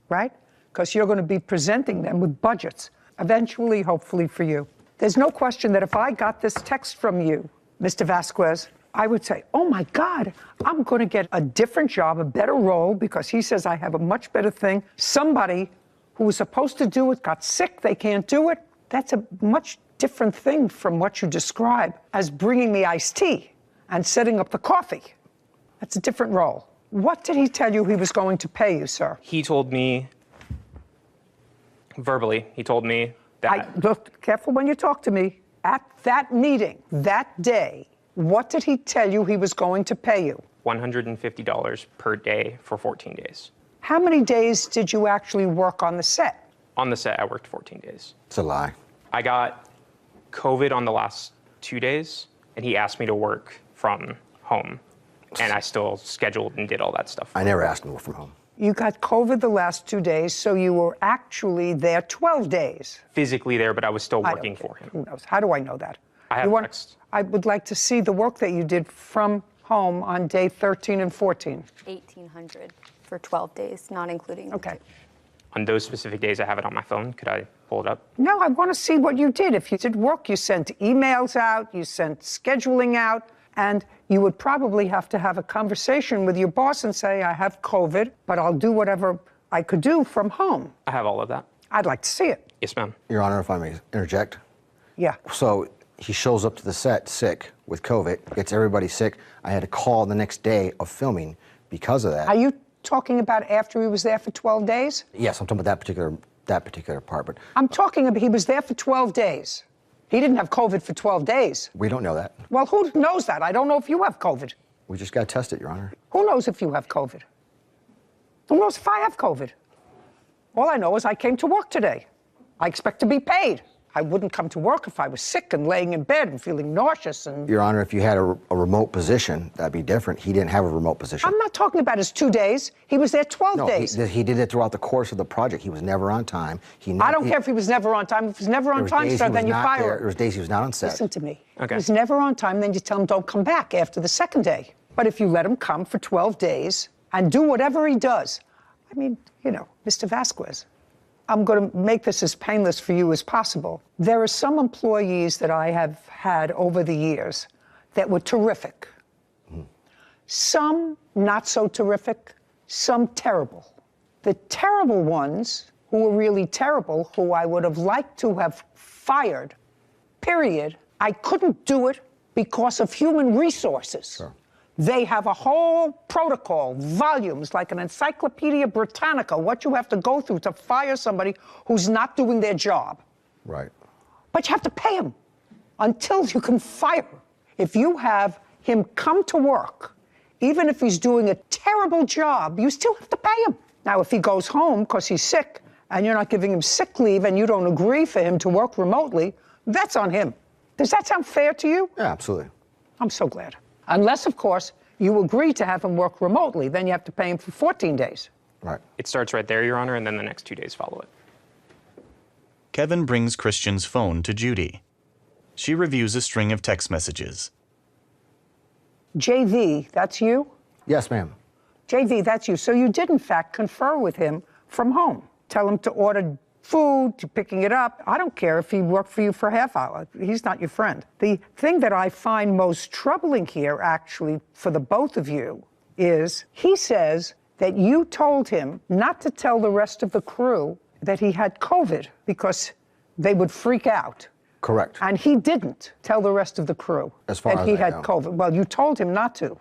S4: Right? Because you're going to be presenting them with budgets, eventually, hopefully for you. There's no question that if I got this text from you, Mr. Vasquez, I would say, oh my God, I'm going to get a different job, a better role, because he says I have a much better thing. Somebody who was supposed to do it got sick, they can't do it. That's a much different thing from what you describe as bringing me iced tea and setting up the coffee. That's a different role. What did he tell you he was going to pay you, sir?
S5: He told me, verbally, he told me that...
S4: Look, careful when you talk to me. At that meeting, that day, what did he tell you he was going to pay you?
S5: $150 per day for 14 days.
S4: How many days did you actually work on the set?
S5: On the set, I worked 14 days.
S22: It's a lie.
S5: I got COVID on the last 2 days, and he asked me to work from home. And I still scheduled and did all that stuff.
S22: I never asked him to work from home.
S4: You got COVID the last 2 days, so you were actually there 12 days.
S5: Physically there, but I was still working for him.
S4: Who knows? How do I know that?
S5: I have text.
S4: I would like to see the work that you did from home on day 13 and 14.
S9: 1,800 for 12 days, not including...
S4: Okay.
S5: On those specific days, I have it on my phone. Could I pull it up?
S4: No, I want to see what you did. If you did work, you sent emails out, you sent scheduling out, and you would probably have to have a conversation with your boss and say, I have COVID, but I'll do whatever I could do from home.
S5: I have all of that.
S4: I'd like to see it.
S5: Yes, ma'am.
S22: Your Honor, if I may interject.
S4: Yeah.
S22: So he shows up to the set sick with COVID, gets everybody sick. I had to call the next day of filming because of that.
S4: Are you talking about after he was there for 12 days?
S22: Yes, I'm talking about that particular part, but...
S4: I'm talking about he was there for 12 days. He didn't have COVID for 12 days.
S22: We don't know that.
S4: Well, who knows that? I don't know if you have COVID.
S22: We just got tested, Your Honor.
S4: Who knows if you have COVID? Who knows if I have COVID? All I know is I came to work today. I expect to be paid. I wouldn't come to work if I was sick and laying in bed and feeling nauseous and...
S22: Your Honor, if you had a remote position, that'd be different. He didn't have a remote position.
S4: I'm not talking about his 2 days. He was there 12 days.
S22: He did it throughout the course of the project. He was never on time.
S4: I don't care if he was never on time. If he was never on time, sir, then you fire him.
S22: There was days he was not on set.
S4: Listen to me.
S22: Okay.
S4: If he was never on time, then you tell him don't come back after the second day. But if you let him come for 12 days and do whatever he does, I mean, you know, Mr. Vasquez, I'm going to make this as painless for you as possible. There are some employees that I have had over the years that were terrific. Some not so terrific, some terrible. The terrible ones who were really terrible, who I would have liked to have fired, period, I couldn't do it because of human resources.
S22: Sure.
S4: They have a whole protocol, volumes, like an Encyclopedia Britannica, what you have to go through to fire somebody who's not doing their job.
S22: Right.
S4: But you have to pay him until you can fire him. If you have him come to work, even if he's doing a terrible job, you still have to pay him. Now, if he goes home because he's sick and you're not giving him sick leave and you don't agree for him to work remotely, that's on him. Does that sound fair to you?
S22: Yeah, absolutely.
S4: I'm so glad. Unless, of course, you agree to have him work remotely, then you have to pay him for 14 days.
S22: Right.
S5: It starts right there, Your Honor, and then the next 2 days follow it.
S3: Kevin brings Christian's phone to Judy. She reviews a string of text messages.
S4: JV, that's you?
S22: Yes, ma'am.
S4: JV, that's you. So you did, in fact, confer with him from home. Tell him to order food, to picking it up. I don't care if he worked for you for a half hour. He's not your friend. The thing that I find most troubling here, actually, for the both of you, is he says that you told him not to tell the rest of the crew that he had COVID because they would freak out.
S22: Correct.
S4: And he didn't tell the rest of the crew
S22: As far
S4: that
S22: as
S4: he
S22: I
S4: had
S22: know.
S4: COVID. Well, you told him not to.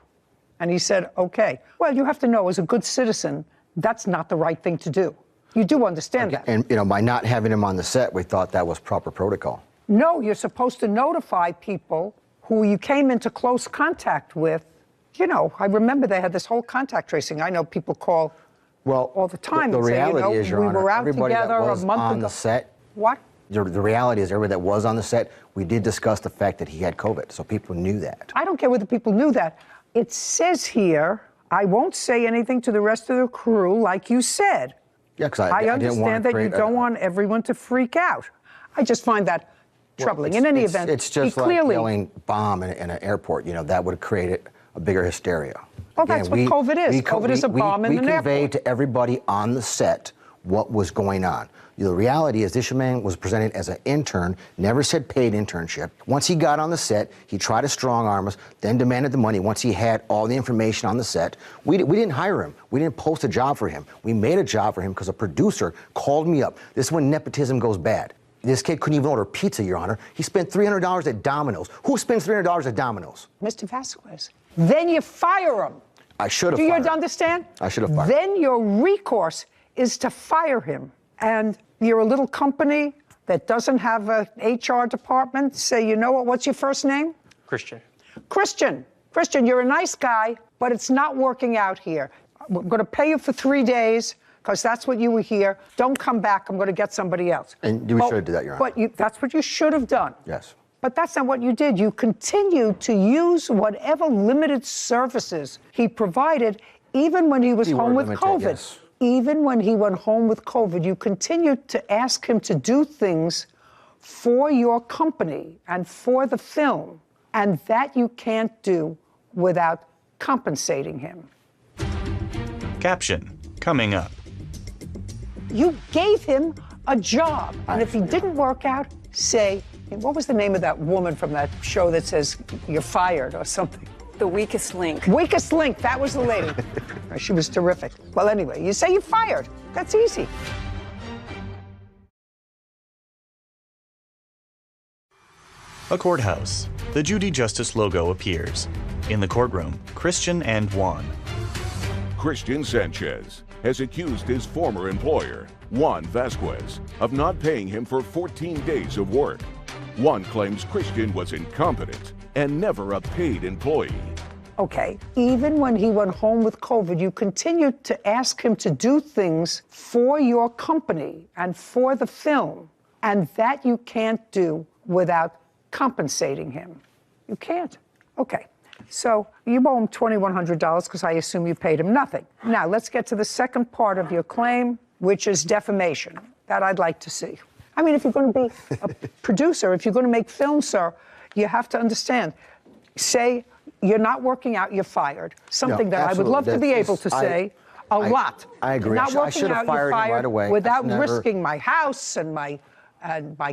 S4: And he said, okay. Well, you have to know, as a good citizen, that's not the right thing to do. You do understand that.
S22: And, you know, by not having him on the set, we thought that was proper protocol.
S4: No, you're supposed to notify people who you came into close contact with. You know, I remember they had this whole contact tracing. I know people call all the time
S22: The
S4: and say,
S22: reality
S4: you know,
S22: is, Your
S4: we
S22: Honor,
S4: were out
S22: everybody
S4: together
S22: that was
S4: a month
S22: on
S4: ago.
S22: the set.
S4: What?
S22: The reality is, everybody that was on the set, we did discuss the fact that he had COVID, so people knew that.
S4: I don't care whether people knew that. It says here, I won't say anything to the rest of the crew, like you said.
S22: Yeah, because I didn't want
S4: understand
S22: to
S4: that you don't want everyone to freak out. I just find that troubling. In any event,
S22: it's just
S4: he
S22: like
S4: clearly,
S22: yelling bomb in an airport. You know, that would have created a bigger hysteria.
S4: Well, that's what COVID is. COVID is a bomb in an airport.
S22: We conveyed to everybody on the set what was going on. The reality is, this man was presented as an intern, never said paid internship. Once he got on the set, he tried to strong arm us, then demanded the money once he had all the information on the set. We didn't hire him. We didn't post a job for him. We made a job for him because a producer called me up. This is when nepotism goes bad. This kid couldn't even order pizza, Your Honor. He spent $300 at Domino's. Who spends $300 at Domino's?
S4: Mr. Vasquez, then you fire him.
S22: I should have
S4: Do you
S22: fired him.
S4: understand?
S22: I should have fired him.
S4: Then your recourse is to fire him. And you're a little company that doesn't have an HR department. Say, you know what, what's your first name?
S5: Christian.
S4: Christian, you're a nice guy, but it's not working out here. We're going to pay you for 3 days because that's what you were here. Don't come back. I'm going to get somebody else.
S22: And we should do that, Your Honor.
S4: But that's what you should have done.
S22: Yes.
S4: But that's not what you did. You continued to use whatever limited services he provided, even when he was home with
S22: limited,
S4: COVID.
S22: yes.
S4: Even when he went home with COVID, you continued to ask him to do things for your company and for the film, and that you can't do without compensating him.
S3: Caption coming up.
S4: You gave him a job, and if he didn't work out, say, what was the name of that woman from that show that says you're fired or something?
S13: The weakest link.
S4: Weakest link, that was the lady. She was terrific. Well, anyway, you say you're fired. That's easy.
S3: A courthouse. The Judy Justice logo appears. In the courtroom, Christian and Juan.
S1: Christian Sanchez has accused his former employer, Juan Vasquez, of not paying him for 14 days of work. Juan claims Christian was incompetent and never a paid employee.
S4: Okay, even when he went home with COVID, you continued to ask him to do things for your company and for the film, and that you can't do without compensating him. You can't. Okay, so you owe him $2,100 because I assume you paid him nothing. Now, let's get to the second part of your claim, which is defamation. That I'd like to see. I mean, if you're going to be a producer, if you're going to make films, sir, you have to understand. Say you're not working out, you're fired. Something that I would love to be able to say a lot.
S22: I agree.
S4: Not
S22: I
S4: working
S22: should have
S4: out, you're
S22: fired him
S4: fired
S22: right away.
S4: without risking my house and my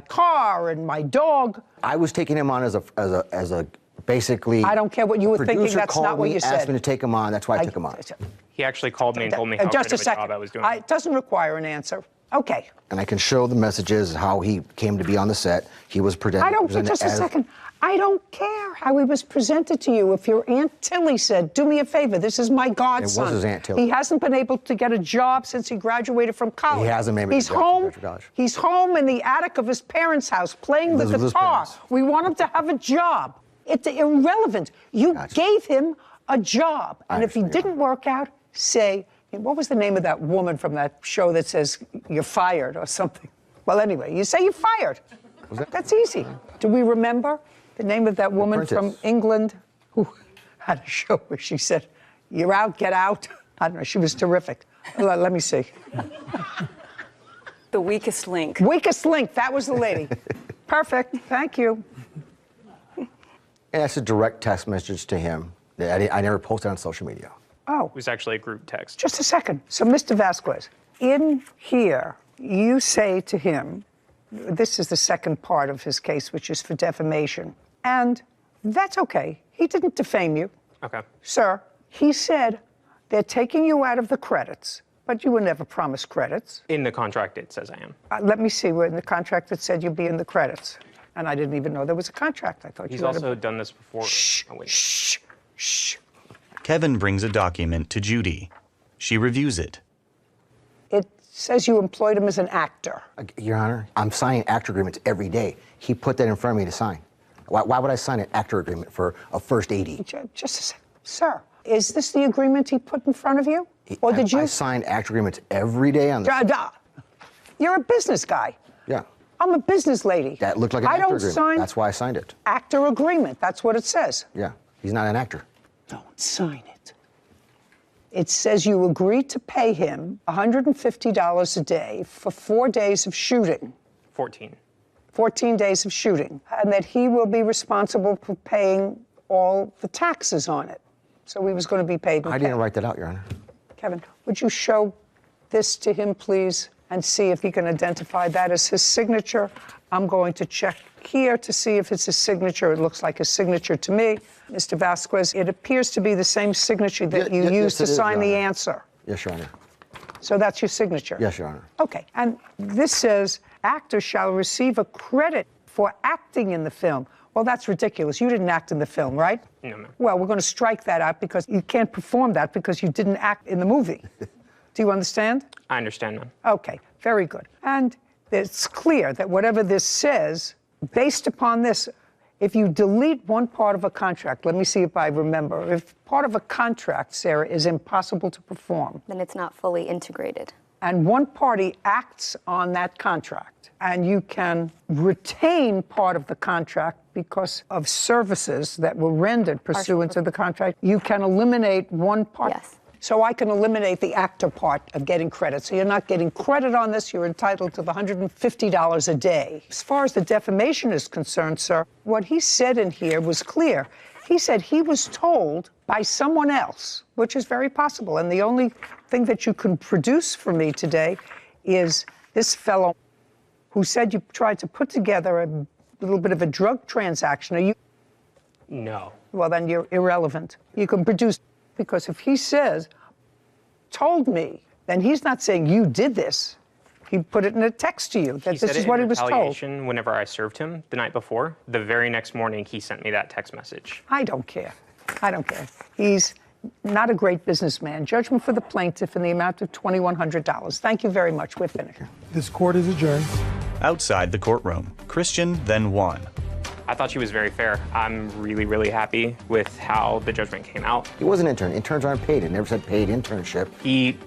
S4: car and my dog.
S22: I was taking him on as a basically.
S4: I don't care what you were thinking.
S22: Producer
S4: That's
S22: called
S4: not what
S22: me,
S4: you said.
S22: asked me to take him on. That's why I took him on.
S5: He actually called me and told me how
S4: Just
S5: good
S4: a
S5: of a
S4: second.
S5: job I was doing.
S4: It doesn't require an answer. Okay.
S22: And I can show the messages, how he came to be on the set. He was presented.
S4: I don't. Just a second. I don't care how he was presented to you. If your Aunt Tilly said, "Do me a favor, this is my godson."
S22: It was his Aunt Tilly.
S4: He hasn't been able to get a job since he graduated from college.
S22: He hasn't made
S4: He's home. He's home in the attic of his parents' house playing the guitar. We want him to have a job. It's irrelevant. You gave him a job, and if he didn't work out, say, what was the name of that woman from that show that says you're fired or something? Well, anyway, you say you're fired. That's easy. Do we remember the name of that woman from England who had a show where she said, "You're out, get out"? I don't know. She was terrific. Let me see.
S13: The weakest link.
S4: Weakest link. That was the lady. Perfect. Thank you.
S22: And that's a direct text message to him that I never posted on social media.
S4: Oh.
S5: It was actually a group text.
S4: Just a second. So, Mr. Vasquez, in here, you say to him, this is the second part of his case, which is for defamation. And that's okay. He didn't defame you.
S5: Okay.
S4: Sir, he said they're taking you out of the credits, but you were never promised credits.
S5: In the contract, it says I am.
S4: Let me see where in the contract it said you'd be in the credits. And I didn't even know there was a contract. I thought
S5: He's
S4: you had
S5: also done this before.
S4: Shh.
S3: Kevin brings a document to Judy. She reviews it.
S4: It says you employed him as an actor.
S22: Your Honor, I'm signing actor agreements every day. He put that in front of me to sign. Why would I sign an actor agreement for a first AD?
S4: Just a second. Sir, is this the agreement he put in front of you? Or did you?
S22: I sign actor agreements every day on the
S4: You're a business guy.
S22: Yeah.
S4: I'm a business lady.
S22: That looked like an
S4: I
S22: actor
S4: don't
S22: agreement.
S4: sign
S22: That's why I signed it.
S4: actor agreement. That's what it says.
S22: Yeah. He's not an actor.
S4: Don't sign it. It says you agreed to pay him $150 a day for 4 days of shooting.
S5: 14.
S4: 14 days of shooting. And that he will be responsible for paying all the taxes on it. So he was going to be paid in
S22: I
S4: cash.
S22: didn't write that out, Your Honor.
S4: Kevin, would you show this to him, please, and see if he can identify that as his signature? I'm going to check here to see if it's his signature. It looks like his signature to me. Mr. Vasquez, it appears to be the same signature that you used to sign the answer.
S22: Yes, Your Honor.
S4: So that's your signature?
S22: Yes, Your Honor.
S4: Okay. And this says, actors shall receive a credit for acting in the film. Well, that's ridiculous. You didn't act in the film, right?
S5: No, ma'am.
S4: Well, we're going to strike that out because you can't perform that because you didn't act in the movie. Do you understand?
S5: I understand, ma'am.
S4: Okay, very good. And it's clear that whatever this says, based upon this, if you delete one part of a contract, let me see if I remember, if part of a contract, Sarah, is impossible to perform,
S9: Then it's not fully integrated.
S4: and one party acts on that contract, and you can retain part of the contract because of services that were rendered pursuant to the contract, you can eliminate one part.
S9: Yes.
S4: So I can eliminate the actor part of getting credit. So you're not getting credit on this, you're entitled to the $150 a day. As far as the defamation is concerned, sir, what he said in here was clear. He said he was told by someone else, which is very possible. And the only thing that you can produce for me today is this fellow who said you tried to put together a little bit of a drug transaction. Are you?
S5: No.
S4: Well, then you're irrelevant. You can produce, because if he says, told me, then he's not saying you did this. He put it in a text to you that this is what he was told.
S5: Retaliation whenever I served him the night before. The very next morning, he sent me that text message.
S4: I don't care. I don't care. He's not a great businessman. Judgment for the plaintiff in the amount of $2,100. Thank you very much. We're finished.
S2: This court is adjourned.
S3: Outside the courtroom, Christian then won.
S5: I thought she was very fair. I'm really, really happy with how the judgment came out.
S22: He was an intern. Interns aren't paid. It never said paid internship.
S5: He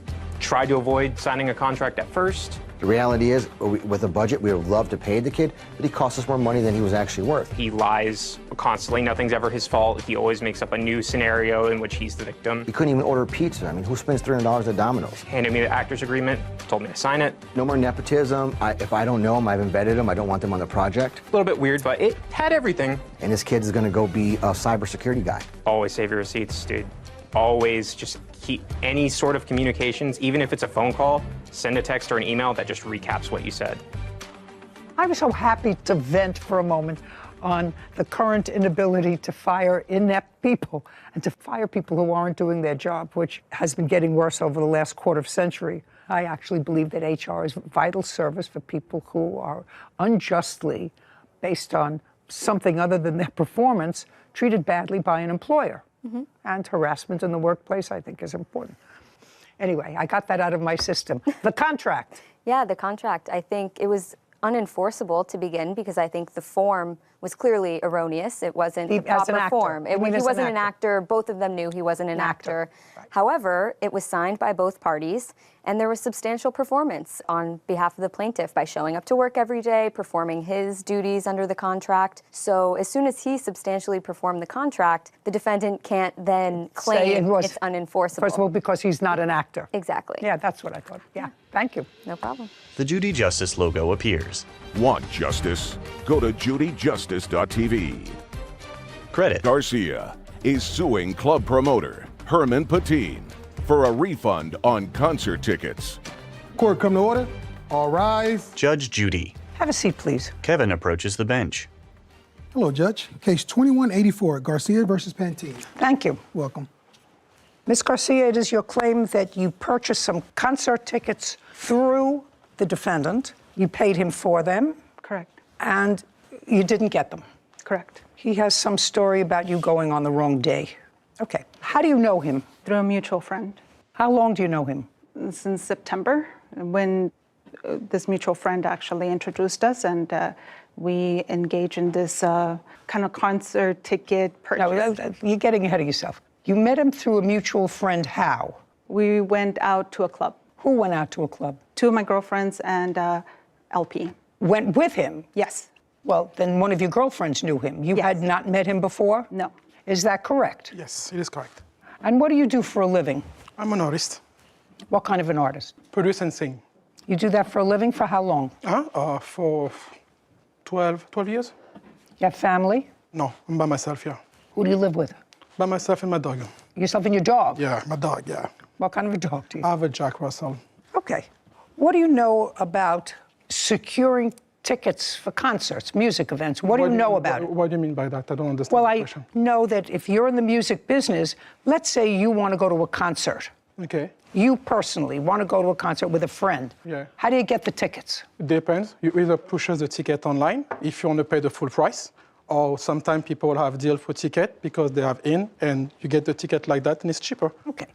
S5: tried to avoid signing a contract at first.
S22: The reality is, with a budget, we would love to pay the kid, but he cost us more money than he was actually worth.
S5: He lies constantly. Nothing's ever his fault. He always makes up a new scenario in which he's the victim.
S22: He couldn't even order pizza. I mean, who spends $300 at Domino's?
S5: Handed me the actor's agreement, told me to sign it.
S22: No more nepotism. If I don't know him, I've embedded him. I don't want them on the project.
S5: A little bit weird, but it had everything.
S22: And this kid is going to go be a cybersecurity guy.
S5: Always save your receipts, dude. Always just keep any sort of communications, even if it's a phone call, send a text or an email that just recaps what you said.
S4: I was so happy to vent for a moment on the current inability to fire inept people and to fire people who aren't doing their job, which has been getting worse over the last quarter century. I actually believe that HR is a vital service for people who are unjustly, based on something other than their performance, treated badly by an employer. And harassment in the workplace, I think, is important. Anyway, I got that out of my system. The contract.
S9: Yeah, the contract. I think it was unenforceable to begin because I think the form was clearly erroneous. It wasn't the proper form. He wasn't an actor. Both of them knew he wasn't an actor. Right. However, it was signed by both parties, and there was substantial performance on behalf of the plaintiff by showing up to work every day, performing his duties under the contract. So as soon as he substantially performed the contract, the defendant can't then claim it's unenforceable.
S4: First of all, because he's not an actor.
S9: Exactly.
S4: Yeah, that's what I thought. Yeah, thank you.
S9: No problem.
S3: The Judy Justice logo appears.
S1: Want justice? Go to judyjustice.tv.
S3: Credit.
S1: Garcia is suing club promoter Herman Patine for a refund on concert tickets.
S14: Court come to order. All rise.
S3: Judge Judy.
S4: Have a seat, please.
S3: Kevin approaches the bench.
S2: Hello, Judge. Case 2184, Garcia versus Pantene.
S4: Thank you.
S2: Welcome.
S4: Ms. Garcia, it is your claim that you purchased some concert tickets through the defendant. You paid him for them.
S6: Correct.
S4: And you didn't get them.
S6: Correct.
S4: He has some story about you going on the wrong day. Okay. How do you know him?
S6: Through a mutual friend.
S4: How long do you know him?
S6: Since September, when this mutual friend actually introduced us, and we engaged in this kind of concert ticket purchase.
S4: No, you're getting ahead of yourself. You met him through a mutual friend. How?
S6: We went out to a club.
S4: Who went out to a club?
S6: Two of my girlfriends and LP.
S4: Went with him?
S6: Yes.
S4: Well, then one of your girlfriends knew him. You had not met him before?
S6: No.
S4: Is that correct?
S14: Yes, it is correct.
S4: And what do you do for a living?
S14: I'm an artist.
S4: What kind of an artist?
S14: Produce and sing.
S4: You do that for a living for how long?
S14: For 12 years.
S4: You have family?
S14: No, I'm by myself, yeah.
S4: Who do you live with?
S14: By myself and my dog.
S4: Yourself and your dog?
S14: Yeah, my dog, yeah.
S4: What kind of a dog do you have?
S14: I have a Jack Russell.
S4: Okay. What do you know about securing tickets for concerts, music events? What do you know about it?
S14: What do you mean by that? I don't understand the question.
S4: I know that if you're in the music business, let's say you want to go to a concert.
S14: Okay.
S4: You personally want to go to a concert with a friend.
S14: Yeah.
S4: How do you get the tickets?
S14: It depends. You either purchase the ticket online if you want to pay the full price, or sometimes people have deal for ticket because they have in, and you get the ticket like that, and it's cheaper.
S4: Okay.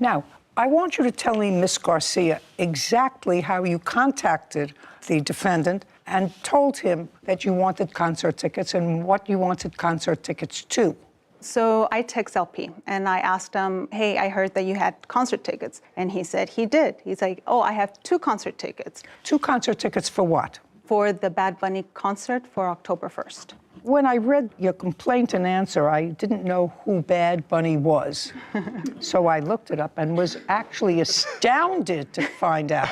S4: Now, I want you to tell me, Ms. Garcia, exactly how you contacted the defendant and told him that you wanted concert tickets and what you wanted concert tickets to.
S6: So I text LP and I asked him, hey, I heard that you had concert tickets. And he said he did. He's like, oh, I have 2 concert tickets.
S4: 2 concert tickets for what?
S6: For the Bad Bunny concert for October 1st.
S4: When I read your complaint and answer, I didn't know who Bad Bunny was. So I looked it up and was actually astounded to find out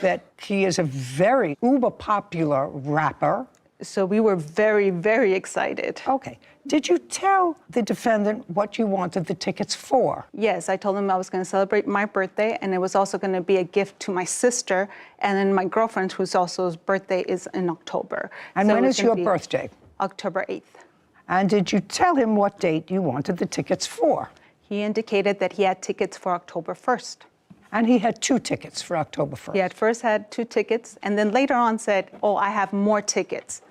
S4: that he is a very uber popular rapper.
S6: So we were very, very excited.
S4: Okay. Did you tell the defendant what you wanted the tickets for?
S6: Yes, I told him I was going to celebrate my birthday, and it was also going to be a gift to my sister, and then my girlfriend, whose birthday is in October.
S4: And
S6: so
S4: when is your birthday?
S6: October 8th.
S4: And did you tell him what date you wanted the tickets for?
S6: He indicated that he had tickets for October 1st.
S4: And he had 2 tickets for October 1st.
S6: He at first had 2 tickets, and then later on said, oh, I have more tickets.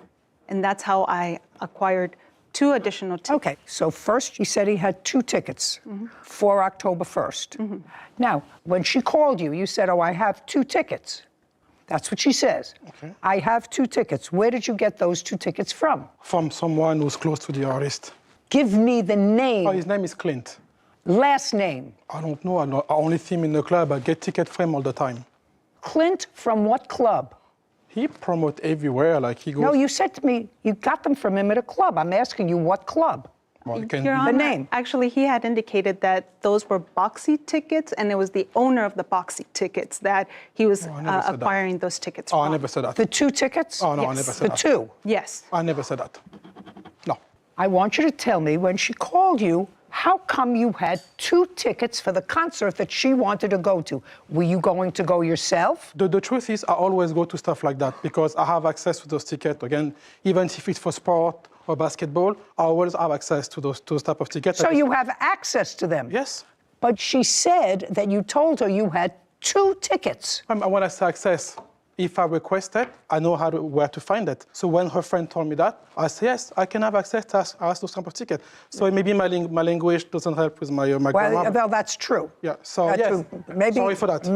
S6: And that's how I acquired 2 additional tickets.
S4: Okay, so first he said he had 2 tickets for October 1st. Now, when she called you, you said, oh, I have 2 tickets. That's what she says.
S14: Okay.
S4: I have 2 tickets. Where did you get those 2 tickets from?
S14: From someone who's close to the artist.
S4: Give me the name.
S14: Oh, his name is Clint.
S4: Last name.
S14: I don't know. I only see him in the club. I get tickets from him all the time.
S4: Clint from what club?
S14: He promotes everywhere. Like he goes.
S4: No, you said to me you got them from him at a club. I'm asking you what club.
S14: Well,
S6: Your Honor,
S4: the name.
S6: Actually, he had indicated that those were boxy tickets, and it was the owner of the boxy tickets that he was acquiring those tickets from.
S14: Oh, I never said that.
S4: The 2 tickets?
S14: Oh, no,
S6: Yes.
S14: I never said
S4: The
S14: that.
S4: 2?
S6: Yes.
S14: I never said that. No.
S4: I want you to tell me, when she called you, how come you had 2 tickets for the concert that she wanted to go to? Were you going to go yourself?
S14: The truth is, I always go to stuff like that because I have access to those tickets. Again, even if it's for sport or basketball, I always have access to those type of tickets.
S4: So you have access to them?
S14: Yes.
S4: But she said that you told her you had 2 tickets.
S14: When I say access, if I request it, I know where to find it. So when her friend told me that, I say, yes, I can have access to those type of tickets. So maybe my language doesn't help with my grammar.
S4: Well, that's true.
S14: Yeah, so
S4: That's
S14: yes,
S4: true. Maybe,
S14: sorry for that.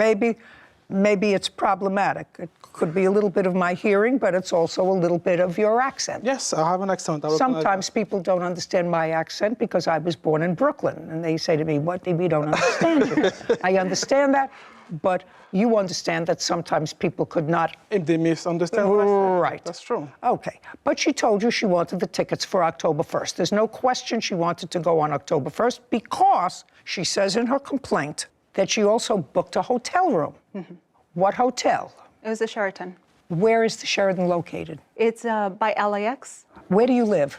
S4: Maybe it's problematic. It could be a little bit of my hearing, but it's also a little bit of your accent.
S14: Yes, I have an accent.
S4: Sometimes people don't understand my accent because I was born in Brooklyn, and they say to me, "What? We don't understand you." I understand that, but you understand that sometimes people could not.
S14: If they misunderstand.
S4: Right.
S14: That's true.
S4: Okay. But she told you she wanted the tickets for October 1st. There's no question she wanted to go on October 1st because she says in her complaint that she also booked a hotel room.
S6: Mm-hmm.
S4: What hotel?
S6: It was a Sheraton.
S4: Where is the Sheraton located?
S6: It's by LAX.
S4: Where do you live?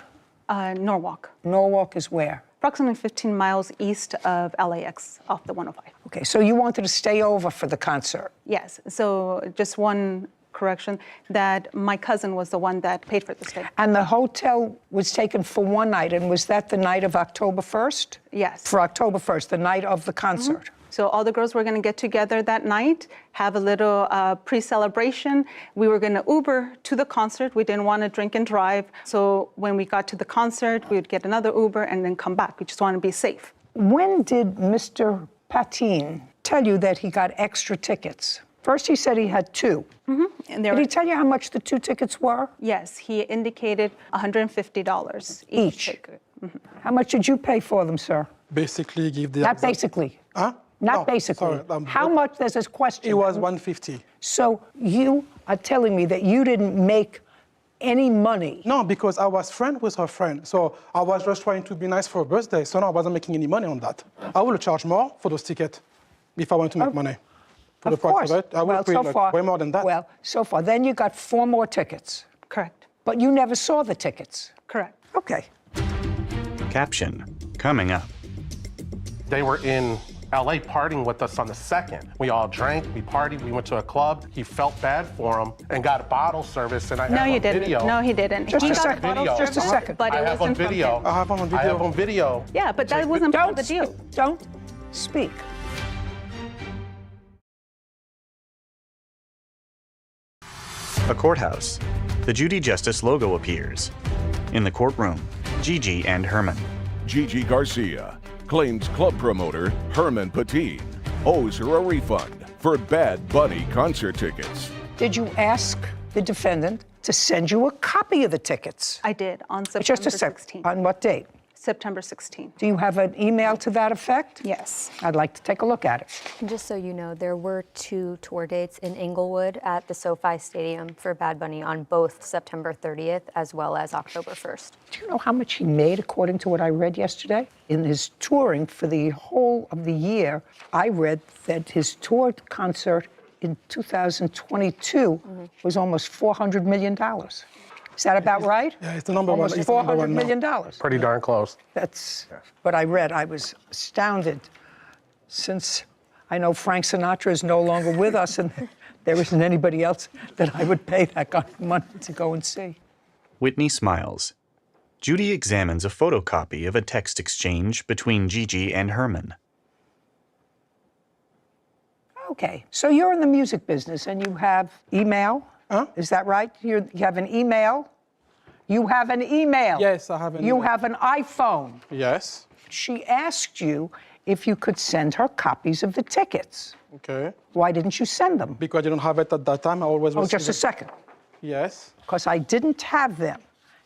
S6: Norwalk.
S4: Norwalk is where?
S6: Approximately 15 miles east of LAX off the 105.
S4: Okay, so you wanted to stay over for the concert?
S6: Yes, so just one correction, that my cousin was the one that paid for the stay.
S4: And the hotel was taken for one night, and was that the night of October 1st?
S6: Yes.
S4: For October 1st, the night of the concert?
S6: Mm-hmm. So all the girls were going to get together that night, have a little pre-celebration. We were going to Uber to the concert. We didn't want to drink and drive. So when we got to the concert, we would get another Uber and then come back. We just wanted to be safe.
S4: When did Mr. Patin tell you that he got extra tickets? First, he said he had 2.
S6: Mm-hmm. And
S4: Did he tell you how much the 2 tickets were?
S6: Yes, he indicated $150 each ticket. Mm-hmm.
S4: How much did you pay for them, sir?
S14: Basically, give the.
S4: Not basically.
S14: Huh?
S4: Not
S14: No,
S4: basically.
S14: sorry,
S4: How much? There's this question.
S14: It was $150.
S4: So you are telling me that you didn't make any money?
S14: No, because I was friend with her friend. So I was just trying to be nice for her birthday. So no, I wasn't making any money on that. I will charge more for those tickets if I want to make money. For the price of it, I will pay way more than that.
S4: Well, so far. Then you got 4 more tickets.
S6: Correct.
S4: But you never saw the tickets.
S6: Correct.
S4: Okay.
S3: Caption coming up.
S7: They were in LA partying with us on the 2nd. We all drank, we partied, we went to a club. He felt bad for him and got a bottle service, and I have
S6: you
S7: on
S6: didn't.
S7: video.
S6: No, he didn't.
S4: Just
S6: He
S4: a
S6: got
S4: second.
S6: bottle
S7: Video.
S6: service,
S4: Just a second.
S6: But
S7: I
S6: it
S7: have on
S6: wasn't from
S7: video.
S6: him.
S14: I have on video.
S7: I have on video.
S6: Yeah, but that wasn't part of the deal.
S4: Don't speak.
S3: A courthouse. The Judy Justice logo appears. In the courtroom, Gigi and Herman.
S1: Gigi Garcia claims club promoter Herman Patin owes her a refund for Bad Bunny concert tickets.
S4: Did you ask the defendant to send you a copy of the tickets?
S6: I did on September
S4: Just a second.
S6: 16th.
S4: On what date?
S6: September 16th.
S4: Do you have an email to that effect?
S6: Yes.
S4: I'd like to take a look at it.
S9: And just so you know, there were 2 tour dates in Inglewood at the SoFi Stadium for Bad Bunny on both September 30th as well as October 1st.
S4: Do you know how much he made, according to what I read yesterday? In his touring for the whole of the year, I read that his tour concert in 2022 was almost $400 million. Is that about right?
S14: Yeah, it's the number one.
S4: Almost
S14: It's the number
S4: $400
S14: one now.
S4: million.
S7: Pretty darn close.
S4: That's what I read. I was astounded, since I know Frank Sinatra is no longer with us, and there isn't anybody else that I would pay that kind of money to go and see.
S3: Whitney smiles. Judy examines a photocopy of a text exchange between Gigi and Herman.
S4: Okay, so you're in the music business and you have email? Is that right? You have an email? You have an email?
S14: Yes, I have an
S4: You
S14: email.
S4: have an iPhone?
S14: Yes.
S4: She asked you if you could send her copies of the tickets.
S14: Okay.
S4: Why didn't you send them?
S14: Because I didn't have it at that time. I always
S4: Oh, just a second.
S14: Yes.
S4: Because I didn't have them.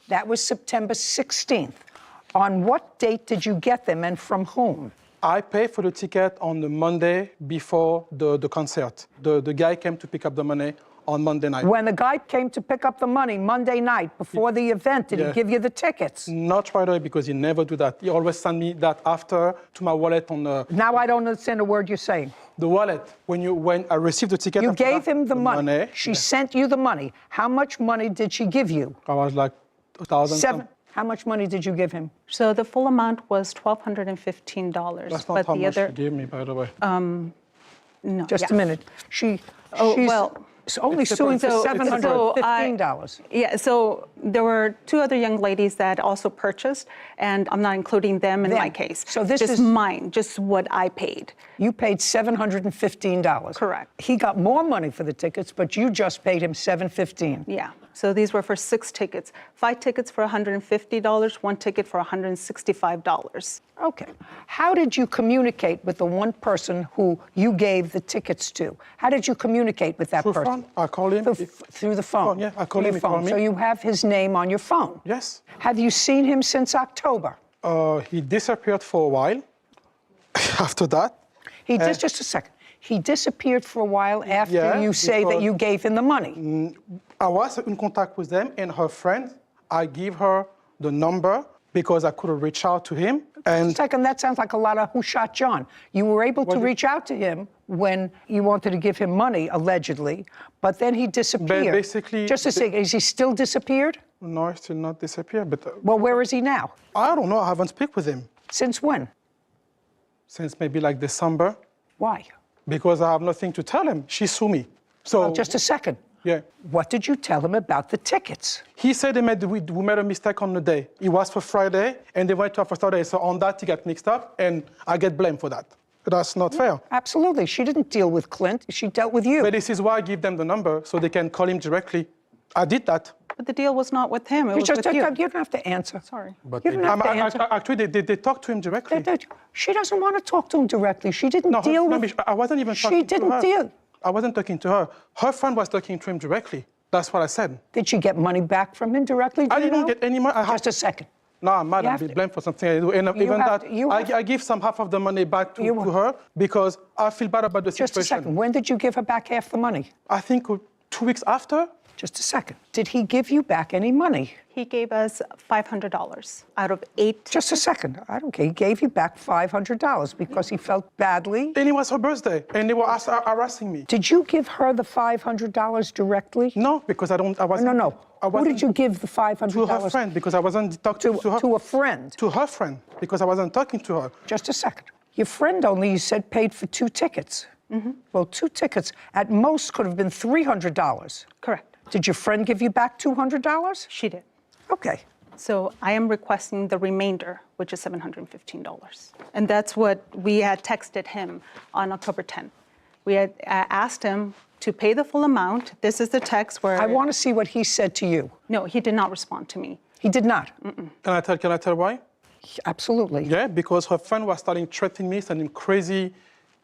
S4: That was September 16th. On what date did you get them and from whom?
S14: I paid for the ticket on the Monday before the concert. The guy came to pick up the money on Monday night.
S4: When the guy came to pick up the money Monday night before the event, did he give you the tickets?
S14: Not right away, because he never do that. He always send me that after to my wallet on the...
S4: Now I don't understand a word you're saying.
S14: The wallet, when I received the ticket...
S4: You gave him the money. She sent you the money. How much money did she give you?
S14: I was like 1,000.
S4: How much money did you give him?
S6: So the full amount was $1,215.
S14: That's not how much she gave me, by the way.
S6: No.
S4: Just a minute. She's only suing for $715.
S6: Yeah, so there were two other young ladies that also purchased, and I'm not including them in my case.
S4: So this
S6: just
S4: is
S6: mine, just what I paid.
S4: You paid $715.
S6: Correct.
S4: He got more money for the tickets, but you just paid him $715.
S6: Yeah. So these were for 6 tickets. 5 tickets for $150, 1 ticket for $165.
S4: Okay. How did you communicate with the one person who you gave the tickets to? How did you communicate with that person?
S14: Phone. I called him.
S4: Through the phone?
S14: Yeah, I called him. He called me.
S4: So you have his name on your phone?
S14: Yes.
S4: Have you seen him since October?
S14: He disappeared for a while. After that.
S4: Just a second. He disappeared for a while after you say that you gave him the money.
S14: I was in contact with them and her friend. I gave her the number because I couldn't reach out to him. And
S4: second, that sounds like a lot of who shot John. You were able to reach out to him when you wanted to give him money, allegedly, but then he disappeared.
S14: Basically,
S4: just a second, is he still disappeared?
S14: No, he's still not disappeared. But
S4: well, where is he now?
S14: I don't know. I haven't spoken with him.
S4: Since when?
S14: Since maybe like December.
S4: Why?
S14: Because I have nothing to tell him. She sued me. So
S4: well, just a second.
S14: Yeah.
S4: What did you tell him about the tickets?
S14: He said we made a mistake on the day. It was for Friday, and they went to for Saturday. So on that, he got mixed up, and I get blamed for that. But that's not fair.
S4: Absolutely. She didn't deal with Clint. She dealt with you.
S14: But this is why I give them the number, so they can call him directly. I did that.
S6: But the deal was not with him. It was with you.
S4: You don't have to answer.
S6: Sorry.
S14: But
S4: you don't have to answer.
S14: Actually, they talked to him directly.
S4: She doesn't want to talk to him directly. She didn't deal with...
S14: I wasn't even talking to her.
S4: She didn't deal...
S14: I wasn't talking to her. Her friend was talking to him directly. That's what I said.
S4: Did she get money back from him directly?
S14: I didn't get any money.
S4: Just a second.
S14: No, I'm mad. I'll be blamed for something I do. And even that, I give some half of the money back to her because I feel bad about the situation.
S4: Just a second. When did you give her back half the money?
S14: I think 2 weeks after.
S4: Just a second. Did he give you back any money?
S6: He gave us $500 out of 8.
S4: Just a second. I don't care. He gave you back $500 because he felt badly.
S14: And it was her birthday, and they were harassing me.
S4: Did you give her the $500 directly?
S14: No, because I wasn't.
S4: No. Who did you give the $500?
S14: To her friend, because I wasn't talking to her.
S4: To a friend?
S14: To her friend, because I wasn't talking to her.
S4: Just a second. Your friend only, you said, paid for 2 tickets. Mm-hmm. Well, 2 tickets at most could have been $300.
S6: Correct.
S4: Did your friend give you back $200?
S6: She did.
S4: Okay.
S6: So I am requesting the remainder, which is $715. And that's what we had texted him on October 10th. We had asked him to pay the full amount. This is the text where...
S4: I want to see what he said to you.
S6: No, he did not respond to me.
S4: He did not?
S6: Mm-mm.
S14: Can I tell why?
S4: Absolutely.
S14: Yeah, because her friend was starting threatening me, sending crazy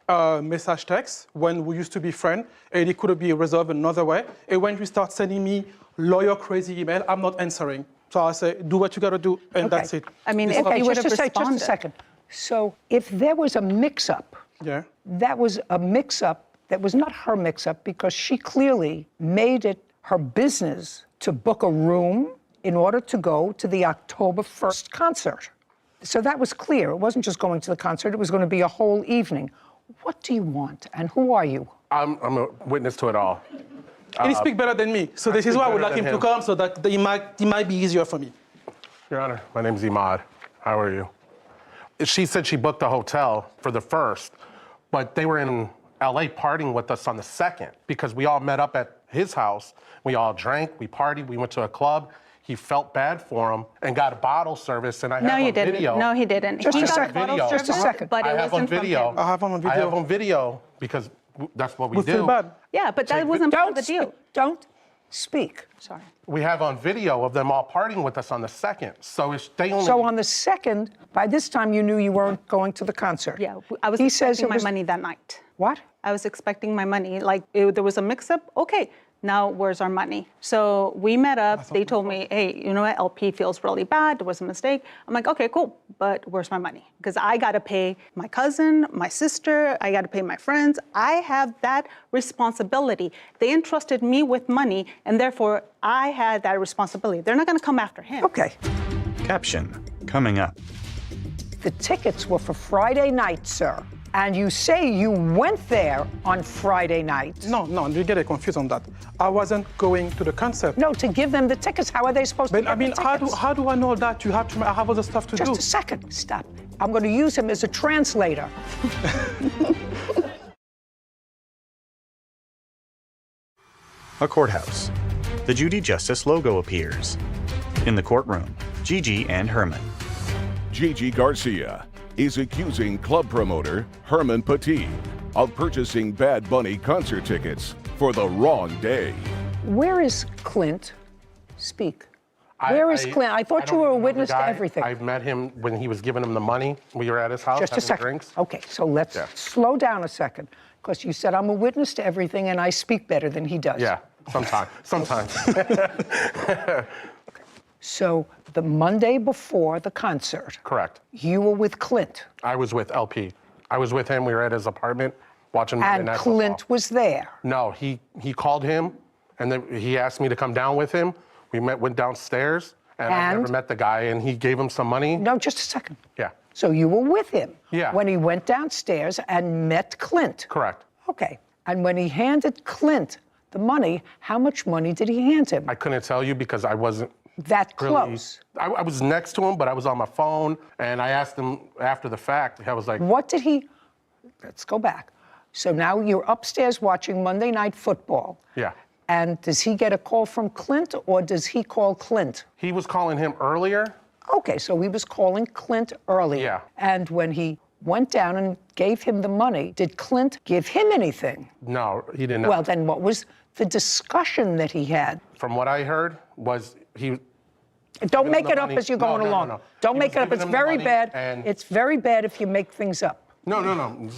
S14: message text when we used to be friends, and it could be resolved another way. And when she starts sending me lawyer crazy email, I'm not answering. So I say, do what you got to do, and that's it.
S6: I mean, if you would have responded.
S4: Just a second. So if there was a mix-up, that was a mix-up that was not her mix-up because she clearly made it her business to book a room in order to go to the October 1st concert. So that was clear. It wasn't just going to the concert. It was going to be a whole evening. What do you want, and who are you?
S7: I'm a witness to it all.
S14: And he speaks better than me, so this is why I would like him to come, so that it might be easier for me.
S7: Your Honor, my name's 𝐸. How are you? She said she booked a hotel for the 1st, but they were in LA partying with us on the 2nd because we all met up at his house. We all drank, we partied, we went to a club. He felt bad for him and got a bottle service, and I have on video.
S6: No, he didn't.
S4: Just a second.
S6: But
S7: I have on video.
S14: I have on video.
S7: I have on video because that's what we do.
S14: Feel bad.
S6: Yeah, but that wasn't part of the deal.
S4: Don't. Speak. Sorry.
S7: We have on video of them all partying with us on the 2nd. So they only.
S4: So on the 2nd, by this time you knew you weren't going to the concert.
S6: Yeah, I was expecting my money that night.
S4: What?
S6: I was expecting my money. Like, there was a mix-up. Okay, now where's our money? So we met up. They told me, hey, you know what? LP feels really bad. There was a mistake. I'm like, okay, cool. But where's my money? Because I got to pay my cousin, my sister. I got to pay my friends. I have that responsibility. They entrusted me with money, and therefore I had that responsibility. They're not going to come after him.
S4: Okay.
S3: Caption coming up.
S4: The tickets were for Friday night, sir. And you say you went there on Friday night.
S14: No, you get it confused on that. I wasn't going to the concert.
S4: No, to give them the tickets. How are they supposed to get the tickets?
S14: How do I know that? You have to. I have other stuff to do.
S4: Just a second. Stop. I'm going to use him as a translator.
S3: A courthouse. The Judy Justice logo appears. In the courtroom, Gigi and Herman.
S1: Gigi Garcia is accusing club promoter Herman Petit of purchasing Bad Bunny concert tickets for the wrong day.
S4: Where is Clint? Speak. Where is Clint? I thought you were a witness to everything.
S7: I met him when he was giving him the money. We were at his house
S4: Just a
S7: having
S4: second.
S7: drinks.
S4: Okay, so let's slow down a second, because you said I'm a witness to everything and I speak better than he does.
S7: Yeah, sometimes.
S4: So the Monday before the concert.
S7: Correct.
S4: You were with Clint.
S7: I was with LP. I was with him. We were at his apartment watching Monday Night Football.
S4: And Clint was there.
S7: No, he called him, and then he asked me to come down with him. We went downstairs, and I never met the guy, and he gave him some money.
S4: No, just a second.
S7: Yeah.
S4: So you were with him.
S7: Yeah.
S4: When he went downstairs and met Clint.
S7: Correct.
S4: Okay. And when he handed Clint the money, how much money did he hand him?
S7: I couldn't tell you because I wasn't
S4: that close.
S7: I was next to him, but I was on my phone, and I asked him after the fact. I was like,
S4: what did he? Let's go back. So now you're upstairs watching Monday Night Football.
S7: Yeah.
S4: And does he get a call from Clint, or does he call Clint?
S7: He was calling him earlier.
S4: Okay, so he was calling Clint earlier.
S7: Yeah.
S4: And when he went down and gave him the money, did Clint give him anything?
S7: No, he did not.
S4: Well, then what was the discussion that he had?
S7: From what I heard was he...
S4: Don't make it up as you're going along.
S7: No.
S4: Don't make it up. It's very bad. It's very bad if you make things up.
S7: No.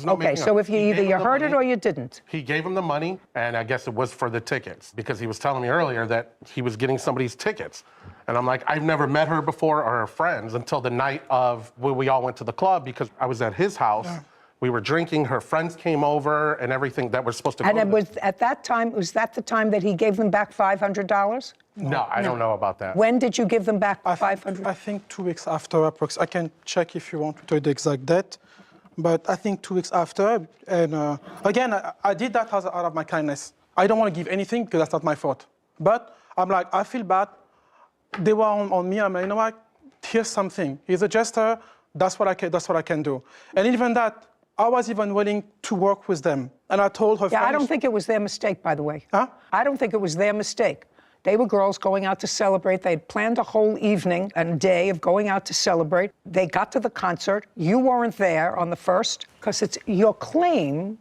S4: Okay, so if you either you heard it or you didn't.
S7: He gave him the money, and I guess it was for the tickets, because he was telling me earlier that he was getting somebody's tickets. And I'm like, I've never met her before or her friends until the night of when we all went to the club, because I was at his house. Yeah. We were drinking, her friends came over and everything that was supposed to go.
S4: And it was at that time, was that the time that he gave them back $500?
S7: No, I don't know about that.
S4: When did you give them back $500?
S14: I think 2 weeks after, I can check if you want to tell the exact date. But I think 2 weeks after, and again, I did that out of my kindness. I don't want to give anything because that's not my fault. But I'm like, I feel bad. They were on me. I'm like, you know what? Here's something. He's a jester. That's what I can do. And even that, I was even willing to work with them. And I told her.
S4: Yeah, I don't think it was their mistake, by the way.
S14: Huh?
S4: I don't think it was their mistake. They were girls going out to celebrate. They had planned a whole evening and day of going out to celebrate. They got to the concert. You weren't there on the first, because it's your claim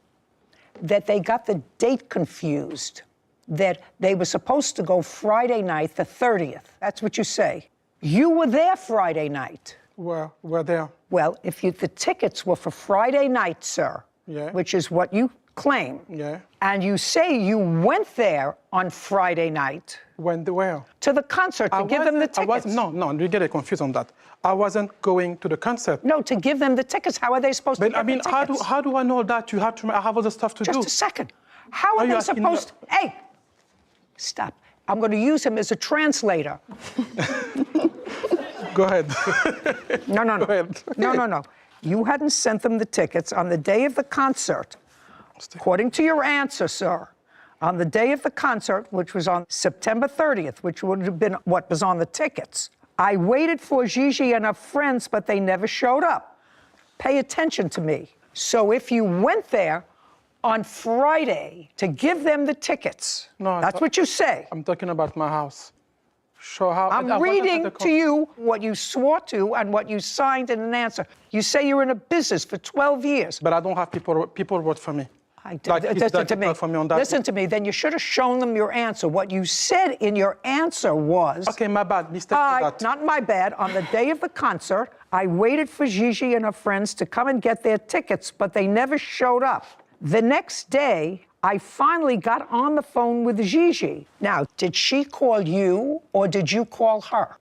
S4: that they got the date confused, that they were supposed to go Friday night, the 30th. That's what you say. You were there Friday night.
S14: We're there.
S4: Well, the tickets were for Friday night, sir, which is what you claim.
S14: Yeah.
S4: And you say you went there on Friday night.
S14: Where?
S4: To the concert to give them the tickets.
S14: No, you get it confused on that. I wasn't going to the concert.
S4: No, to give them the tickets. How are they supposed to get the tickets?
S14: How do I know that? I have other stuff to do.
S4: Just a second. How are they supposed to... Hey, stop. I'm going to use him as a translator.
S14: Go ahead.
S4: No.
S14: Go ahead.
S4: No. You hadn't sent them the tickets on the day of the concert. According to your answer, sir, on the day of the concert, which was on September 30th, which would have been what was on the tickets, I waited for Gigi and her friends, but they never showed up. Pay attention to me. So if you went there on Friday to give them the tickets, that's what you say.
S14: I'm talking about my house. Sure,
S4: I'm reading to you what you swore to and what you signed in an answer. You say you're in a business for 12 years.
S14: But I don't have people work for me. Listen to me.
S4: From me on that. Listen to me. Then you should have shown them your answer. What you said in your answer was...
S14: Okay, my bad. Mistake for that.
S4: Not my bad. On the day of the concert, I waited for Gigi and her friends to come and get their tickets, but they never showed up. The next day, I finally got on the phone with Gigi. Now, did she call you or did you call her?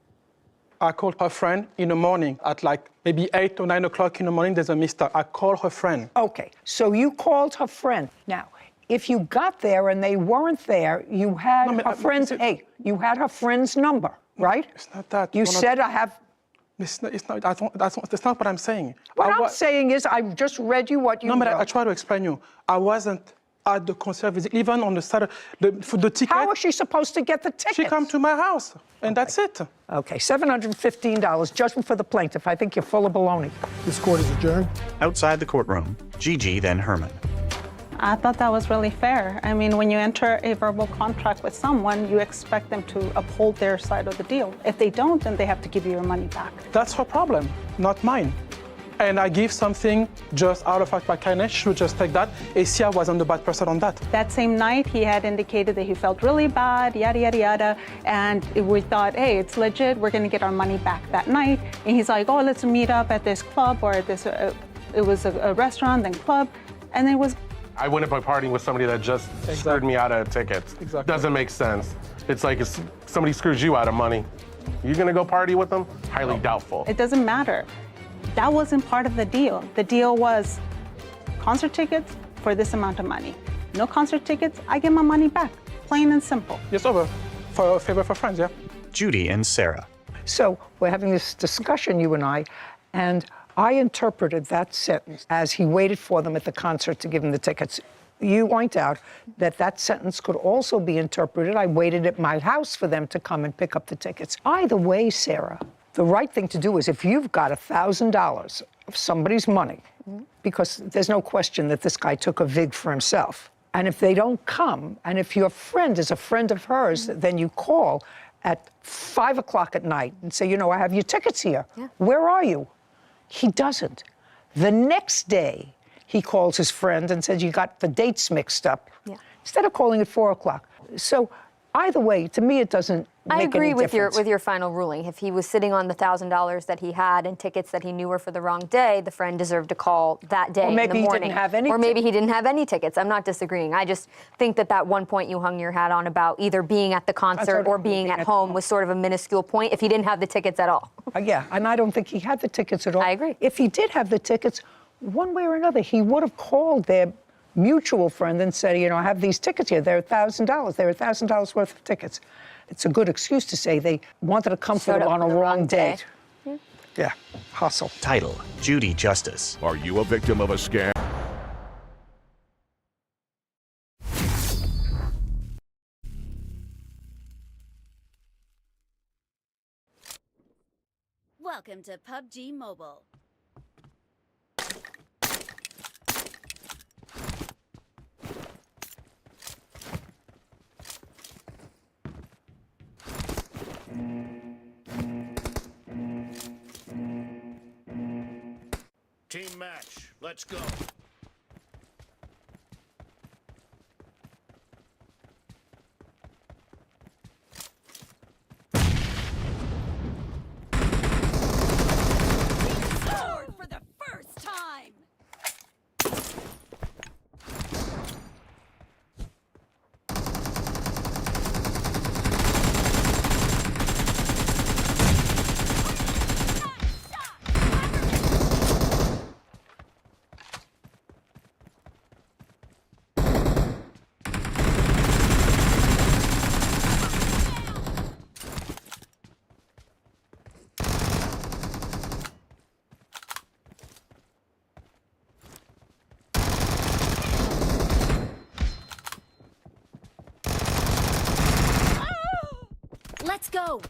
S14: I called her friend in the morning at like maybe 8 or 9 o'clock in the morning. There's a mistake. I called her friend.
S4: Okay, so you called her friend. Now, if you got there and they weren't there, you had her friend's. Hey, you had her friend's number, right?
S14: It's not that.
S4: You said I have.
S14: It's not. That's not what I'm saying.
S4: What I'm saying is, I just read you what you.
S14: No, but I try to explain you. I wasn't at the concert visit, even on the Saturday. For the ticket.
S4: How was she supposed to get the ticket?
S14: She come to my house, and that's it.
S4: Okay, $715. Judgment for the plaintiff. I think you're full of baloney.
S2: This court is adjourned.
S3: Outside the courtroom, Gigi, then Herman.
S6: I thought that was really fair. I mean, when you enter a verbal contract with someone, you expect them to uphold their side of the deal. If they don't, then they have to give you your money back.
S14: That's her problem, not mine. And I give something just out of my kindness. She should just take that. Asia wasn't the bad person on that.
S6: That same night, he had indicated that he felt really bad, yada, yada, yada. And we thought, hey, it's legit. We're going to get our money back that night. And he's like, oh, let's meet up at this club or at this, it was a restaurant, then club. And it was.
S7: I wouldn't be partying with somebody that just screwed me out of tickets.
S14: Exactly.
S7: Doesn't make sense. It's like if somebody screws you out of money, you gonna go party with them? Highly doubtful.
S6: It doesn't matter. That wasn't part of the deal. The deal was concert tickets for this amount of money. No concert tickets, I get my money back. Plain and simple.
S14: Yes, over. For a favor for friends, yeah.
S3: Judy and Sarah.
S4: So we're having this discussion, you and I interpreted that sentence as he waited for them at the concert to give him the tickets. You point out that that sentence could also be interpreted, I waited at my house for them to come and pick up the tickets. Either way, Sarah, the right thing to do is if you've got $1,000 of somebody's money, because there's no question that this guy took a vig for himself, and if they don't come, and if your friend is a friend of hers, then you call at 5 o'clock at night and say, you know, I have your tickets here. Yeah. Where are you? He doesn't. The next day, he calls his friend and says, you got the dates mixed up. Yeah. Instead of calling at 4 o'clock. So either way, to me, it doesn't make any difference.
S9: I agree with your final ruling. If he was sitting on the $1,000 that he had and tickets that he knew were for the wrong day, the friend deserved to call that day in the morning.
S4: Or maybe he didn't have any.
S9: Or maybe he didn't have any tickets. I'm not disagreeing. I just think that one point you hung your hat on about either being at the concert or being at home was sort of a minuscule point if he didn't have the tickets at all.
S4: Yeah, and I don't think he had the tickets at all.
S9: I agree.
S4: If he did have the tickets, one way or another, he would have called their mutual friend and said, you know, I have these tickets here. They're $1,000. They're $1,000 worth of tickets. It's a good excuse to say they wanted to come for them on a wrong date. Yeah, hustle.
S3: Title, Judy Justice.
S1: Are you a victim of a scam?
S11: Welcome to PUBG Mobile.
S12: Team match, let's go.
S11: Scored for the first time. Let's go.